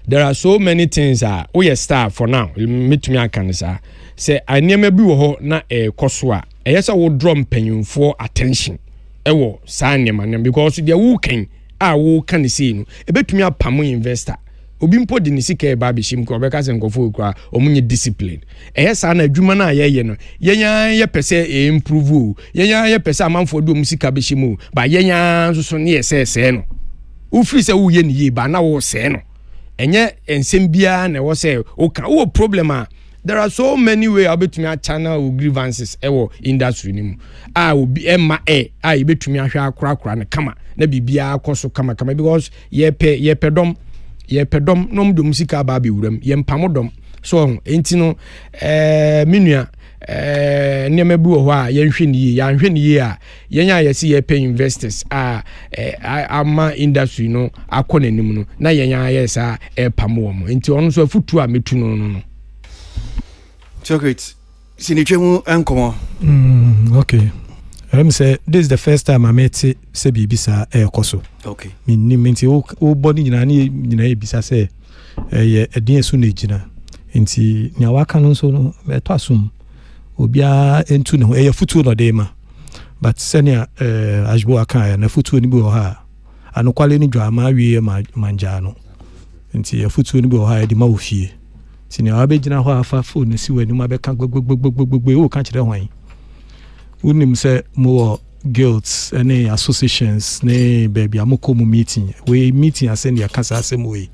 There are so many things oye star for now metumi aka say say anema bi wo ho na koso a eyesa wo drum panyunfo attention ewo sa anema because they wo kan wo kan say no ebetumi apamo investor obi mpo de nisika ba bishim ko be ka se nkofo kwa omunye discipline eyesa na adwuma na ye no yenya ye pese improve yenya ye pese amanfo do musika bishim ba yenya so ne yese no ufiri se wo ye ni ye ba na wo se no enye ensem bia na wo se o ka wo problem there are so many ways abetumi channel grievances ewo industry nimu obi emma betumi ahwa akora na kama na bibia akoso kama because ye pedom nom do musika ba be wuram ye mpamodom so enti no menua neme bi wo ho a yenhwe ni ye a yenya yesi ye pay investors ama industry no akọ nanim no na yenya yesa pamo mo enti ono so afutu a metu no chocolate sinitwemu enkomo okay. Let me say this is the first time I met say bibisa koso. Okay. Minti o body nyina ebisa say edin esu na gina. Nti nya waka no so no to asum. Obia entu ne ho futu no dey ma. But senia ajbo aka na futu ni bi ho ha. Anokwale ni dwa ma wie manja no. Nti futu ni bi ho ha di ma ofie. Nti nya abegina ho afa phone si wani ma be kan gbogbogbogbogbo o kan kire hwan. Unim say more guilds any associations ne baby amoko mu meeting we meeting asend ya kasa asem we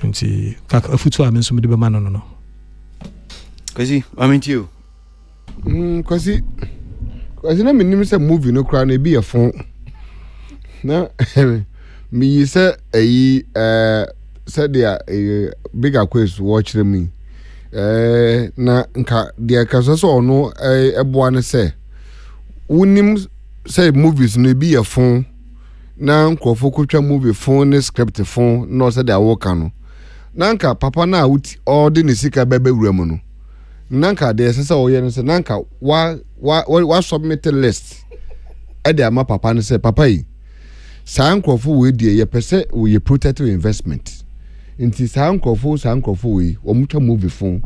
nti kaka futu amenso me de be mano no kwasi amenti you kwasi na minim say movie no kra na bi ye fon na mi say eyi said dia bigger quiz watch me na nka dia kaso no eboa ne se unim say movies no bi ye fon na nkofo kotwa movie fon ne script fon no say dia wo kan no na nka papa na uti all ne sika bebe wuram no na nka dia se oye no se na nka wa submit list e dia ma papa ne se papa yi sa nkofo we die ye pese we protective investment nti sa nkofo we omutwa movie fon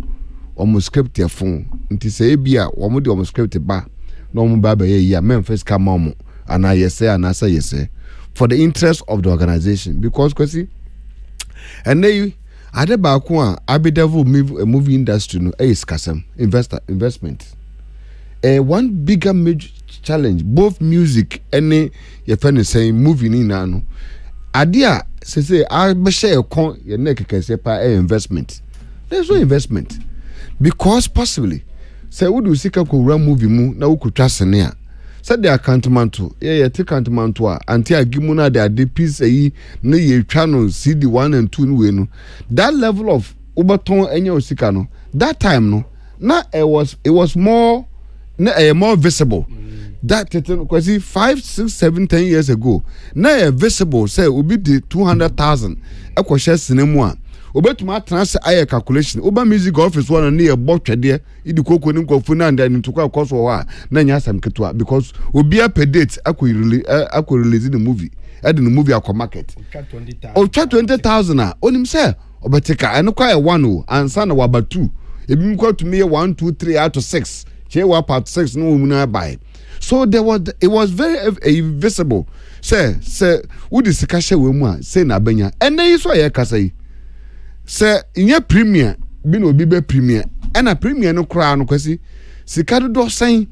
omo script ya fon nti se bia omo de omo script ba no omo ba ye ya memphis kama omo ana yese for the interest of the organization because kwesi and they ade ba ko a abedevil movie industry no is kasam investment one bigger major challenge both music and ye fan saying movie ni na no ade a say I be share kon ye neck can say pa investment there's no investment because possibly say we do sika ko run movie mu na we ko twasene a said the accountment to ye take accountment to anti agimu na the piece yi na ye twa no CD 1 and 2 we no that level of ubaton enya osika no that time no na it was more more visible that because 5, 6, 7, 10 years ago na visible say obi di 200,000 e ko share sinemu a obetuma transfer aye calculation oba music office one na e botwede idi kokoni nkofu na nda ntukwa koso ho a na nya asam ketua because obi per date akọ release the movie e the movie akọ market o 20,000 a onim say obeteka eno kwa 1 ansa na waba 2 ebi mkwa to me 1 2 3 out to 6 che wa part 6 no mu na buy. So it was very visible. Say who the sikashe we mu a say na benya and then so ye kasa yi say inye premier bi no bi be premier and a premier no kra no kwasi sika do sen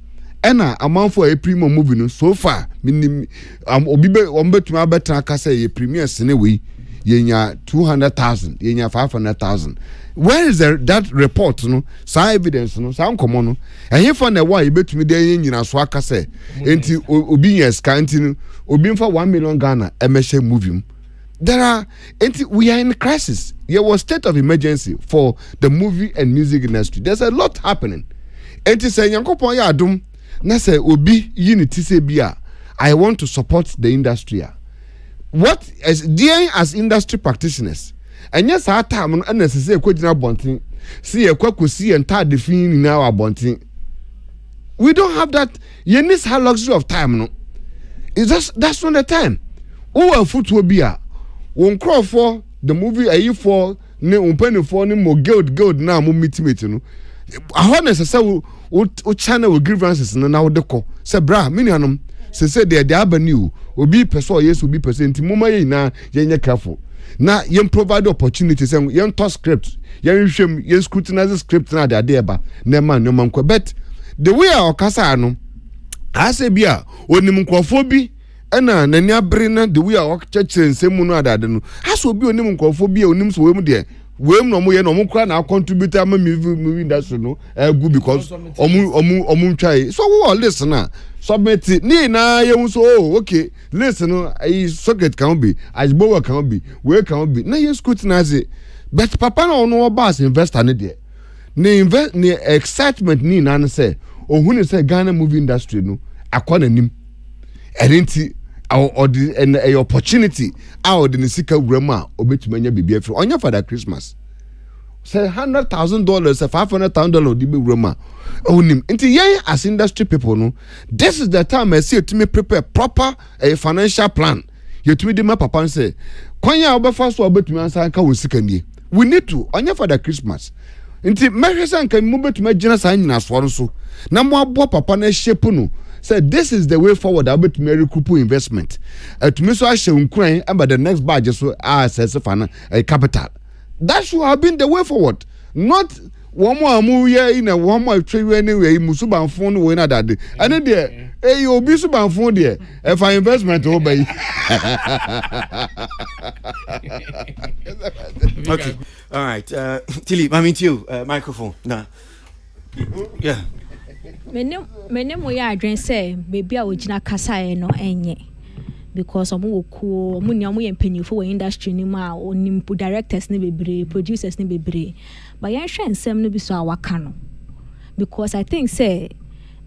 ena amanfo a premier movie no so far obi be ombetuma betra kasa ye premier sene we yenya 200,000 yenya 500,000. Where is that report no sa evidence no sa nkomo no ehye for na wa yebetumi de nyina so aka say enti obi yes ka enti no obi mfa 1 million Ghana emehye movie we are in crisis. There was state of emergency for the movie and music industry. There's a lot happening. And to say Yankopon ya adum na say obi unity say bia I want to support the industry. What as industry practitioners? And yes, our time unnecessary kwagina bontin. See a kwakusi and ta defin in our bontin. We don't have that. You need a luxury of time, no. That's not the time. Who foot will be a won't crawl for the movie. Are you for no penny for no more guild now? More meet no. I want necessary what channel will grievances and now the call. Say bra, minianum. Say the avenue will be person. Yes, will be percent. Mama, na you're careful. Now you provide opportunities and you talk scripts. You scrutinize the script now. They're there, but no man. Bet the way our casa no. I say bia onim nkofo ena nania brina the way our church nsemu no adade no aso bi onim nkofo bi onim so wem de wem no mo ye no mo kra na contribute am movie industry no good because omu try so we all listen na submit ni na ye so okay listen no socket can be as bower can be we can be na ye scrutinize but papa no boss investor ne de ni excitement ni na say ohun say Ghana movie industry no akwana nim erenti or the opportunity out in the sika wrema obetumanya bibia free onya for that Christmas say $100,000 $500,000 di be wrema onim enti yen as industry people no this is the time I see to me prepare proper a financial plan you to me dey my papa say kwanya obefa so obetumi ansa ka wo sika nie we need to onya for that Christmas enti mehwesa nka mu betumi agina sa nyina so so na mo abo papa na shape no say this is the way forward about Recruitment investment to me so ashe nkran about the next budget so assess a capital that should have been the way forward not one more amu ye in a one more trade anyway musuba phone we na that and there obi suba phone there if I investment obey okay all right Tilly I mean to you microphone now yeah mene mo ya adwen say baby a ogina kasa e no enye because omo wokuo omo ni omo ye mpanyifo we industry ni ma onim directors ne bebre producers ne bebre but yan hwe nsem no bi so awaka no because I think say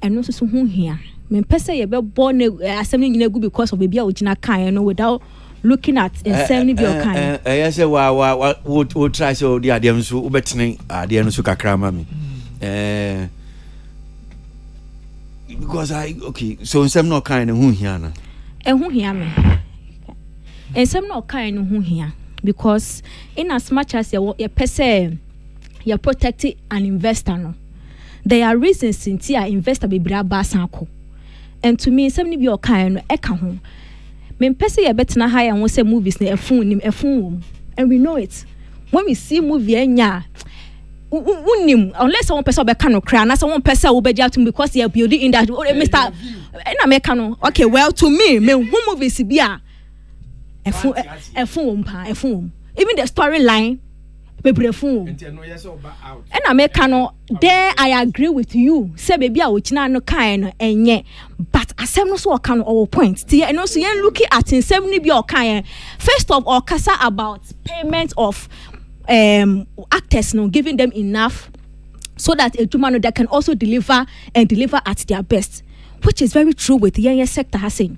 eno so hu hia me pese ye be bo ne asem ni nyina gu because of baby a ogina kan no without looking at nsem ni bi o kan yes say we try so the adem so ubetene adem so kakra ma me because so nsem no kind hu hia na hu hia me nsem no kind hu hia because in as much as your person you protect an investor no there are reasons into investor be bra basanko and to me nsem ni bi o kind no e ka ho me pese ye betena high and we say movies na efun and we know it when we see movie enya unim unless someone person be can no cry na someone person will be just because you building in that Mr. na me can okay well to me who movies bia efun even the storyline bebre fun and na me can there I agree with you say baby a ochina no kan no enye but asem no so kan no point tie and also yen looking at insem ni bi o kan first of all kasa about payment of actors no giving them enough so that a human that can also deliver at their best, which is very true with the young sector has seen.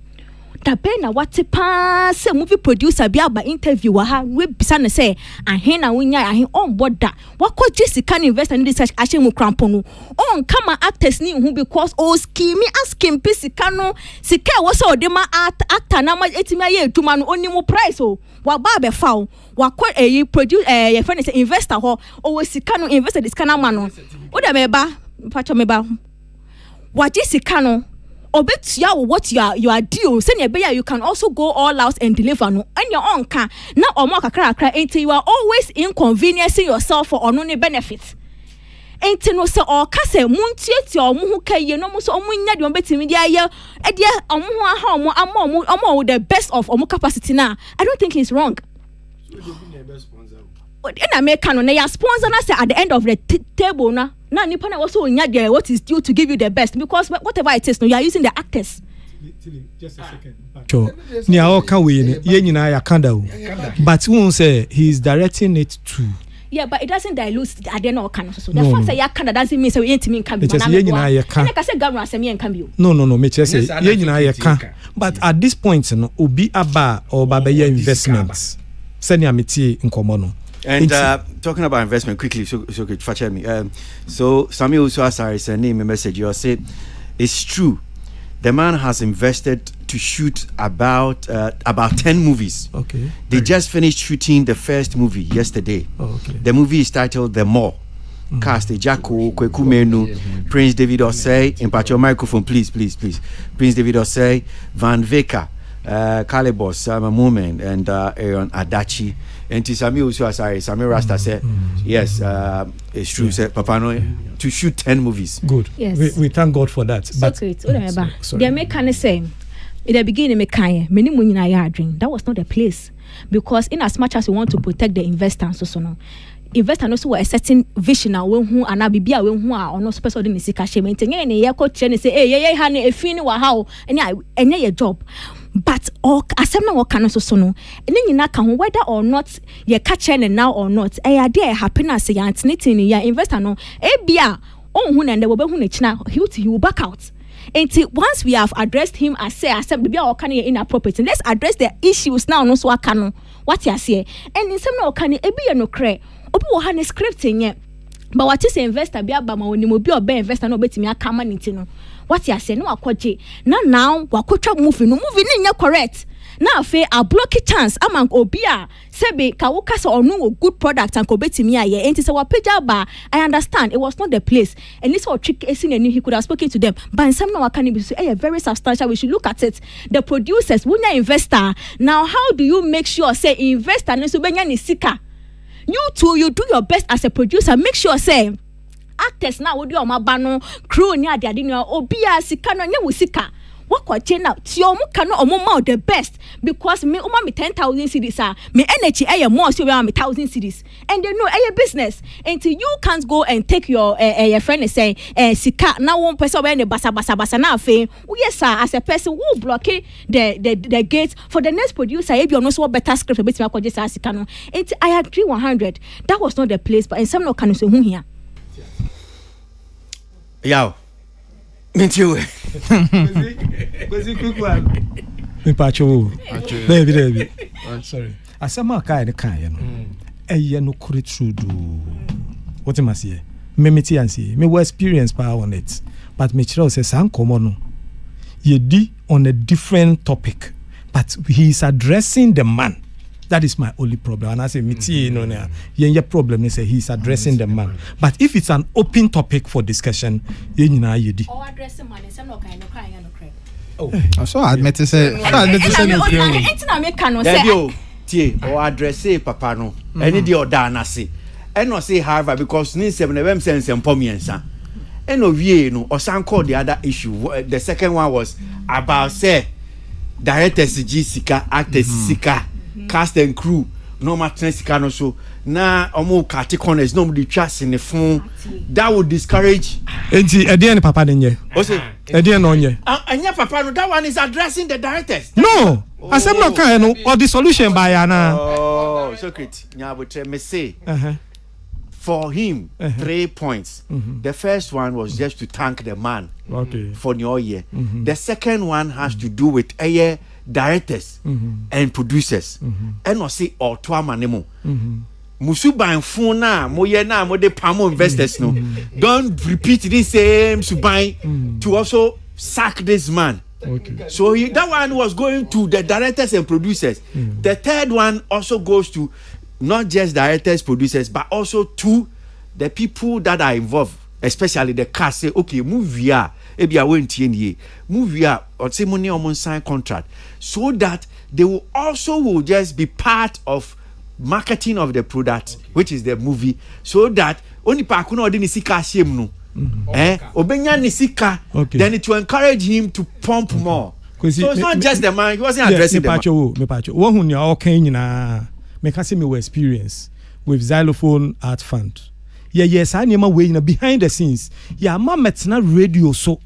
Da na wate pa se movie producer bi aba interview ha we bisa na say ahen na wonya ahen on board da wako Jessica investor in research ahye mu crampo no on kama actors ni hu because o scheme asking pisika no sika wo se odema actor na ma etimi aye aduma no oni mu price o wa ba be fa wako produce ye friend say investor ho o sika no investor this kana ma no o da me ba pacho me ba wa Jessica no obetia what you are due senior beya you can also go all out and deliver no and your own can na omo kakra until you are always inconveniencing yourself for ono ne benefit enti no se o ka se muntieti omo hu kaye no mo so omo nya de obetimi dia ye e dia omo hu aha omo the best of omo capacity na I don't think it's wrong. In America no na sponsor na say at the end of the table na nipa na also nya there what is due to give you the best because whatever it is no you are using the actors Just a second. Sure. Nia oka we ye nyina ya kanda o. But who say he is directing it to. Yeah, but it doesn't dilute the adeno can so. The fact say ya kanda doesn't mean say we ain't mean can be. Ye nyina ye kan. And I say governor say me can be. No, me say ye nyina ye kan. But at this point no obi aba or baba ye investments. Send ya metie nkomo no. And talking about investment quickly, so could fetch me. So Samuel also sent me a message. You said it's true. The man has invested to shoot about 10 movies. Okay. They just finished shooting the first movie yesterday. Oh, okay. The movie is titled The More. Cast Jacko, Kweku Menu, Prince David Osei. Impact your microphone, please. Prince David Osei, Van Veka, Calibos, Sama Moment, and Aaron Adachi. And to Samuel Rasta said, yes, it's true. Said Papa no to shoot 10 movies. Good. Yes. We thank God for that. But the American say in the beginning, that was not the place, because in as much as we want to protect the investors, investor no so were a certain vision when who and bibia when who are no special in sika shame enye ne ye ko kire say eh ha na efin wa ha enye your job. But asem na work no so no ene nyina ka ho whether or not ye ka kire now or not eh there happiness ya antinity ya investor no bia onhu na nde wo be hu na china he will back out. Until once we have addressed him as say bibia o kan inappropriate, let's address the issues now no so aka no what you say and in some na o kan e bi ye no kre obi wo ha ne scripting ye but what is investor bi aba ma woni mo bi oba investor no betimi aka ma nti no what you say no akwaje na now wakotwa movie ni nya correct na afa a block chance among obi a sebe ka wo kasa onu good product and ko betimi aye enti se wa page ba I understand it was not the place and this or trick esi na he could have spoken to them but some na waka ni be so very substantial. We should look at it. The producers wunya investor now how do you make sure say investor no so benya ni sika. You too, you do your best as a producer. Make sure say actors now would do omabano crew ni ade no obia sika no nya wusika. What kwache now? Ti omu kano omu the best because me 10,000 cedis me energy more so we 1,000 cedis and they know business until you can't go and take your friend and say sika now one person when the basa na fe. Yes sir, as a person who block the gate for the next producer if you know so better script bit me kwaje sa sika no. I agree 100. That was not the place but in some no can so hu here. Yow. Mintiwe. Kwezi quick one. Me pacho. Baby. Sorry. Asema kai ne kai no. Eye no kure true do. What am I say? Me meti ansi. Me experience power on it. But me chira say san komo no. Ye di on a different topic. But he is addressing the man. That is my only problem. And I say, miti no ne. Ye problem is he is addressing the man. But if it's an open topic for discussion, ye nyina ye di. Or addressing man, some no kind no cry no cry. Oh, so I admit to say. So I admit to say no cry. Entina me kan no say. Debio, tie or address papa no. Any di oda na se. E no say however because ni sem na wem sense mpomiensa. E no wie no osan call the other issue. The second one was about say directors Sika, actors Sika. Cast and crew no matter no so na omo kati corners no the trust in the phone that would discourage enti ede papa denye o say ede no nye anya papa no that one is addressing the directors no asem no kan no or the solution by na secret nya botre me say for him 3 points. The first one was just to thank the man for New Year. The second one has to do with directors and producers. And no say or to amanemo. Musuban funa moye na mo de pamo investors no. Don't repeat this same suban to also sack this man. So that one was going to the directors and producers. The third one also goes to not just directors, producers, but also to the people that are involved, especially the cast. Say, okay, move here. Maybe I went here. Move here or say money on sign contract, so that they will also just be part of marketing of the product, which is the movie, so that only pakuno odini sika shame no. Obenya ni sika. Then it will encourage him to pump more. So it's not just the man. He wasn't addressing the man. Me pacho. Wo hu ni okay nyina. Me can say me we experience with Xylophone Art Fund. Yes, I nema way behind the scenes. Yeah, ma metna radio so.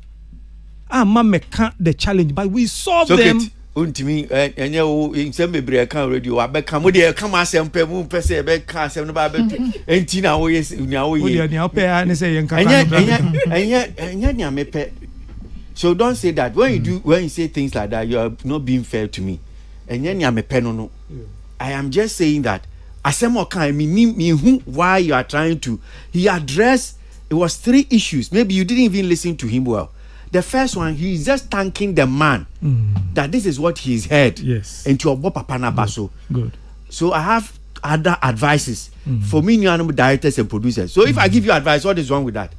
amma meka the challenge, but we solve them. Untimi enye wo insem bebre kan radio abeka mo de ka ma asem mu pese be ka asem no ba be enti na wo yes nya wo ye wo de na pe an say yen ka enye nya me pe. So don't say that when you say things like that, you are not being fair to me. Enye nya me pe no. I am just saying that asem o kan me who why you are trying to he addressed it was 3 issues. Maybe you didn't even listen to him well. The first one, he's just thanking the man that this is what he's heard. Yes. And to Obo Papa Nabaso. Good. So I have other advices for me, new animal directors and producers. So if I give you advice, what is wrong with that?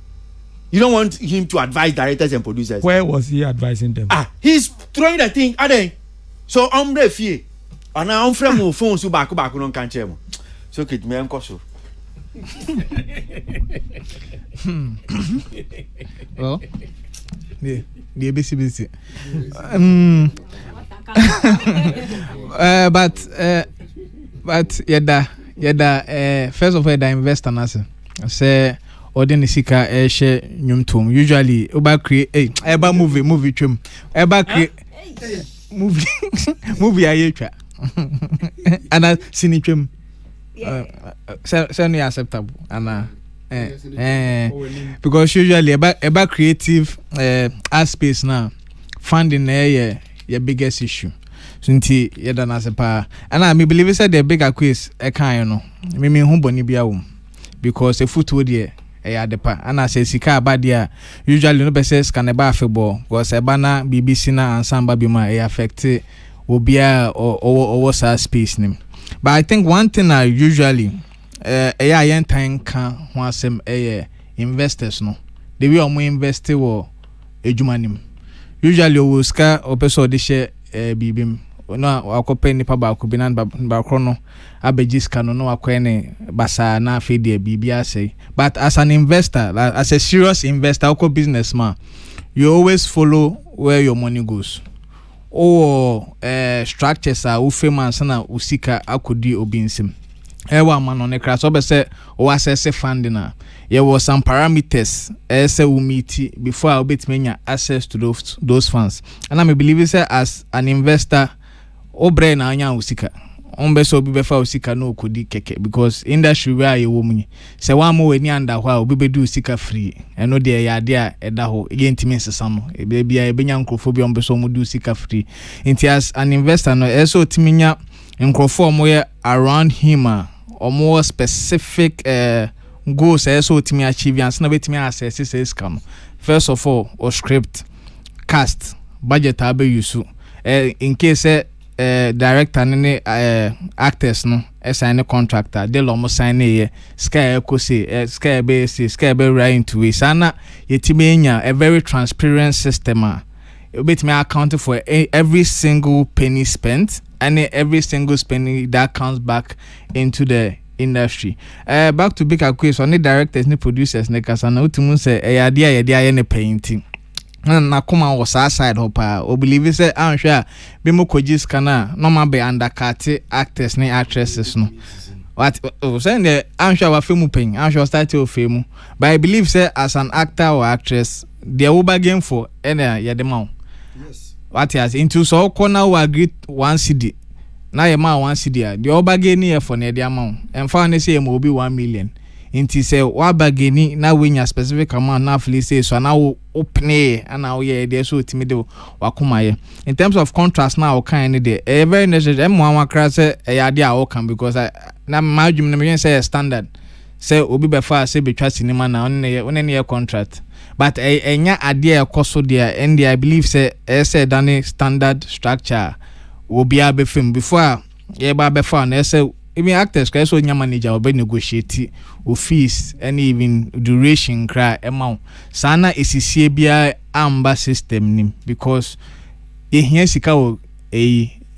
You don't want him to advise directors and producers. Where was he advising them? He's throwing the thing. So ombre fie. And I'm from my phone so back on can't share. So kid me uncle so. Well. Yeah, the busy. But yada first of all the investor nasa say ordinary sika share nyumtum usually oba create eba movie twem eba create movie ayetwa ana sini twem say acceptable ana because usually about creative art space now funding your biggest issue. So nti yeda na sepa and I believe say the bigger quiz kan no me hu boni bia wo because a footwo there adepa and I say sika aba there usually no person scan eba afebo because eba na BBC na ansamba bi ma affect obia or space nim. But I think one thing I usually yen time kan ho asem investors no the way omo invest wo edwumanim usually o ska opeso de share bibim no akope nipa ba ko binan ba krono abejiska no akwane basa na afede bibia say. But as an investor, as a serious investor or businessman, you always follow where your money goes. Or structures are famous na usika akodi obinsim ewa man on the crash obe say o assess funding na there was some parameters say we meet before I bit menya access to those funds. And I believe say as an investor obre na anya usika ombe so obi befa usika no kodi keke because industry where you woman say one more any under why obi be do usika free and no there ya there eda ho yentimi nsesa no e bia e benya nkrofo bi ombe so mo do usika free inti as an investor no so timinya nkrofo mo ye around him or more specific goals so timi achieve and na betimi access says come first of all or script cast budget abe yusu in case director and actors no sign a contractor they almost sign a sky sky right into it sana yetimenya a very transparent system bit me account for every single penny spent and every single penny that comes back into the industry. Back to big quiz on the directors and producers ne kasana utumu say idea ne painting na kuma was side hopa o believe say answer be mo kogis kana normal be undercut actors ne actresses no what say the answer wa film pain answer start to film but I believe say as an actor or actress they will bargain for any yedema yes what has into so corner we agree 1 CD na ye ma 1 CD the bargain here for ne the amount and fa say mo be 1 million inti say wa bageni na wenya specific amount na flee say so na open and now yeah there so timi de wakoma ye in terms of contrast now kind dey very necessary mo an kra say ya dey a can because na majum na me say standard say obi be fa say betwa cinema na on ne contract but enya ade e koso there and I believe say done standard structure will be a film before ye ba be fa na say even actors can so manager will be negotiate fees and even duration cry amount sana esisie bia amba system nim because ehia sika wo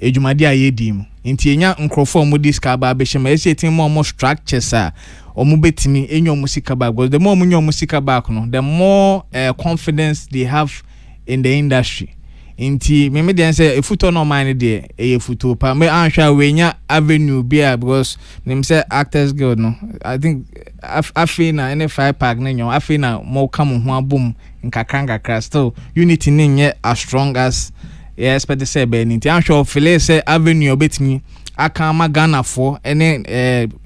ejumade ayedim nti enya nkrofo mo diska ba be shema esetin mo structures a omo betimi enyo mo sika ba because the more mo nyo mo sika back no the more confidence they have in the industry Inti me dey say a foot no mind there a foot pa me answer we nya avenue bia because them say Actors Guild no I think I feel na any 5 pack na nyo I feel na mo come ho abom nkakra still unity nye as strong as expect say be nti answer feel say avenue betimi aka ma Ghana for any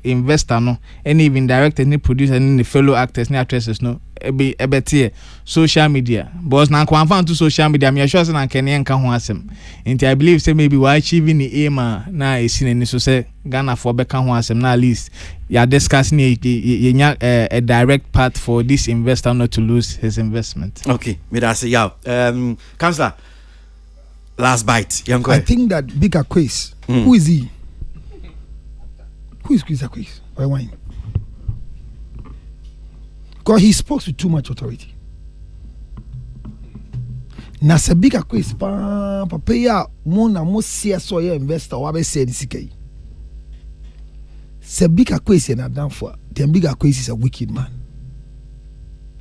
investor no any even director any producer any fellow actors any actresses no ebeti social media because na kwa fan to social media me sure say na kene nka ho asem nti I believe say maybe we achieving the aim na esi ni so say Ghana for be ka ho asem na at least ya discussing a direct path for this investor not to lose his investment. Okay, me that say yeah. Councillor, last bite. I think that Bigger Quiz. Who is he? Who is Chris Quiz? Or wine? Because he spoke with too much authority. Na se Bigger Quiz papa ya mona mo CSO investor wa be say disike. Se Bigger Quiz na down for then Bigger Quiz is a wicked man.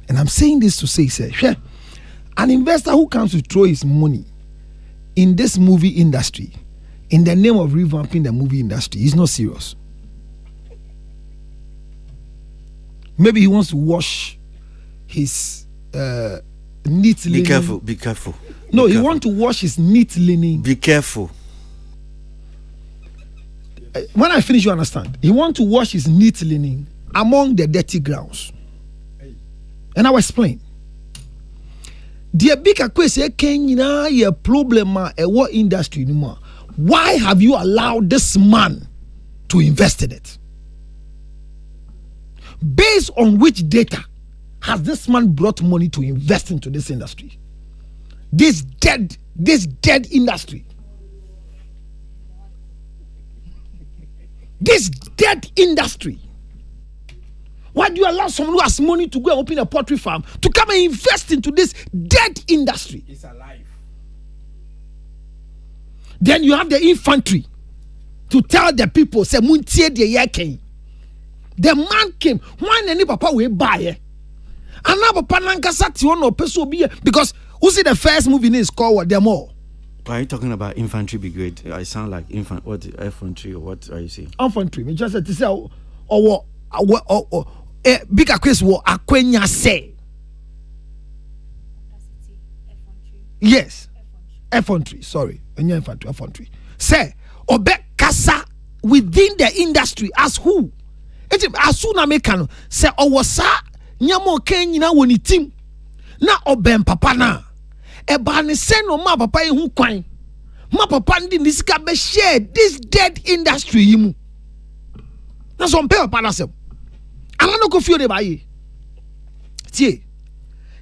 And I'm saying this to say sure, an investor who comes to throw his money in this movie industry in the name of revamping the movie industry is not serious. Maybe he wants to wash his neat linen. Be careful. No, he wants to wash his neat linen. Be careful. When I finish, you understand. He wants to wash his neat linen among the dirty grounds. And I'll explain. The bigger question is a problem in what industry anymore. Why have you allowed this man to invest in it? Based on which data has this man brought money to invest into this industry? This dead industry. This dead industry. Why do you allow someone who has money to go and open a poultry farm to come and invest into this dead industry? It's alive. Then you have the infantry to tell the people, say, Muntie de Yake. The man came. Why any papa will buy it? And now papa nankasati one or person be because who see the first movie is called what? Them all. Why are you talking about infantry brigade? I sound like infantry or what are you saying? Infantry. Me just said to say bigger question what akwenya say. Yes. Infantry. Sorry. Infantry. Say obe kasa within the industry as who? As soon as I say owosa nyamo kenyina woni team na obem papa na eba ne se no ma papa hu kwan ma papa ndi nisika be share this dead industry yimu na so mpe papa na sem ana no go feel dey buy tie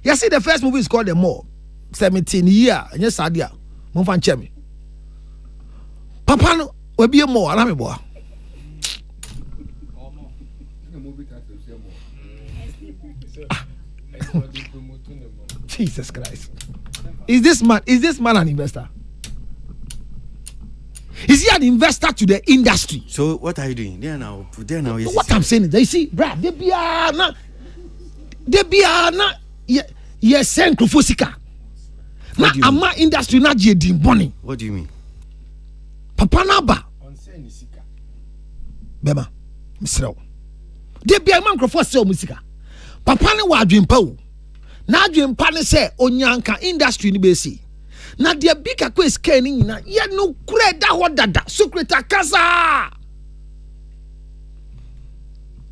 you see the first movie is called The Mall 17 year anya sadia mo fan chemi papa no we be mo ana me boa Jesus Christ. Is this man an investor? Is he an investor to the industry? So what are you doing? There now. Yes, what I'm saying is, you see, bruh, they be na yes, Fosika. Na ama industry na je money. What do you mean? Papa Naba. Bema, Mr. They be a man for sell musica. Papa ne wa adwempa o. Na adwempa ne se onyanka industry ni be si. Na de bigger quest can ni na ye no kure da ho dada secretary kasa.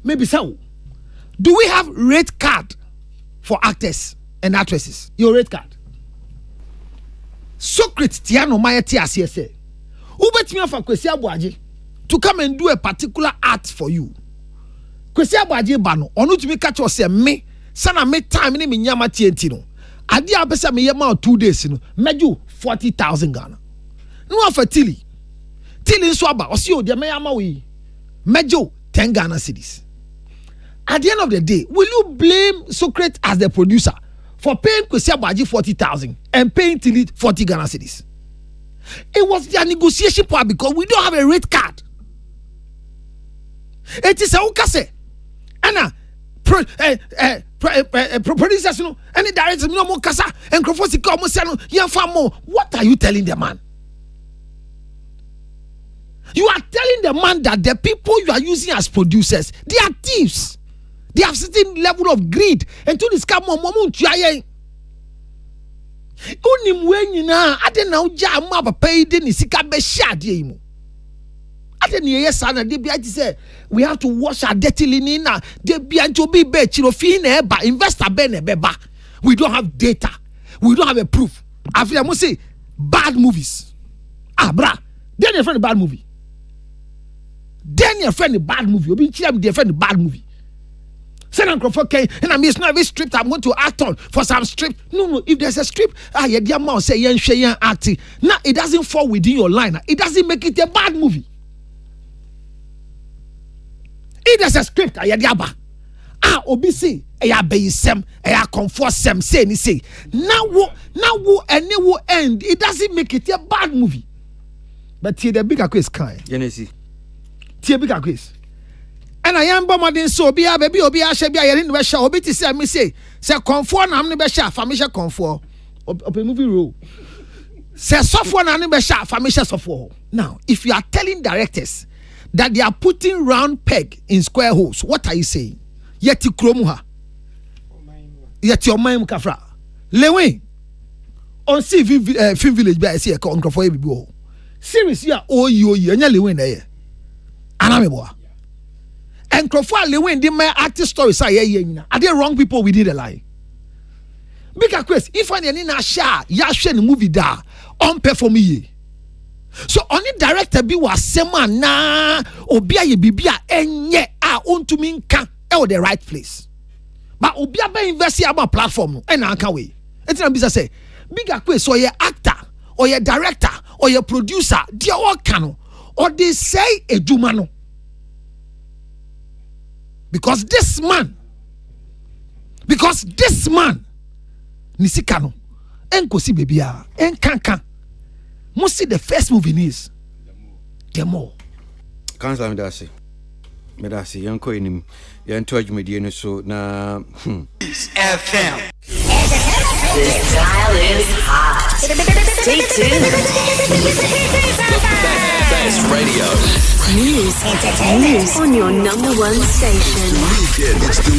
Maybe so. Do we have rate card for actors and actresses? Your rate card. Socrates Tiano Mayeti asiese. Ubetimi afa Kwesi Abuaje to come and do a particular art for you. Kwesi Abuaje ba no onu tumi catch us say me sana me time ni me nyama TNT no. Ade abesa me yema 2 days no meju 40,000 Ghana. No afa Tilly nso aba osi o de me yama we meju 10 Ghana cedis. At the end of the day, will you blame Socrates as the producer for paying Kwesi Abuaje 40,000 and paying Tilly 40 Ghana cedis? It was their negotiation part because we don't have a rate card. It is a ukase. And producers no any directors no more kasa and crofosika almost say no yamfa. What are you telling the man? You are telling the man that the people you are using as producers, they are thieves. They have certain level of greed. And to this come on, unim when you know, I don't know, jam up paid in Sika be shad yemu. I don't know, yes, and they be say we have to wash our dirty linen. They be to be bet, you know, investor beba. We don't have data, we don't have a proof. I feel I must say bad movies. Bra, then your friend bad movie. Then your friend a bad movie. You be their friend a bad movie. Say and I mean it's not every script I'm going to act on for some script. No. If there's a script, your dear mouth say you're acting. Now it doesn't fall within your line. It doesn't make it a bad movie. If there's a script, your dear ba. Obisi, be sem, comfort sem, say ni say. Now and it will end. It doesn't make it a bad movie. But here the bigger quiz kind. Genesis. Here bigger quiz. And I am bombarding so be a baby or be a shabby. I didn't wish I obey to say me say conform. I'm never sure famisha conform. Open movie rule. Say software and never sure famisha software. Now, if you are telling directors that they are putting round peg in square holes, what are you saying? Yet you kromuha. Yet your mind kafra. Lewe. On see film village by I see a conquer for every series here. Oh, you and Lewe there. Anameboa. And Crawford Lewin did my artist stories. Are they wrong people within the line? Bigger quest. If I need a share, Yashin movie da on perform ye. So only director be was sema na obia ye bibia enye on to mean can the right place. But obia be invest about platform and anka way. It's not business say bigger quest or your actor or your director or your producer, dear all cano or they say a jumano. Because this man, Nisikano, Enkosi Bebia, Enkankan, must see the first movie is the more. Council Medasi, Yanko in him, Yantoy Mediano, so now FM. This dial is hot. Stay tuned. Best radio. News on your number one station. It's the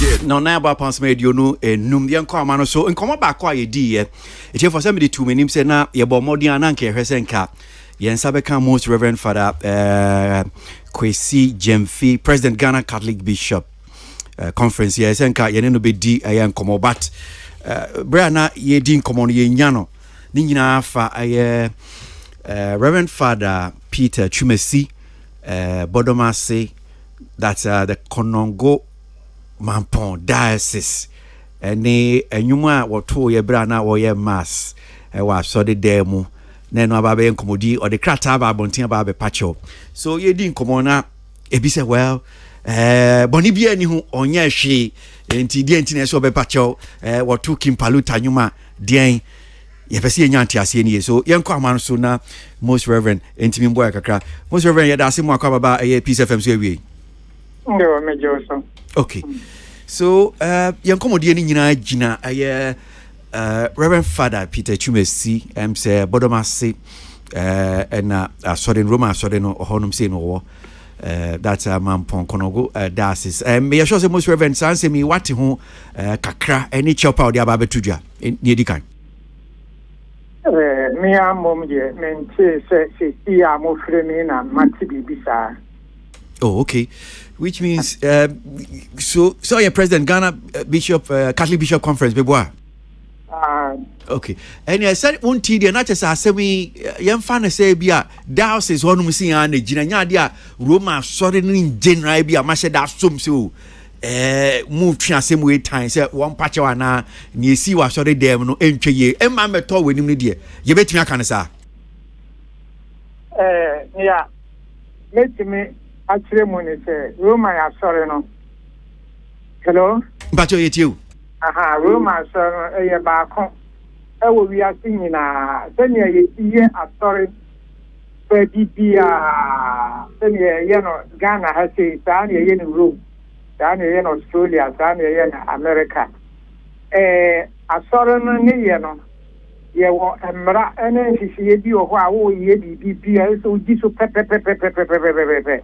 weekend. Now about Pans made you know a num young common so and come back quiet dear. It's here for somebody to me say na your bomodi and anke Hesenka. Yen Sabeka most Reverend Father Kwesi Jemfi, President Ghana Catholic Bishop Conference. Yes, Senka Yenno be di ayan komo but Brianna ye din komo ye nyano. Nina fa Reverend Father Peter Chumesi Bodomase, that's the Konongo Mampon Diocese. And they enyuma wato ye brana or ye mass. Wa so the demo. Neno ababe enkomodi or the krata aba bontin ababe pacho. So ye din komona ebi say well boni bia ni hu onye hwe enti die enti na so be pacho wato kimpaluta nyuma den ye pese ye nyanti ase ni so yenko amano so na most reverend enti mboya kakra most reverend ye da ase mu akwa baba Peace FM so ewie ndo mejo so okay so yenko modie ni nyina gina Reverend Father Peter Chumesi say Bodomase and Soden Roma Soden honum say no that's Mampon Konogo diocese me sure say most reverend say me what ho kakra any chop out the ababetuja near the kind me am mom je men say ya mo frame na mati bibisa. Oh, okay. Which means so your President Ghana Bishop Catholic Bishop Conference beboa. Okay. And I said one TD not just say we young fan say bia diocese one we see an gina dia Roma sorry in general bia ma say that some so move twa same way time say one patch na ni si wa sorry dem no entwe ye emma meto we nim ne de ye betimi aka ne sa yeah let me actually money say Roma ya sorry no hello but you you Roma sorry e ba kon e wo wi asin na senya ye asori pe bibia senya ye no Ghana ha say sa na ye no Rome saa na ɛyɛ na Australia saa na ɛyɛ na America asɔre no ne yɛ no yɛwɔ mmara ne nhyehyɛeɛ bi wɔ hɔ a wɔyɛ biribi bi a ɛsɛ wogyi so pɛpɛpɛpɛpɛpɛpɛpɛ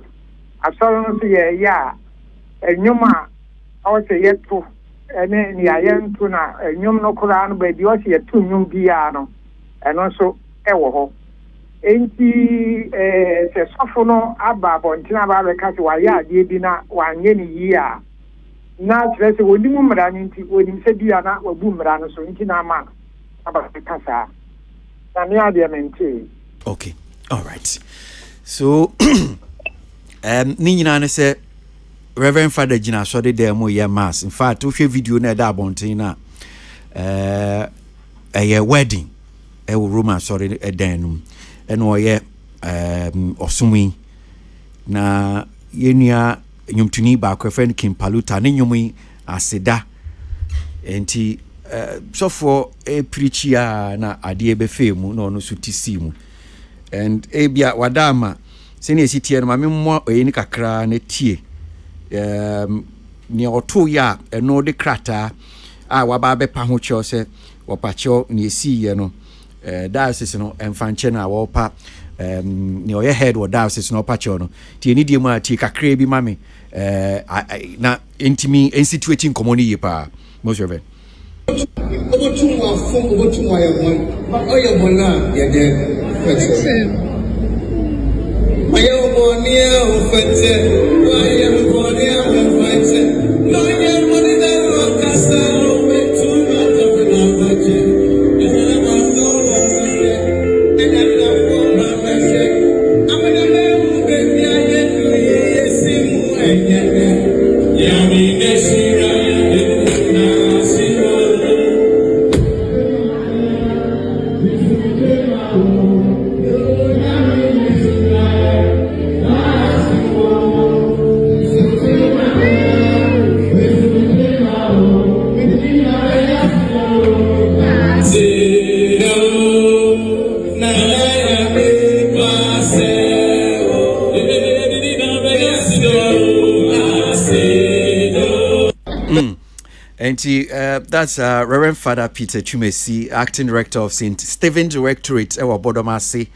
asɔre no so yɛyɛ a ɛnwom a ɔsɛ yɛto ɛne nea yɛnto na ɛnwom no koraa no baabi ɔsɛ yɛto nnwom biara no ɛno nso ɛwɔ hɔ enti sɛ sɔfo no aba abɔnten aba abɛka sɛ wayɛ adeɛ bi na wanyɛ ne yie a na kyerɛ sɛ wɔnim mmara no nti wɔnim sɛ bi a na wabu mmara no so nti na ama aba bɛka saa na me adeɛ mentee. Okay, all right. So ni nyinaa ne sɛ Reverend Father Gina so de dem ye mass. In fact, we share video na da abonten na a wedding e wo Roma sorry dan num e no ye osumi na yenua nyumtuni ba ko friend Kim Paluta ne nyumi aseda enti so for e preach ya na ade be femu na ono so tisi mu and e bia wadama se ne sitie no ma memmo oyeni kakra na tie ni oto ya eno de krata a waba be pa ho kyo se wopacho ni esiye no diocese no emfanche na wopa ni oye head wo diocese no pacho no tie ni die mu a tie kakra bi mame na intimi instituting communi ye pa most of it That's Reverend Father Peter Chumesi, acting director of St. Stephen's Rectorate, Bodomasi.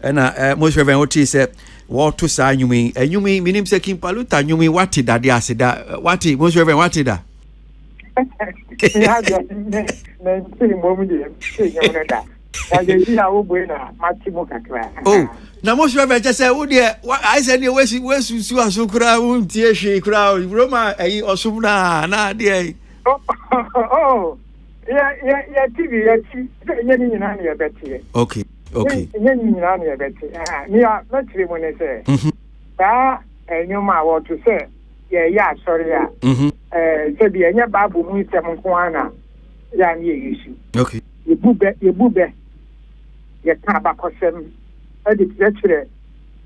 And most Reverend Oti said, what to say, you mean, and you mean, Minim Sekim Paluta, you mean, what did that? I said that, what most Reverend, what did that? Oh, now most Reverend just said, oh, dear, I said, you where's Suasukra, won't tear she crowd, Roma, or Sumna, na dear. Oh, yeah, TV, yeah, Betty. Okay. Yeah, Betty. Yeah, not when I say, and you might want to say, yeah, sorry, so be any babu with some Juana, young issue. Okay. You boobe, you can't back of them, literally,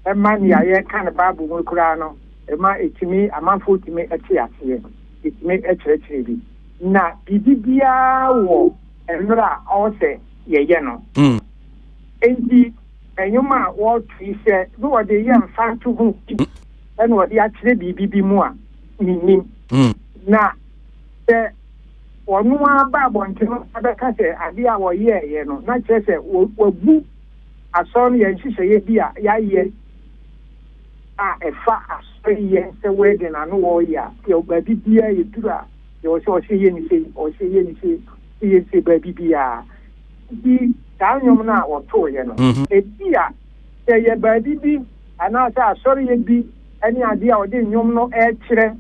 a man, yeah, kind of babu will crown, a man, to me, a man foot to me a tear here. It make a church baby. Na bibia wo enra o se ye no. Enti enyoma wo twi se no wo de yam fa to hu. En wo de akire bibi mu a minim. Na se wonu aba bonteno abeka se ade a wo ye no na kire se wabu aso no ye nhihye ye bi a ya ye a efa aso ye se wedding anu wo ya ye baby bia ye dura ye o se ye ni se ye se baby bia di tanyom na wo to ye no e bia se ye baby bi ana sa aso ye bi ani ade a wo de nyom no e kire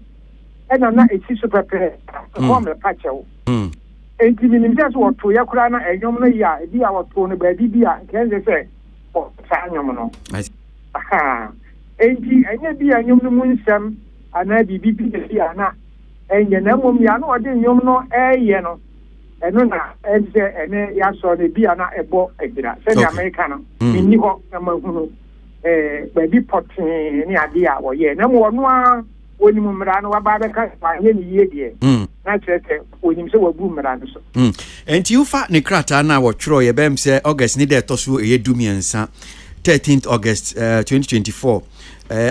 e na esi so pepere ko me pa chewo enti minim se wo to ye kura na enyom no ya e bia wo to no baby bia kenze se o sa nyom no aha enti enye bia nyom no munsam ana bibi bia na enye na mom ya na ode nyom no eye no eno na enze ene ya so ne bia na ebo agira se America no ni ho na mahunu baby potin ni ade a wo ye na mo no a woni mu mra no waba be ka fa ye ni ye de na chete woni se wabu mra no so enti you fa ne krata na wo twro ye bem se August ni de to so ye dumiensa 13th August 2024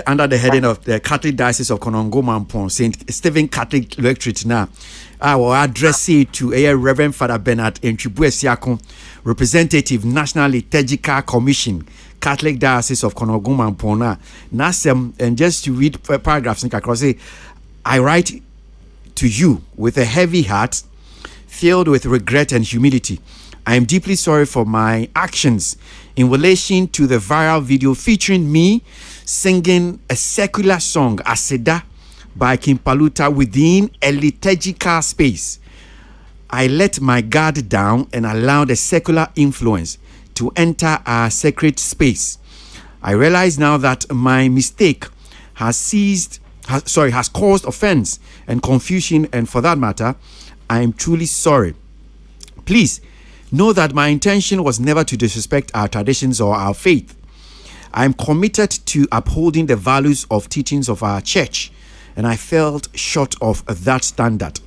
under the heading of the Catholic Diocese of Konongo Mampong, St. Stephen Catholic Electorate now. I will address it to Reverend Father Bernard Enchibuesiakon, representative National Liturgical Commission, Catholic Diocese of Konongo Mampong. Nasem, and just to read paragraphs, I write to you with a heavy heart, filled with regret and humility. I am deeply sorry for my actions in relation to the viral video featuring me singing a secular song, Aseda, by King Paluta within a liturgical space. I let my guard down and allowed a secular influence to enter our sacred space. I realize now that my mistake has caused offense and confusion, and for that matter, I am truly sorry. Please know that my intention was never to disrespect our traditions or our faith. I am committed to upholding the values of teachings of our church, and I felt short of that standard.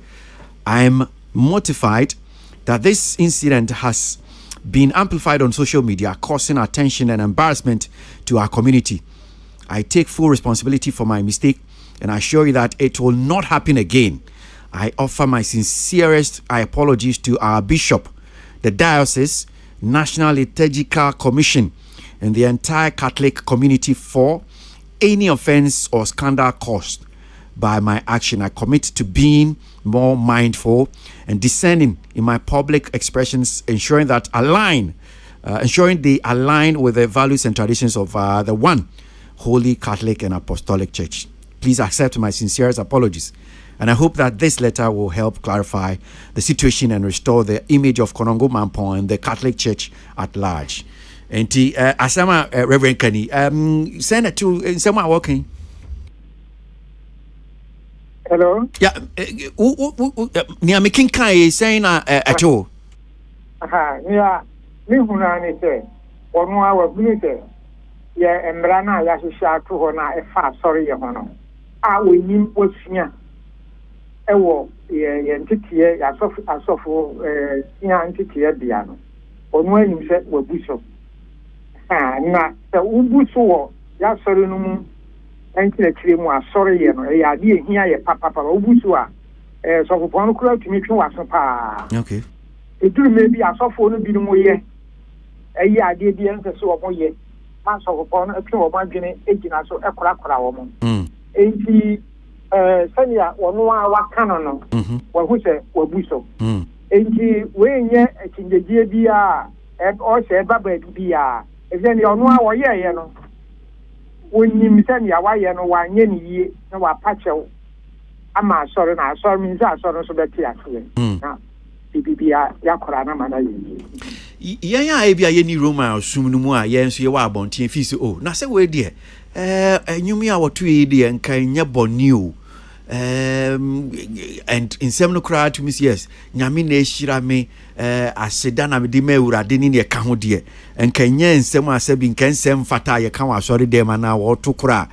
I am mortified that this incident has been amplified on social media, causing attention and embarrassment to our community. I take full responsibility for my mistake, and I assure you that it will not happen again. I offer my sincerest apologies to our bishop, the diocese, National Liturgical Commission, and the entire Catholic community for any offense or scandal caused by my action. I commit to being more mindful and discerning in my public expressions, ensuring they align with the values and traditions of the one Holy Catholic and Apostolic Church. Please accept my sincerest apologies, and I hope that this letter will help clarify the situation and restore the image of Konongo Mampong and the Catholic Church at large. And Asama Reverend Kenny, send it to someone working. Hello? Yeah, near making Kai saying at all. Yeah, Nihunani say, or no, our blizzard. Yeah, and Brana Yasha to Hona, a far sorry, Hono. I will name what's here. Ewo, entity, as of entity, Biano. Or when you said, were Bishop. Na the Ubuso, Yasorinum, and Kilimo, sorry, and I did hear Papa Ubusua, so upon crowd to make you was a pa. Okay. It do maybe a soft one be no way. A year did the answer so of ye. Mass of upon a pure margin, 18 or so a crack woman. 80 Sanya or no what canon, or who said, or Buso. 80 when ye in the GBR and also Baba BR. If then you know our year, you know. When you send your way, you know, 1 year, no, a patch. I'm sorry, I saw me, I saw so that here. Now, BBR, Yakurana, man. Yeah, I be any Roma or Sumnumua, yes, you are born to fees. Oh, now say, where dear, and you me our 2 year and can ya born new. And in Semnocra to Miss Yes, Yamine Shirame, Asedana Dimeura, Dini, a Cahodia, and Kenya and Sema Sebin can sem fata, ya come, sorry, dear man, or Tukra.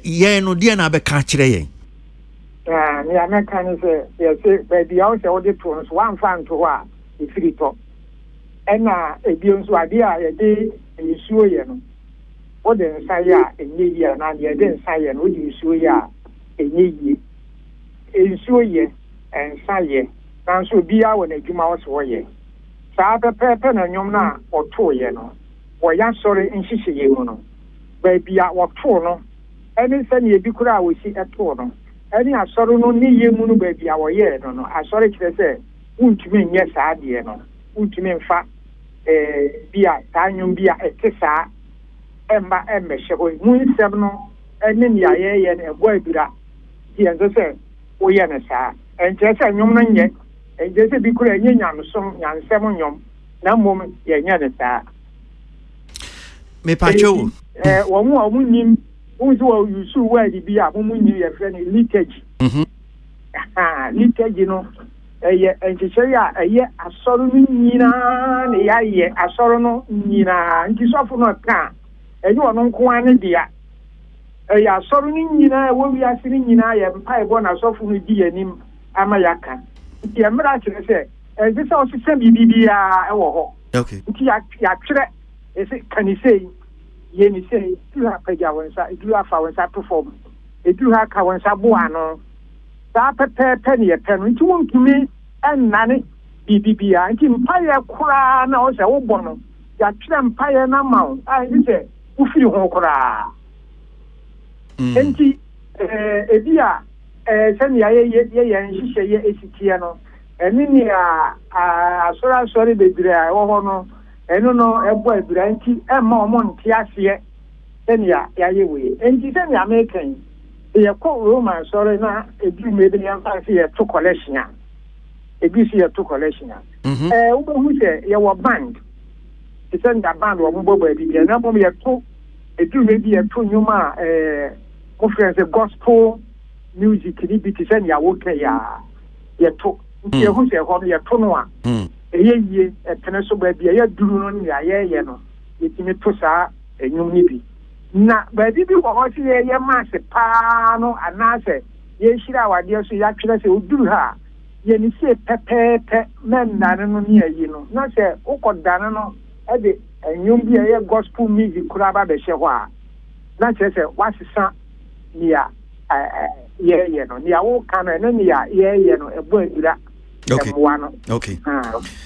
Yen no dear Nabe Catchray. Yeah, American is yes, baby, also all the tones, one fan to her, if you talk. And a Bion's idea, a day, and you sure you know. What then say ya, and ye, and ye then say, and would you sure ya? Ye, ensure ye, and say ye, and so be our when a Juma's way. Sada Pepper and Yomna or 2 ye no, or yan sorry in Sisi ye no, baby or 2 no, any send ye be cry we see at 2 no, any I sorrow no ni ye munu baby our ye no, I sorry to say, won't mean yes, I dear no, won't mean fat, beer, time beer, a tessa, Emma, Shehoy, Moon 7, and then ye and a boy be that. And they say, oh, yes, sir. And just a young yet, and just a big yam, some young 7 yum, no moment, ye, sir. Me Pacho, one more woman, who's you so well to be a woman, your friend, leakage. Leakage, you know, and to say, a year, a sorrow, Nina, a sorrow, Nina, and you suffer not can, and you are not quite dear. Ya sorry nyina wo wi asiri nyina ya mpa ebo na sofu no di anim amayaka nti emra kire se e se o system bibia e wo ho okay nti ya kire e se kanisei yeni say do ha pagya wonsa do ha fa wonsa perform do ha ka wonsa boa no sa pepe ne pen nti wontumi ennane bibibia nti mpaye kura na o se wo bono ya tire mpaye na mawo ai ni se wo firi ho kura nti ebia sani ye nhihye ye esitie no eni ni asora bebre a wo ho no eno no ebo ebira nti ema omo nti ase sani ya ye we nti sani American ye ko Roman sorry na ebi me bi yan fa ye to collection a ebi si ye to collection a wo bo hu se ye wo band ti sani da band wo bo bi na bo ye to ebi me bi ye to nyuma conference gospel music ni bi ti sani ya wo ke ya ye to nti ye hu se ho ye to no a ye tene so ba bi ye duru no ni ye no yetimi to saa enyum ni bi na ba bi ko ho ti ye masse pa no anase ye hira wade so ya twere se oduru ha ye ni se pepepe men na no ni ayi no na se ukodane no e de enyum bi ye gospel music kura ba be hye ho a na che se wasisa ni ya ye no ni awo kana no ni ya ye no ebo adura. Okay.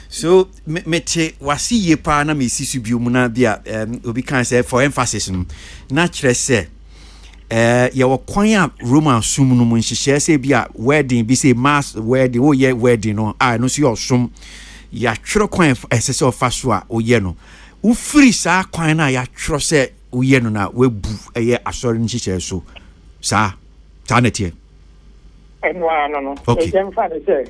So mete wasi ye pa na me sisu bi omuna bia obi kan say for emphasis na kire say ye wo kwan a Roman sum no mu nhihye say bia wedding bi say mass wedding o ye wedding no no so your sum ya twere kwan esese ofa so a o ye no u free sa kwan na ya twere say o ye no na webu ye asori nhihye so sa na tie no e dem fa say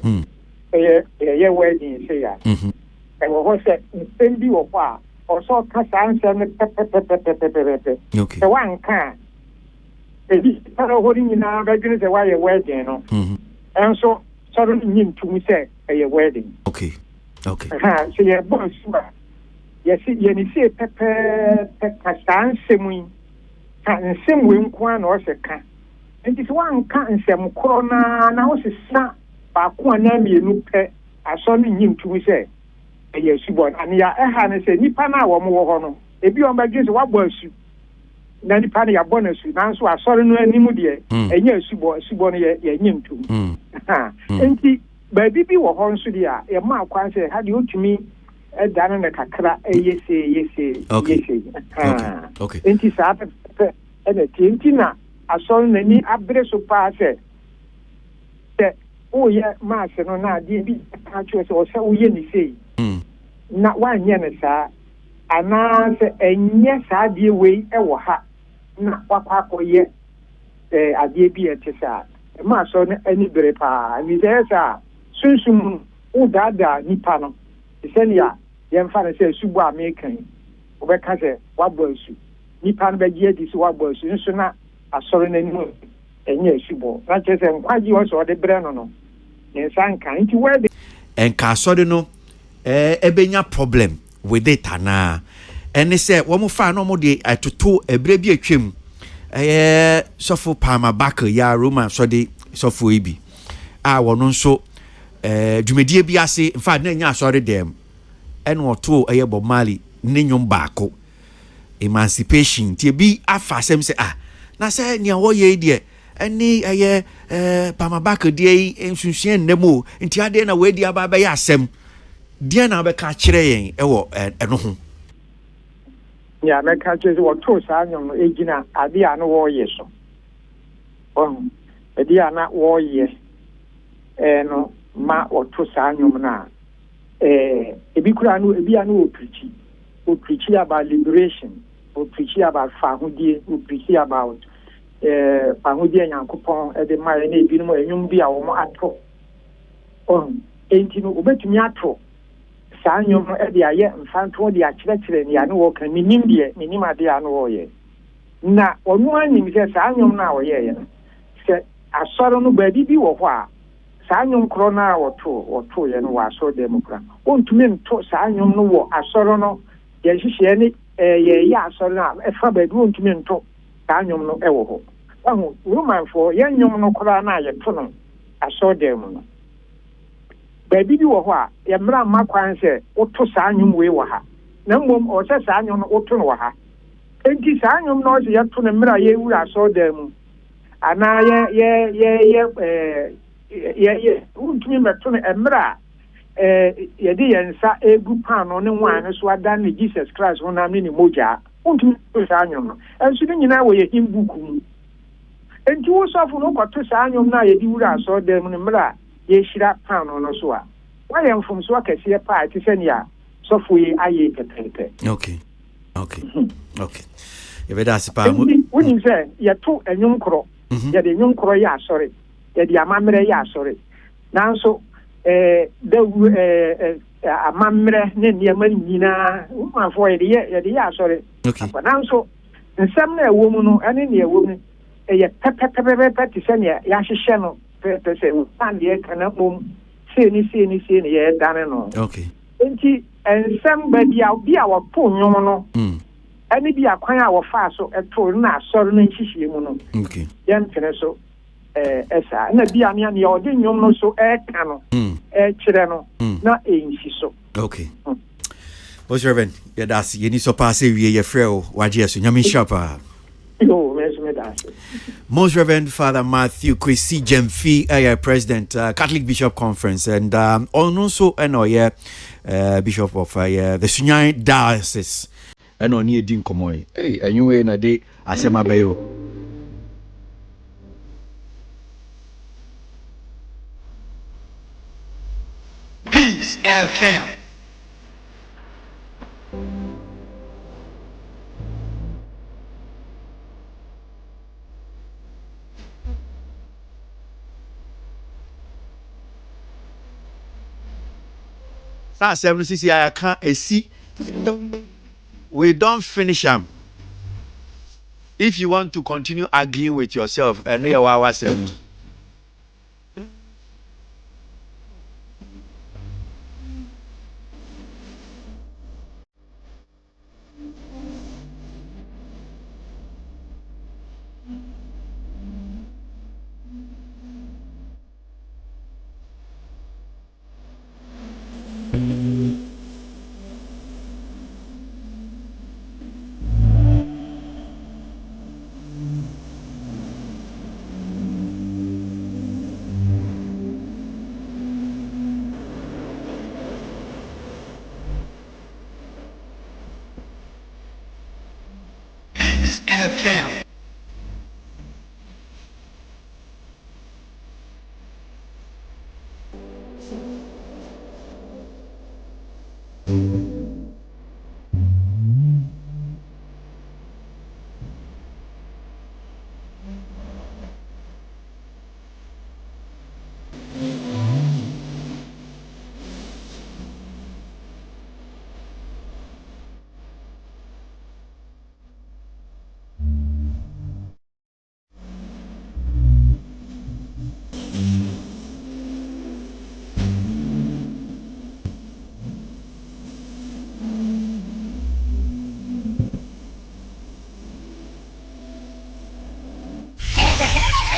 ye wedding say ya e wo say nsendi wo kwa o so ka sanse ne pepepepepepepe e wan kan e bi para hori nyina ba gine say why wedding no and so nyim tu say e wedding okay so ye bon suba ye ni say pepe ka sanse mu ka nsem we nkwa na o se ka nti so wan ka nsem kro na o se sa ba ko na mienu pe aso ni nyim tu se e subon ani ya ha ne se nipa na wo mo wo ho no ebi on ba gese wa bo asu na nipa na ya bo na asu na so asori no animu de enye subon no ye nyim tu enti ba bi wo ho nso de a ye ma kwa se ha de otumi e dan na kakra yese okay enti sa pe e na enti na asori na ni abre so pa se o ye mass no na di bi ka chwe so o ye ni sei na wa nye ne sa ana se enye sa die wei e wo ha na wakwa ko ye adie bi e tisa ma so ne ani bere pa ni se sa sunsum o dada nipa no se ne ya ye mfa ne se subu American o be ka se wa bo asu nipa no be je di so wa bo asu nso na asori na ni enye subo na che se nkwaji wo so de bere no ensanka nti wede enka sode no ebenya problem with it na ene se wo mo fa no mo de atoto ebre bi atwem sofo palma back ya Roman sode sofo ibi wono nso dwumedie bi ase in fact na nya asore dem ene oto Bob Marley ne nyom baako emancipation tie bi afa sem se na se nia wo ye die ani pamabaka die ensunsuan nemo nti ade na we dia ba ba ya asem dia na be ka kire yen ewo eno ho ya me ka kire wo to sa nyom no egina ade a no wo ye so ade a na wo ye no ma wo to sa nyom na ebi kura no ebi anu o preach about liberation o preach about fahudie o preach about pahudie nyankopon e de mare na ebi no enyum bi a wo mo ato enti no obetumi ato saa nyom no e de aye mfanto de akire ne ya no wo kan minim ade a no wo ye na onu anim se saa nyom na wo ye ye se asoro no ba bi wo ho a saa nyom kro na wo to ye no wa so demokra ontumi nto saa nyom no wo asoro no ye hihye ne ye ya asoro na e fa ba bi ontumi nto saa nyom no e wo ho Roman for yan nyom no kra na ye to no asoro dem no ba bi wo ho a ye mra makwan se wo to saa nyom we wo ha na mbom o se saa nyom no wo to no wo ha enti saa nyom no se yeto ne mra ye wura so dem ana ye untumi meto ne mra ye di yensa egu pan no ne wan so adan ne Jesus Christ ho na me ni moja untumi saa nyom no enso ni nyina wo ye himbuku enti wo sofo no kwato saa nyom na ye di wura so dem ne mra ye shira pan no so a wa ye mfom so akese pa ti se ne ya sofo ye aye pepepe. Okay. If it has a power, when you say you're too a young crow, you're the young crow, yeah, sorry, you're the amamre, yeah, sorry. Now, so a mamre, near Manina, woman for a year, yeah, sorry. Okay, but now, so in some woman, any woman, a pepper, Senya, Yashi Channel, per se, and yet cannot see any, yeah, done. Okay. And somebody out be our poor no. Any be a choir our fast so at all na sorry nchi mu. Okay. Yan so esa na be ania ne odin nyom no so ka no. Kire no na enchi so. Okay. Most Reverend, yeah, that's you need so pass we your friend waje so nyame shapa. Yo, me that's. Most Reverend Father Matthew Kwesi Jemfi, President Catholic Bishop Conference, and also Bishop of the Sunyani Diocese. And on here, Dean Komoy. Hey, and you in a day, I say my bayo. Peace FM. That's 76. I can't see. We don't finish them. If you want to continue arguing with yourself, and we are ourselves. FM.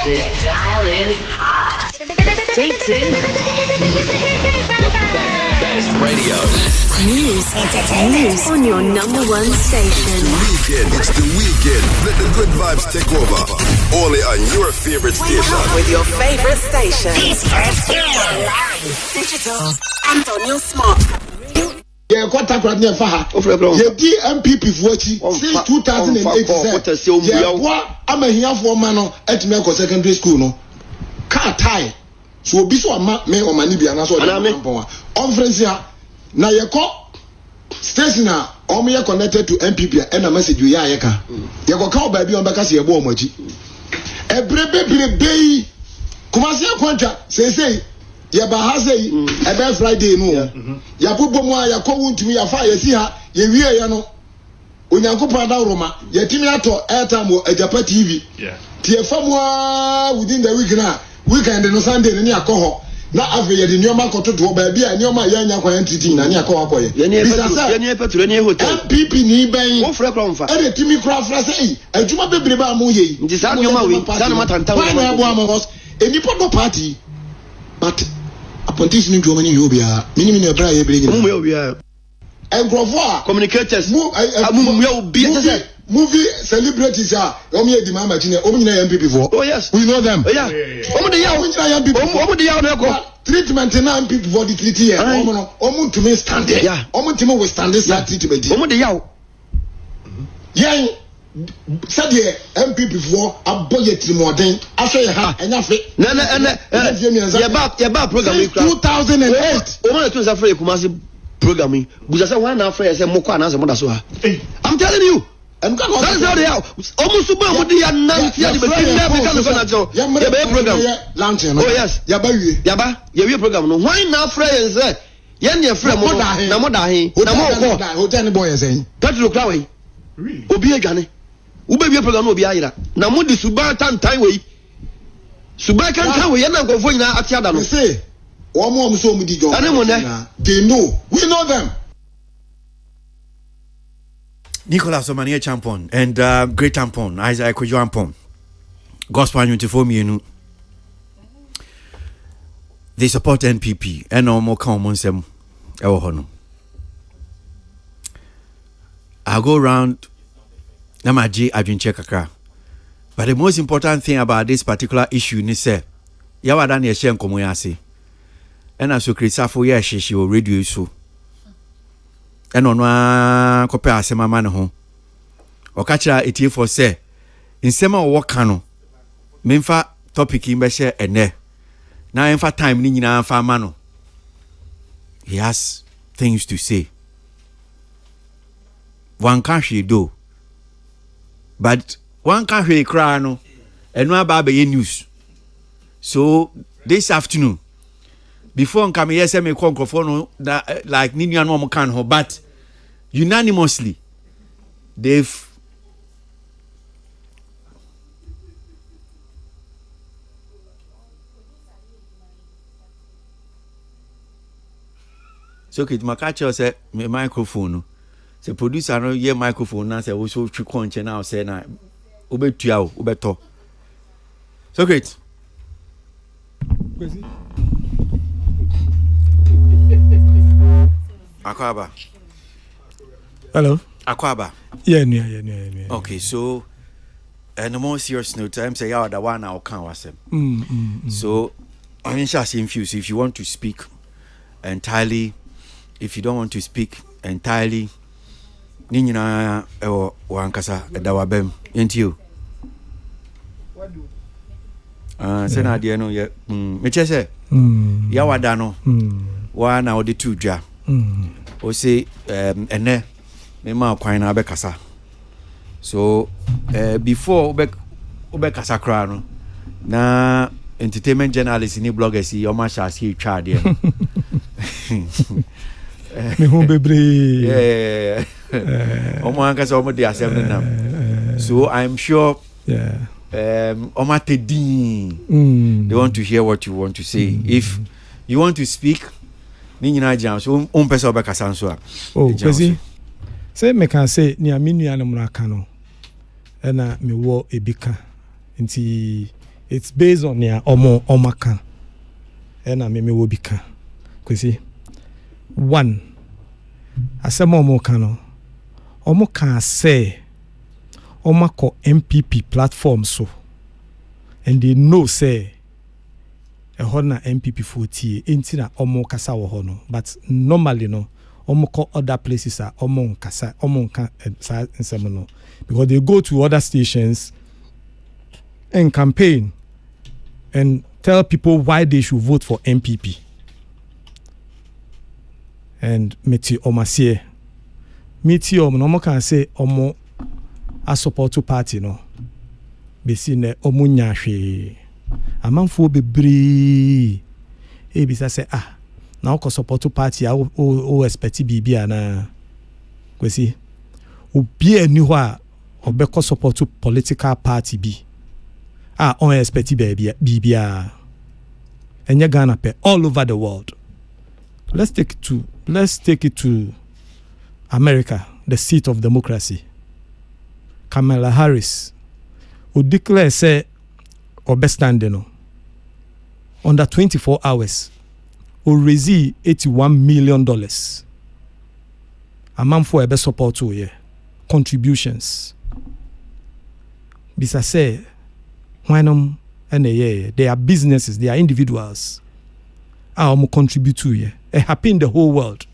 The dial is hot. Stay tuned. Best radio. News, entertainment on your number one station. It's the weekend. Let the good vibes take over. Only on your favorite station. With your favorite station. Digital and on your smart. Yeah, quarter crowd near Faha. Yeah, DMPP for since 2008. Yeah, what I'm a here for man at Melco Secondary School. No car tie. So be so me or Manibia and so on friends here. Now you call station or me connected to MPP and a message you yaka. You go call baby on Bacassia Bomoji. A baby Kumasia contract say. Ya bahase ebe Friday no ya popo mu ya ko ntumi ya fa ya si ha ya wie ya no onyankopon da roma ya timi ato airtime o Ajapa TV tie famu within the week na weekend no Sunday ni akoho na ave ya de nyoma kototo ba bia nyoma ya nya kwan titi na ni akoho akoye ye petrol ni hotel MPP ni ben wo frɛ kra mfa e de timi kra fra say adwuma bebre ba mu ye nti sa nyoma we sa no matanta we na abo amos enipo do party but appointees ni Germany yobia minimum na bra ye bere nyina mu yobia engrofo communicators mu ya obi movie celebrities are omi edi mama chine omi na MPP for. Oh yes. We know them. Oh yeah. Omo de yawo. Omo de yawo na ko. Treatment na MPP for the treaty here. Omo to me stand there. Yeah. Omo to me we stand this treatment. Omo de yawo. Yeah. Said the MPP for aboye trimodin ahwe ha enya fe. Ya ba program 2008. Omo na tun sa free Kumasi programming. Buza say one na free say moko anase mo da so ha. I'm telling you. And that's how they are. Almost super with the Nancy and the program. Oh yes. Yaba, you program. No, why now friends? Yan your friend, Namodahi, Hotel boy saying, Petro Claway. Obi a Gani. Ube program will be either. Namudi Subatan time way. Subakan time we yana go for you at Yadano. Say, one more so many go. They know. We know them. Nicholas Omania Champon and Great Tampon, Isaiah Kujuampon, Gospel 24 Mienu. They support NPP and no more common sem. I'll go around Namaji Adwinchekaka. But the most important thing about this particular issue is say, Yawadan Yashem Komoyasi. And as you Christopher Yashi, she will read you so. And on one copy asema man ho okacha etie for say insema wo kano memfa topic in be share ene na emfa time ni nyina fa mano. He has things to say. One country do, but one country cry no eno aba be news. So this afternoon before come here say me konkrofo no like ni nua no mo kan ho, but unanimously they've so kid makacho say me microphone say producer no ye microphone na say wo so twi konche na say na obetua o obeto so great Akwaba. Hello. Akwaba. Yeah. Okay, so and a more serious note, I'm saying the one I'll count was So I'm just infused. If you want to speak entirely, if you don't want to speak entirely, Nina or Wankasa Dawabem, ain't you? Sena Diano, yeah, Michese, Yawadano, one or the two jar. O say ene me ma kwan na bekasa. So before obe kasa kra no na entertainment journalists ni bloggers yi o ma sha see twa de me hu bebre o mo anka so mo de assembly nam. So I'm sure o ma tedin they want to hear what you want to say. If you want to speak ni nyina jam so pesa obekasa nso a kwesi say me can say ni aminu na mraka no na me wo ebika nti it's based on ya omaka na me wo bika kwesi one asema omoka no omoka say omako MPP platform so and they know say a hona MPP 40 enti na omo kasa wo ho no, but normally no omo ko other places are omo kasa omo ka nsem no, because they go to other stations and campaign and tell people why they should vote for MPP. And meti omasie meti omo can say omo a support to party no besi ne omo nya hwe amanfo bebre ebisa say na o support to party o expect bibia na kwesi obi ani ho a obekọ support to political party bi on expect bibia enye Ghana pe all over the world. Let's take it to America, the seat of democracy. Kamala Harris who declare say obestandeno under 24 hours will raise $81 million. A man for ebe support to contributions. bisa say why they are businesses, they are individuals. Our contribute to you. It happen in the whole world.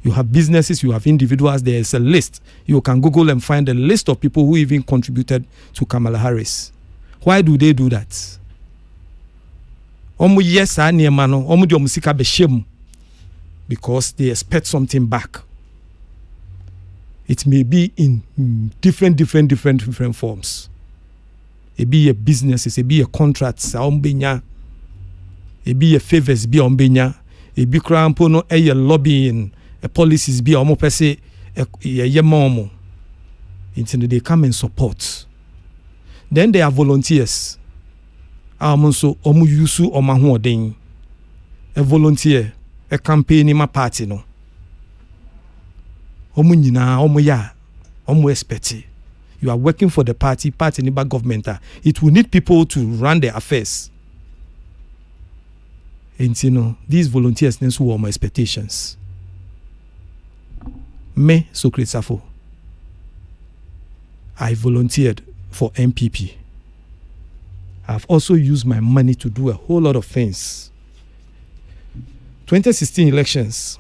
You have businesses, you have individuals. There is a list. You can Google and find a list of people who even contributed to Kamala Harris. Why do they do that? Because they expect something back. It may be in different forms. It be a business, it be a contract, it be a favors, be ombenya, it be crampo no a lobbying, a policies be omo pese a momo. Until they come and support. Then they are volunteers. So omu yusu omahu odin. A volunteer, a campaign in my party no. Omu nyina, omu ya, omu expecti. You are working for the party niba government. It will need people to run their affairs. And these volunteers who are my expectations. Me, Socrates Safo, I volunteered for MPP. I've also used my money to do a whole lot of things. 2016 elections,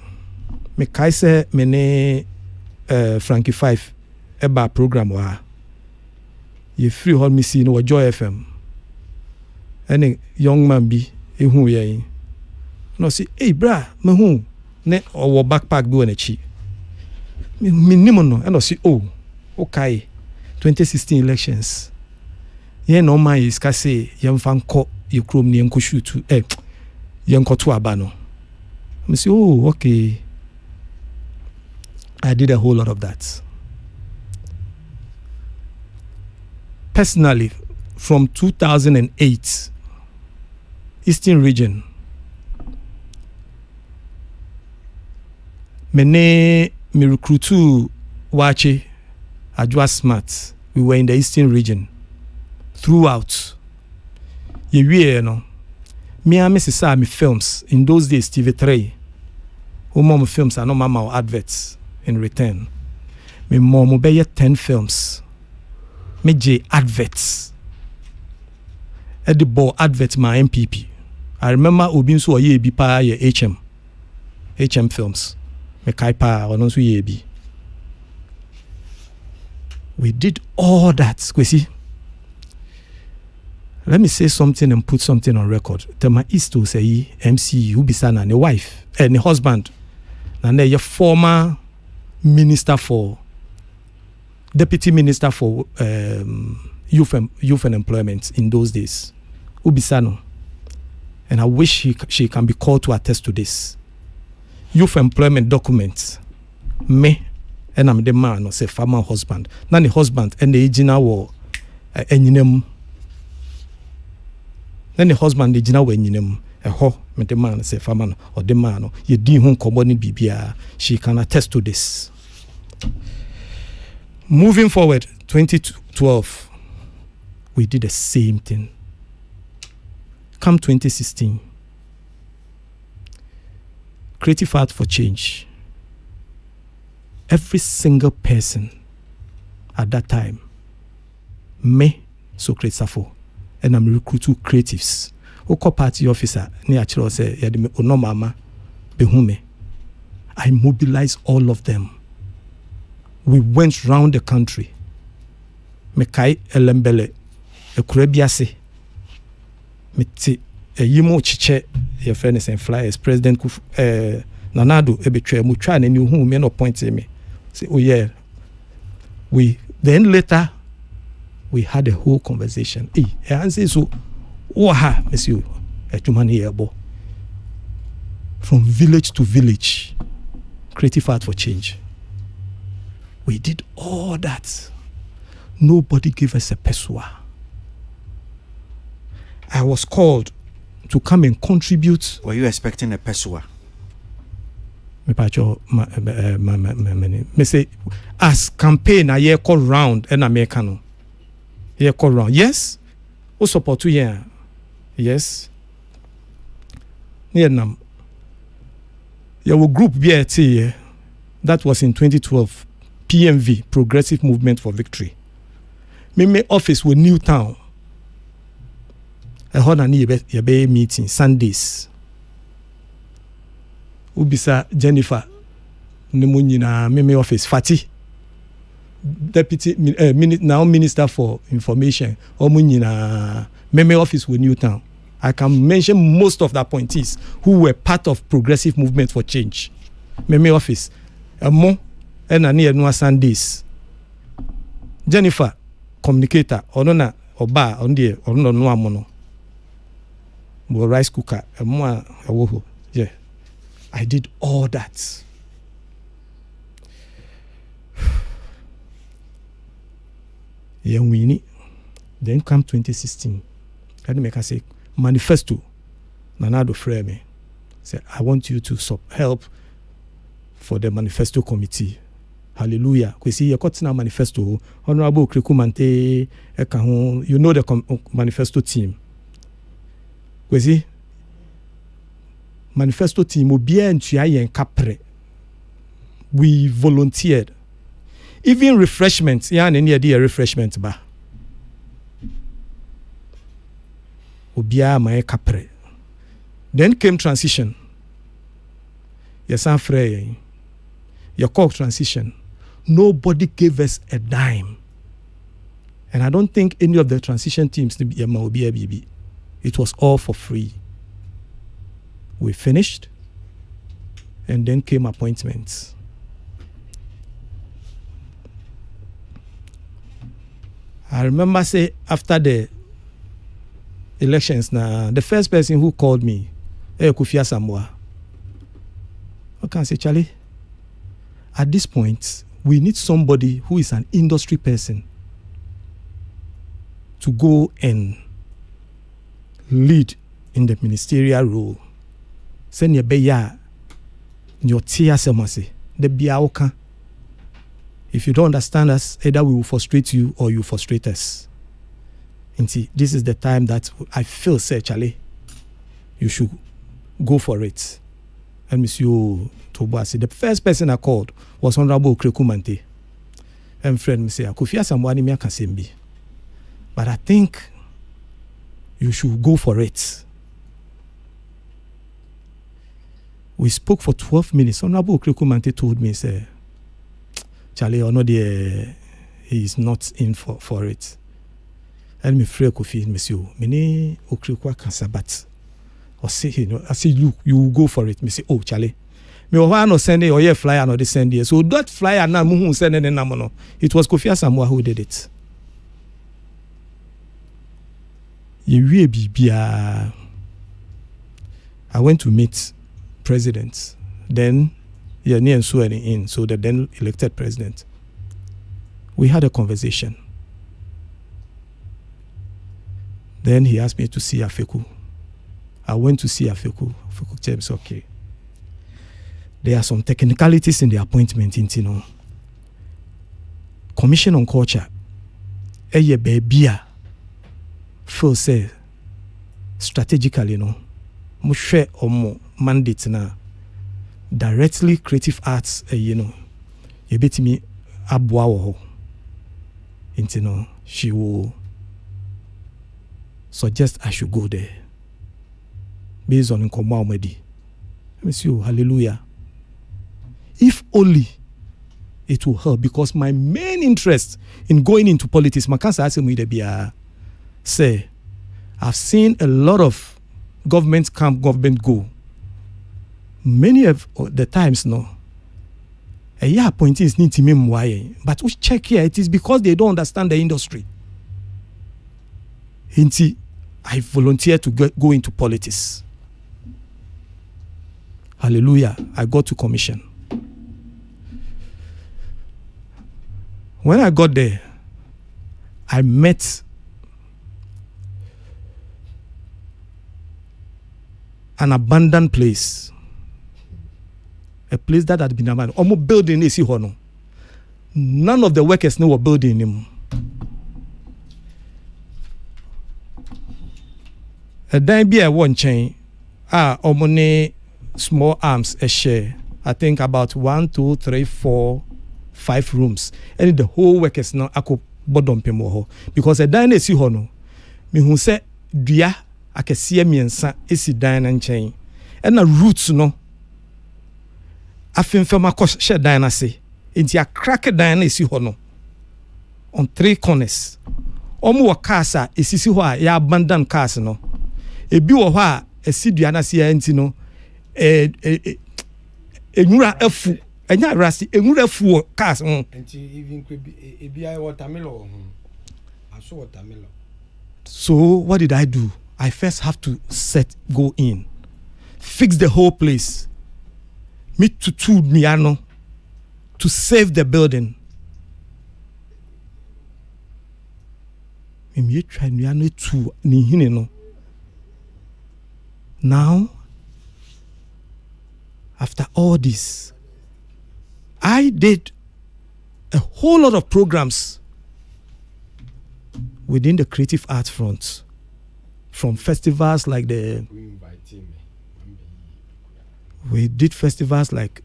me kaise mene Frankie 5 eba program wa. You free hold me see no Joy FM. Any young man be who ye. No see, hey bra, me who ne or backpack be on a chi. Minimum no, and I see okay. 2016 elections. Ye no man is kase yam fan ko you chrome ni enko shoot yan ko to abano. I say, okay. I did a whole lot of that. Personally, from 2008, Eastern Region, me recruitu wache Ajwa Smart. We were in the Eastern Region throughout. No. Me and Mrs. me films in those days TV3. Mom films are no mama adverts in return. Me mom be 10 films. Me J adverts. At the ball adverts my MPP. I remember Obin so ye bi pa ye HM films. Me kai pa ono so ye bi. We did all that. Kwesi. Let me say something and put something on record. Tema Isto say MC Ubisana ne wife and husband. And your former minister for deputy minister for youth and employment in those days. Ubisano. And I wish she can be called to attest to this. Youth employment documents. Me and I'm the man or say farmer husband. Nani husband and the ejina wo enyinem. Then the husband the jina wo enyinem. Ho me the man say farmer or the man ye di hun komoni bibia. She can attest to this. Moving forward, 2012, we did the same thing. Come 2016, Creative Art for Change. Every single person at that time, me, Socrates Safo, and I'm recruiting creatives. Oko party officer, ni achiro say yadime ono mama behume. I mobilized all of them. We went round the country. Mekai elembele ekurebiase. Meti yimo chiche your friends and flyers President Nanado ebetwe mu twa na ni hu me no point me. Say oh yeah. Then later we had a whole conversation. And say so oha monsieur etumani yebo. From village to village. Creative Art for Change. We did all that. Nobody gave us a peswa. I was called to come and contribute. Were you expecting a peswa? Me say as campaign a year call round and Americano. Year call round. Yes. O support you. Yes. Your group BRT that was in 2012. PMV, Progressive Movement for Victory. me office with Newtown. A na ni yebe meeting Sundays. Ubisa Jennifer Nemunyina me office Fati Deputy now Minister for Information Omunyina me office with Newtown. I can mention most of the appointees who were part of progressive movement for change. Me office mo na ni enwa Sundays. Jennifer communicator onona oba onde ono no amono. Bo rice cooker mo awo yeah. I did all that. Yeah, we need. Then come 2016. Can you make us say manifesto? Nanado frame me. Say I want you to help for the manifesto committee. Hallelujah. We see your Kotina manifesto. Honorable Recruitment. You know the manifesto team. We see. Manifesto team we volunteered. Even refreshments, yeah, and any idea refreshment ba. Obia my capre. Then came transition. Yes, I'm free. Your call transition. Nobody gave us a dime. And I don't think any of the transition teams it was all for free. We finished, and then came appointments. I remember say after the elections, the first person who called me, Kufia Samoa. I can say, Charlie, at this point, we need somebody who is an industry person to go and lead in the ministerial role. Send your beya your tear semase the biaoka. If you don't understand us, either we will frustrate you or you frustrate us. And see, this is the time that I feel, say, Charlie, you should go for it. And Monsieur Tobasi, the first person I called was Honorable Recruitment. And friend me say, Akufia Samwani me akasembi. But I think you should go for it. We spoke for 12 minutes. Honorable Okrekumante told me, say, Charlie, he is not in for it. And me frère Kofi, monsieur, mene Okrekwa Kansabat. Or say, I say, look, you go for it. Me say, oh, Charlie. Me wa no send or ye flyer no de send here. So that flyer na muhu send ne namono. It was Kofi Asamoah who did it. Ye bibia. I went to meet president, then and swearing in, so the then elected president. We had a conversation. Then he asked me to see Afeku. I went to see Afeku. Afeku said, okay. There are some technicalities in the appointment, Commission on Culture. Eye bebia. Phil say strategically, Mushe omo mandate na directly creative arts, yebetimi abwa wo ho. She will suggest I should go there based on Nkoma Omedi. Monsieur, hallelujah. If only it will help, because my main interest in going into politics, say, I've seen a lot of government come, government go. Many of the times, appointees need to mean but we check here, it is because they don't understand the industry. I volunteered to go into politics. Hallelujah. I got to commission. When I got there, I met an abandoned place. A place that had been abandoned. Almost building is here. None of the workers were building him. A dime be a one chain. Omone small arms a share. I think about 1, 2, 3, 4, 5 rooms. And the whole workers now I could bɔdɔm pem wɔ hɔ because ɛdan no esi hɔ no mehu sɛ dua akɛseɛ mmiɛnsa esi dan no nkyɛn ɛna roots no afemfam akɔhyɛ dan no ase nti akrake dan no esi hɔ no on 3 corners ɔmo wɔ cars a esisi hɔ a yɛ abandon cars no ebi wɔ hɔ a esi dua no ase yɛ nti no enwura afu enya rasi enwura afu wɔ cars ho nti even ebi ay watermelon aso watermelon. So what did I do? I first have to go in, fix the whole place, meet to miano to save the building. Me try miano to ni hine no. Now, after all this, I did a whole lot of programs within the creative arts front, from festivals like we did festivals like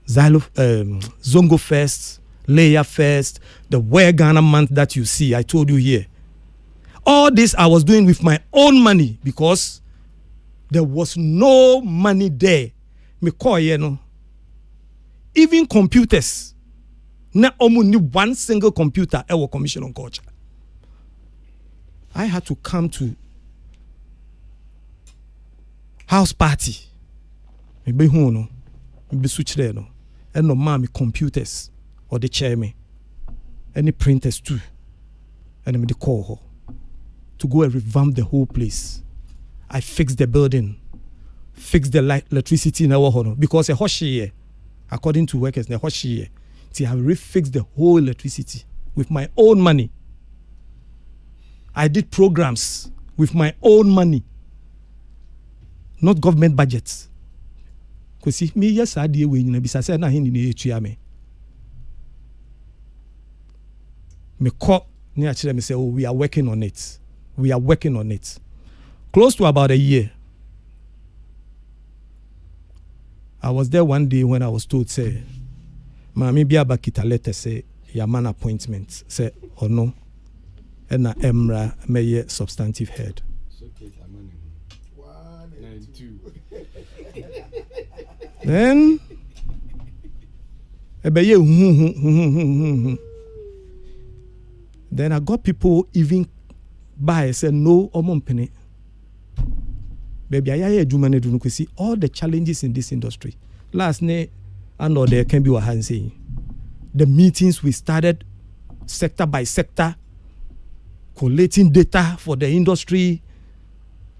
Zongo Fest, Leia Fest, the Wear Ghana month that you see, I told you here. All this I was doing with my own money because there was no money there. Me call you know. Even computers, na only one single computer ever commission on culture. I had to come to house party. Maybe who no, maybe switch there no, and no mommy computers or the chairman, any printers too, and I'm the call her to go and revamp the whole place. I fixed the building, fixed the electricity in our hall because a hoshi, according to workers, the hoshi, see I refixed the whole electricity with my own money. I did programs with my own money, not government budgets. Because see me yes I did when you be said na hindi ni etua me. Me call ni actually me say oh we are working on it. We are working on it. Close to about a year. I was there one day when I was told say Mami bi abakita letter say your man appointment say or no. And na Emra may substantive head. Then then I got people even buy say no omompene. Baby I jumane do no see all the challenges in this industry. Last night and or there can be what I'm saying. The meetings we started sector by sector, collating data for the industry,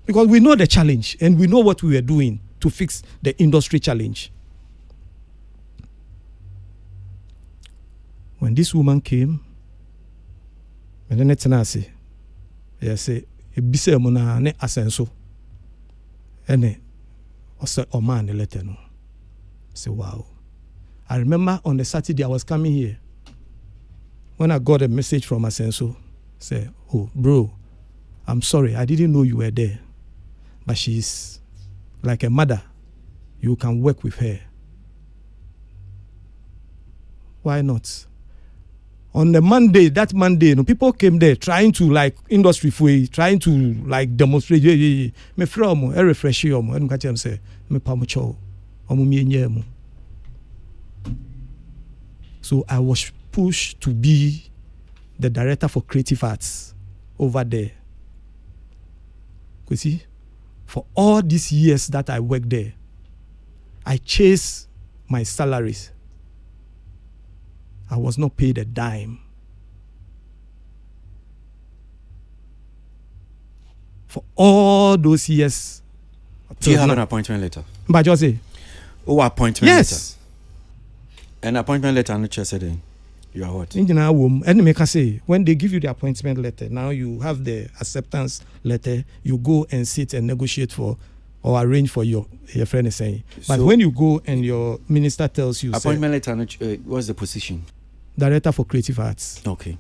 because we know the challenge and we know what we were doing to fix the industry challenge. When this woman came, and then it's nasi, yes, a bise mona ne asenso, and also a man the letter no. Say wow. I remember on the Saturday I was coming here when I got a message from Asenso. Say, oh, bro, I'm sorry. I didn't know you were there. But she's like a mother. You can work with her. Why not? On the Monday, that Monday, people came there trying to like industry way, trying to like demonstrate. Me from a refresh you. I'm catching say me pamucho. So I was pushed to be the director for creative arts over there. You see, for all these years that I worked there, I chased my salaries. I was not paid a dime. For all those years. Do you have an appointment letter? But just say, oh, appointment yes. letter. An appointment letter, I'm not interested in. You are what? And make us say, when they give you the appointment letter, now you have the acceptance letter, you go and sit and negotiate for or arrange for your friend is saying. But so when you go and your minister tells you, appointment say, letter, what's the position? Director for Creative Arts. Okay.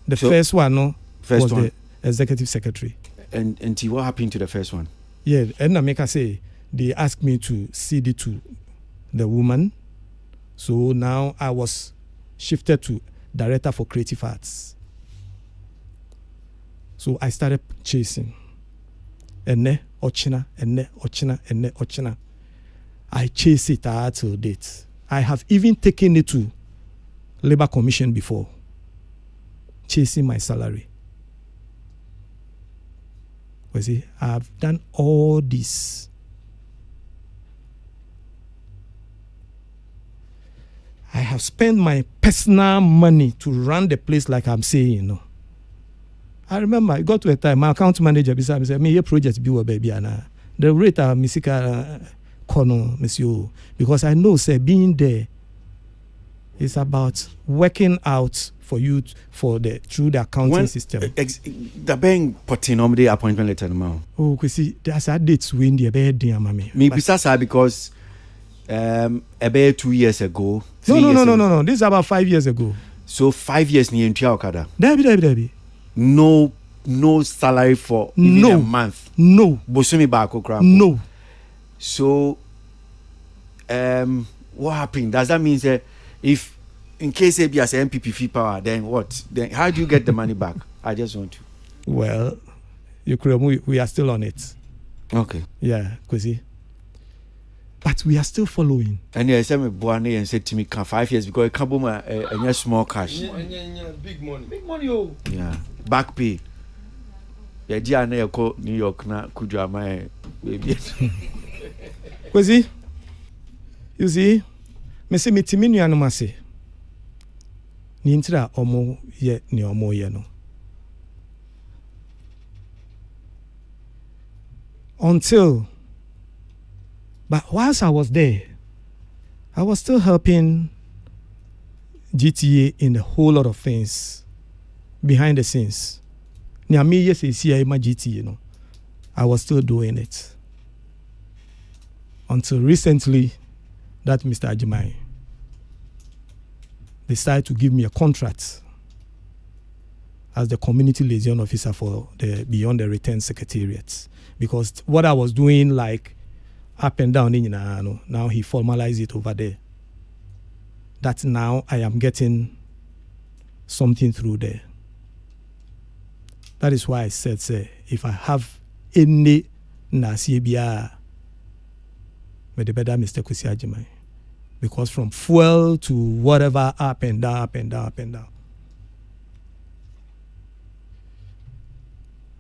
The first one was the executive secretary. And what happened to the first one? Yeah, and I make us say, they asked me to cede it to the woman. So now I was shifted to director for creative arts. So I started chasing. Ene ochina. I chase it till date. I have even taken it to Labor Commission before, chasing my salary. You see, I've done all this. I have spent my personal money to run the place like I'm saying, I remember I got to a time, my account manager beside me said, "Me your project be what baby ana." The rate of musical corner, monsieur, because I know say being there is about working out for you through the accounting system. The bank putting on the appointment letter now. Oh, you see, there's a dates when the bed mami. Me because about 2 years ago. No. This is about 5 years ago. So 5 years near in Okada. Debbie. No salary for even a month. No. Bosumi Bako crap. No. So what happened? Does that mean that if in case ABS as MPP fee power, then what? Then how do you get the money back? I just want to. Well, we are still on it. Okay. Yeah, Kwesi. But we are still following. And yeah, some Buane and said to me, 5 years because it can't a small cash. Big money, oh. Yeah. Back pay. Yeah, Gianna call New York na kujua my baby. Kwesi, you see, me say me timi nua no mase. Ni ntira omo ye ni omo ye no. But whilst I was there, I was still helping GTA in a whole lot of things behind the scenes. Near me, yes, I my GTA, I was still doing it. Until recently, that Mr. Ajimai decided to give me a contract as the community liaison officer for the Beyond the Return Secretariat. Because what I was doing, like, up and down, now he formalized it over there. That now I am getting something through there. That is why I said, say, if I have any nasibia, may the better Mr. Kwesi Ajimai. Because from fuel to whatever, up and down.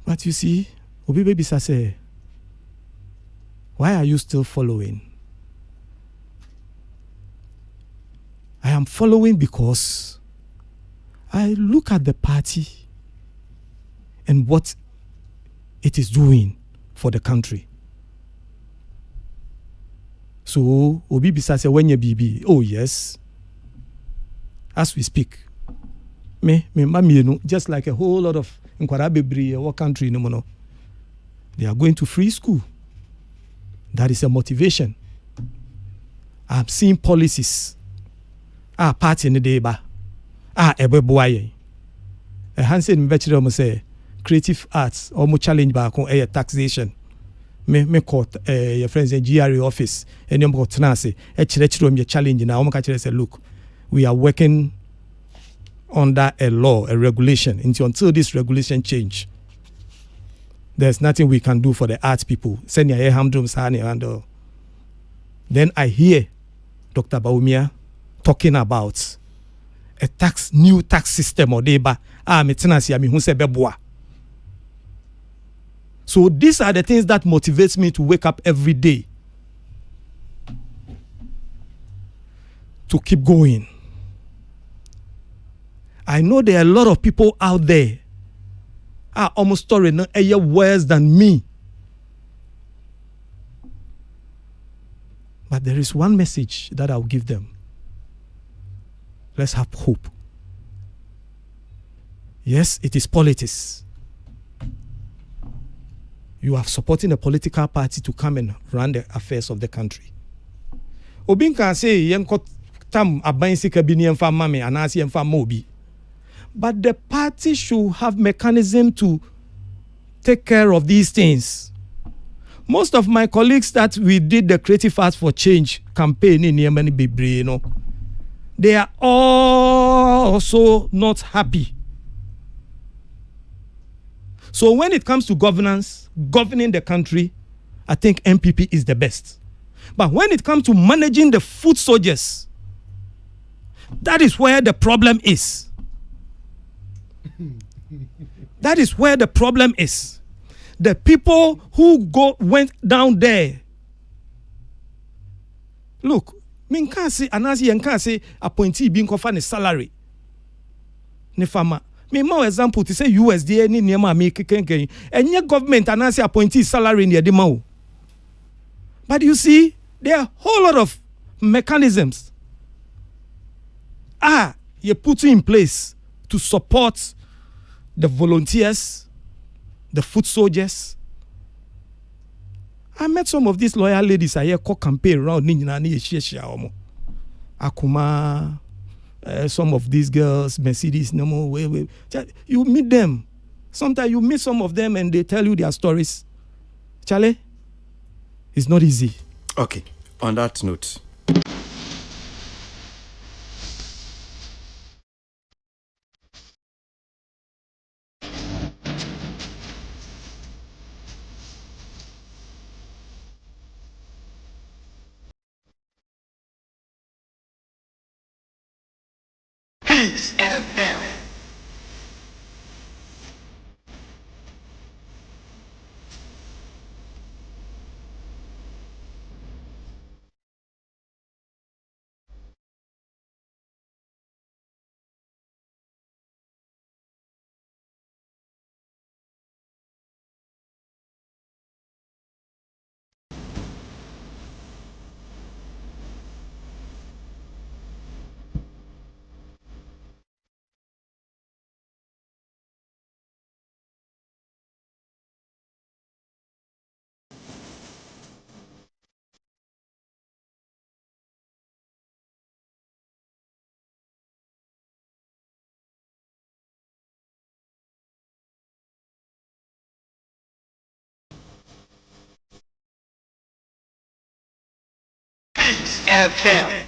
But you see, Obi Baby say, why are you still following? I am following because I look at the party and what it is doing for the country. So, Obi Bisa say, when you BB, oh yes, as we speak, me, just like a whole lot of Nkwara what country, no, they are going to free school. That is a motivation. I'm seeing policies. Party in the day, ebeboaye. A Hansen veteran say creative arts or challenge back on taxation. Me court your friends in GRA office and you go to a challenge now. Say, look, we are working under a law, a regulation. Until this regulation change, there's nothing we can do for the arts people. Then I hear Dr. Baumia talking about a new tax system or deba. So these are the things that motivates me to wake up every day to keep going. I know there are a lot of people out there almost story worse than me. But there is one message that I'll give them. Let's have hope. Yes, it is politics. You are supporting a political party to come and run the affairs of the country. Obin can say, tam abainsi kabini emfa mame anasi emfa mobi. But the party should have mechanism to take care of these things. Most of my colleagues that we did the Creative Arts for Change campaign in Yemen Bibre, they are also not happy. So when it comes to governance, governing the country, I think MPP is the best. But when it comes to managing the foot soldiers, that is where the problem is. That is where the problem is. The people who went down there. Look, me can't say, anasi and can't say appointee being conferred a salary. Ne farmer. Me more example to say USDA ni niema me keken. And your government anasi appointee salary in the demo. But you see, there are a whole lot of mechanisms. You put in place to support the volunteers, the foot soldiers. I met some of these loyal ladies I hear call campaign around Akuma, some of these girls, Mercedes, no more way. You meet them. Sometimes you meet some of them and they tell you their stories. Charlie, it's not easy. Okay, on that note. Peace FM. Peace FM.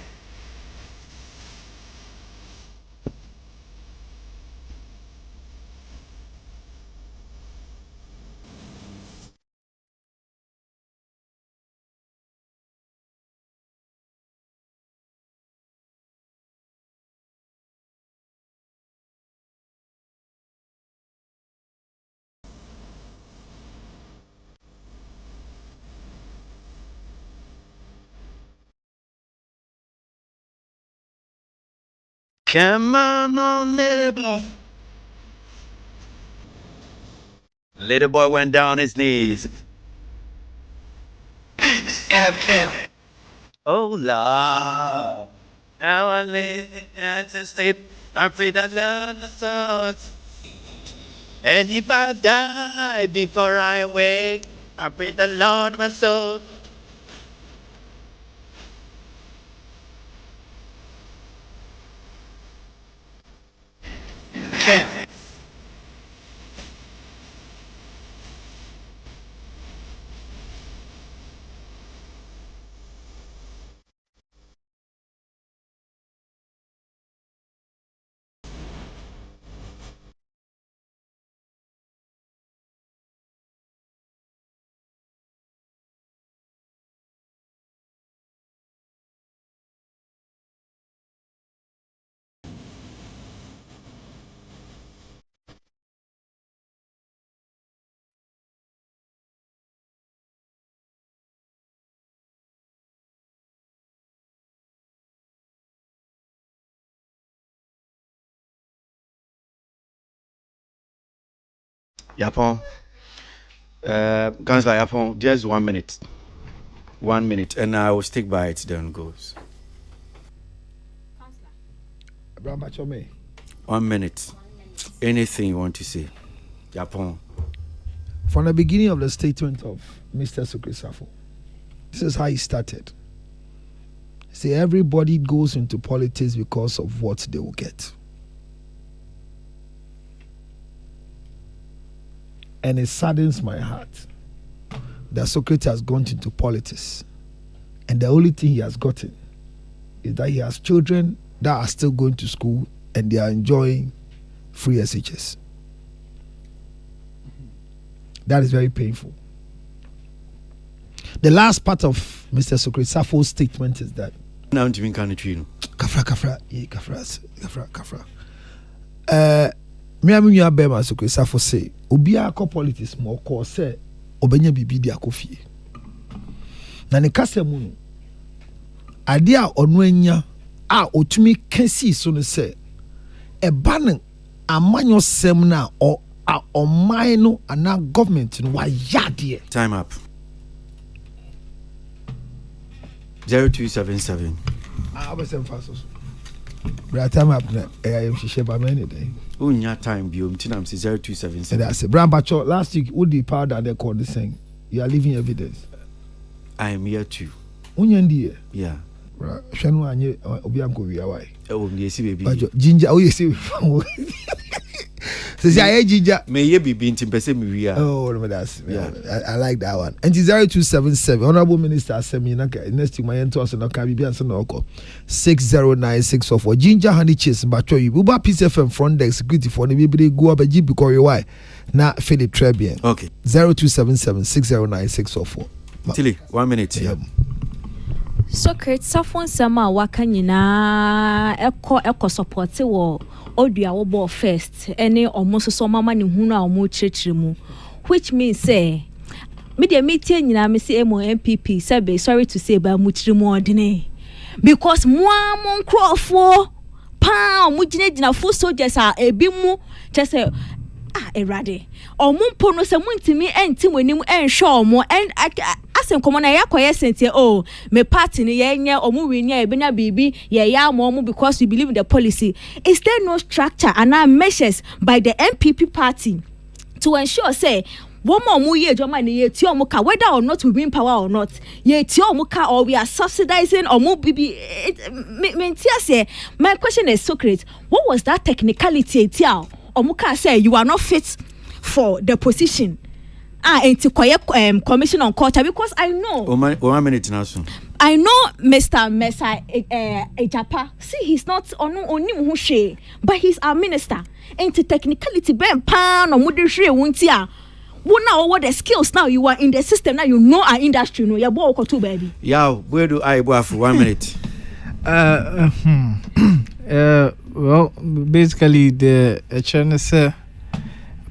Come on, little boy. Little boy went down his knees. Peace FM. Oh, Lord. Now I live to sleep. I pray that Lord the thoughts. And if I die before I wake, I pray the Lord my soul. Yapon. Councillor Yapon, just 1 minute. 1 minute, and I will stick by it, then goes. 1 minute. Anything you want to say? Yapon. From the beginning of the statement of Mr. Sukrisafo, this is how he started. See, everybody goes into politics because of what they will get. And it saddens my heart that Socrates has gone into politics. And the only thing he has gotten is that he has children that are still going to school and they are enjoying free SHS. That is very painful. The last part of Mr. Socrates Sappho's statement is that now to Kafra. Me amenyu abema Socrates Sappho say obi akọ politics mo ko say obenya bibi di akofie. Na ne kasa mu no ade a ono anya a otumi kasi so no say eba ne amanyo sem na o ɔman no ana government no wayade. Time up. 0277. Abesem faso. Bra time up na I am shishe ba many day. Unya time bi omtinam say 0277. That's it. Bra Bacho last week who the powder they called this thing. You are leaving evidence. I am here too. Unya ndi. Yeah. Bra hwanu anye obi am ko wi awai. Oh me yesi baby. Bacho ginger oh yesi. So say ginger. Me ye bibi ntim pese me wi a. Oh no that's. Yeah. I like that one. And 0277 Honorable Minister Asemi na next week my ento so no ka bibi anso na oko 609644 ginger honey chase bacho you. Buba Peace FM front desk security for the bibi go abeji because why? Na Philip Trebian. Okay. 0277 609644. Tilly 1 minute. Yeah. Socrates Sappho sama waka nyina eko support wo odua wo ball first any almost so mama ni hunu a omo chirechiremu, which means say me dey meeting nyina me say emo MPP say sorry to say ba mu chiremu odene because mo nkrofo pa omo gina full soldiers a ebi mu say erade omo mpo no se muntimi enti monim enhwe omo and asem komo na yakoye sentie oh me party ni yenye omo winia ebenya bibi ye ya omo because we believe in the policy. Is there no structure and measures by the MPP party to ensure say woman mu ye joma ni ye ti omo ka whether or not we win power or not ye ti omo ka or we are subsidizing omo bibi say my question is Socrates, what was that technicality tiao omuka say you are not fit for the position enti koye commission on culture because I know 1 minute now soon. I know Mr. Mesa Ejapa see he's not onim hu hwe but he's our minister enti technicality ben pan no mudi hwe wunti a now what the skills now you are in the system now you know our industry no ya bo okoto baby yeah where do I go for 1 minute. Well, basically the Chinese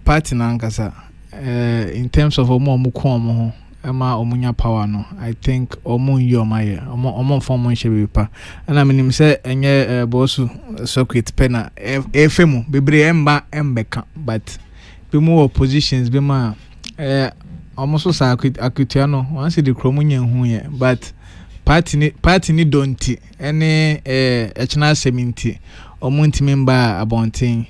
party nankasa in terms of omo mukomo ama omunya power no I think omo yomaye omo form nshebe and I mean say enye bosu Socrates pena efemu bebre emba embeka but be more positions be ma almost so akutiano once the kromunya hu ye but party ni donti any echna seminti omuntimi mba abontin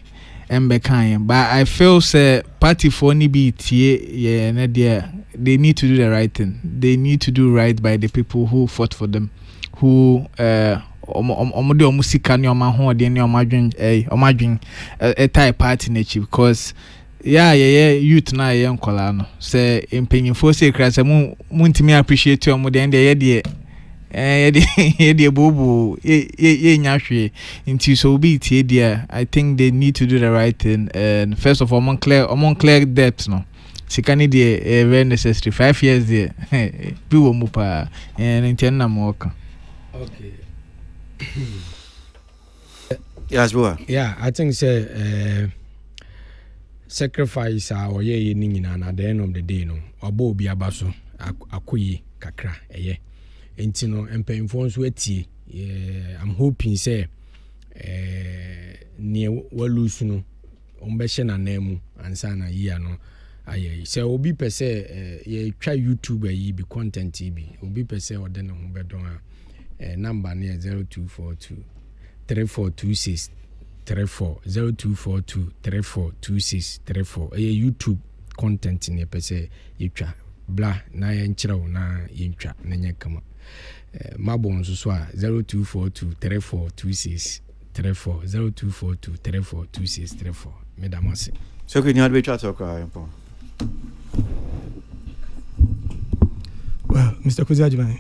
embekan but I feel say party for ni be tie ye na there they need to do the right thing. They need to do right by the people who fought for them, who omode omusika ni omaho de ni omadwen type party na chi because youth na ye nkola no say empenyimfo say kra say muntimi appreciate omode and ye de bobo ye nyahwe into so be tie there. I think they need to do the right thing and first of all among clear debts no sikani de very necessary 5 years there bi wo mu pa and intend na mo ka okay. Yes, boy. Yeah, I think say sacrifice our ye ni nyina na at the end of the day no obo obi abaso akoyi kakra eye enti no empemfo nso atie I'm hoping say ne walusu no ombehye na namu ansa na yi ano aye say obi pese ye twa YouTube yi bi content bi obi pese ode ne ho bedon a number ne 0242 3426 34 0242 3426 34 YouTube content ne pese yetwa bla na ye nkyerɛw na yentwa na nye kama mabon so a 0242 3426 34 0242 3426 34 medamase so can you have to talk about well Mr. Kuzajiman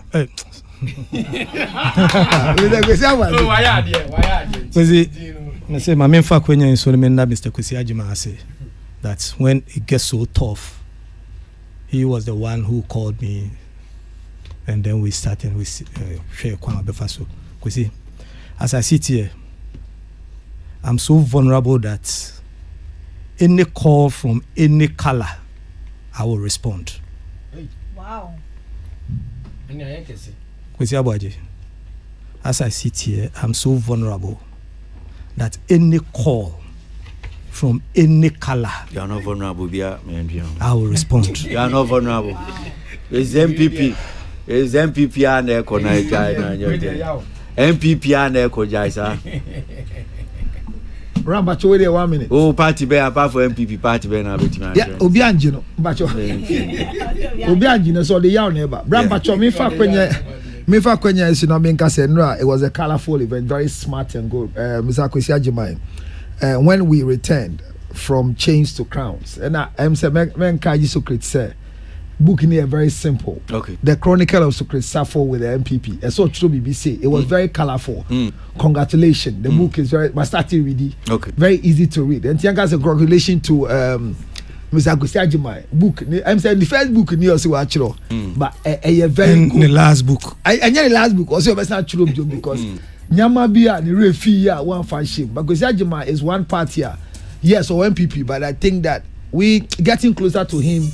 I say, my main fact when you're in Solomon, Mr. Kwesi Ajima say that when it gets so tough, he was the one who called me, and then we started with share Kwama Befaso. Kwesi, as I sit here, I'm so vulnerable that any call from any color, I will respond. Wow. Kwesi Abuaje, as I sit here, I'm so vulnerable that any call from any color, you are not vulnerable, I will respond. You are not vulnerable. It's MPP. It's MPP and Echo Nigeria. MPP and Echo Jaisa. Rambacho, wait 1 minute. Oh, party bear apart for MPP party bear now. Yeah, Obianjino, Bacho. Obianjino, so the young neighbor. Rambacho, me fa kwenye is no menka senra. It was a colorful event, very smart and good. Mr. Kwesi Ajimai. When we returned from chains to crowns, and I'm saying menka Socrates say book in here very simple. Okay. The Chronicle of Socrates Sappho with the MPP. And so true BBC. It was very colorful. Congratulations. The book is very started reading. Okay. Very easy to read. And Tianka said congratulations to Mr. Kwesi Ajimai book. I'm saying the first book in here also watch but a very good. The last book. I the last book also best not true because Nyama Bia the refi one fanship. But Kwesi Ajimai is one part here. Yes, or MPP, but I think that we getting closer to him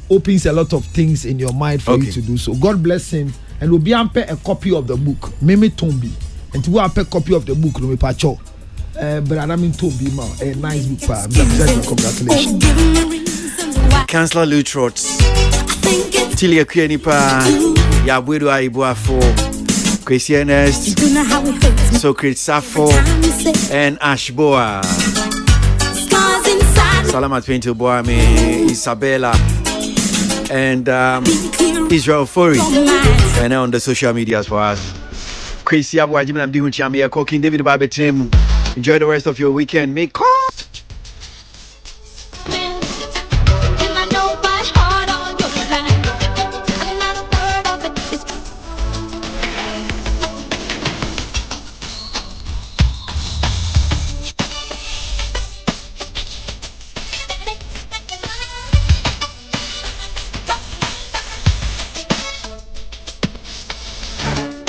opens a lot of things in your mind for you to do so. God bless him, and we'll be a copy of the book. Mimi Tombi, and to a copy of the book. No me pacho, but I mean Tombi ma a nice book. Congratulations, Councillor Lutrots, Tilia Kuenipa, Yabudu Aibuafo, Kwesi Ernest, Socrates Sappho, and Ashboa. Salamat Pinto Boami, Isabella, and Israel Fori, and on the social medias for us. Kwesi Abuaji, I'm doing Chamia, cooking David Babetim. Enjoy the rest of your weekend. Make call.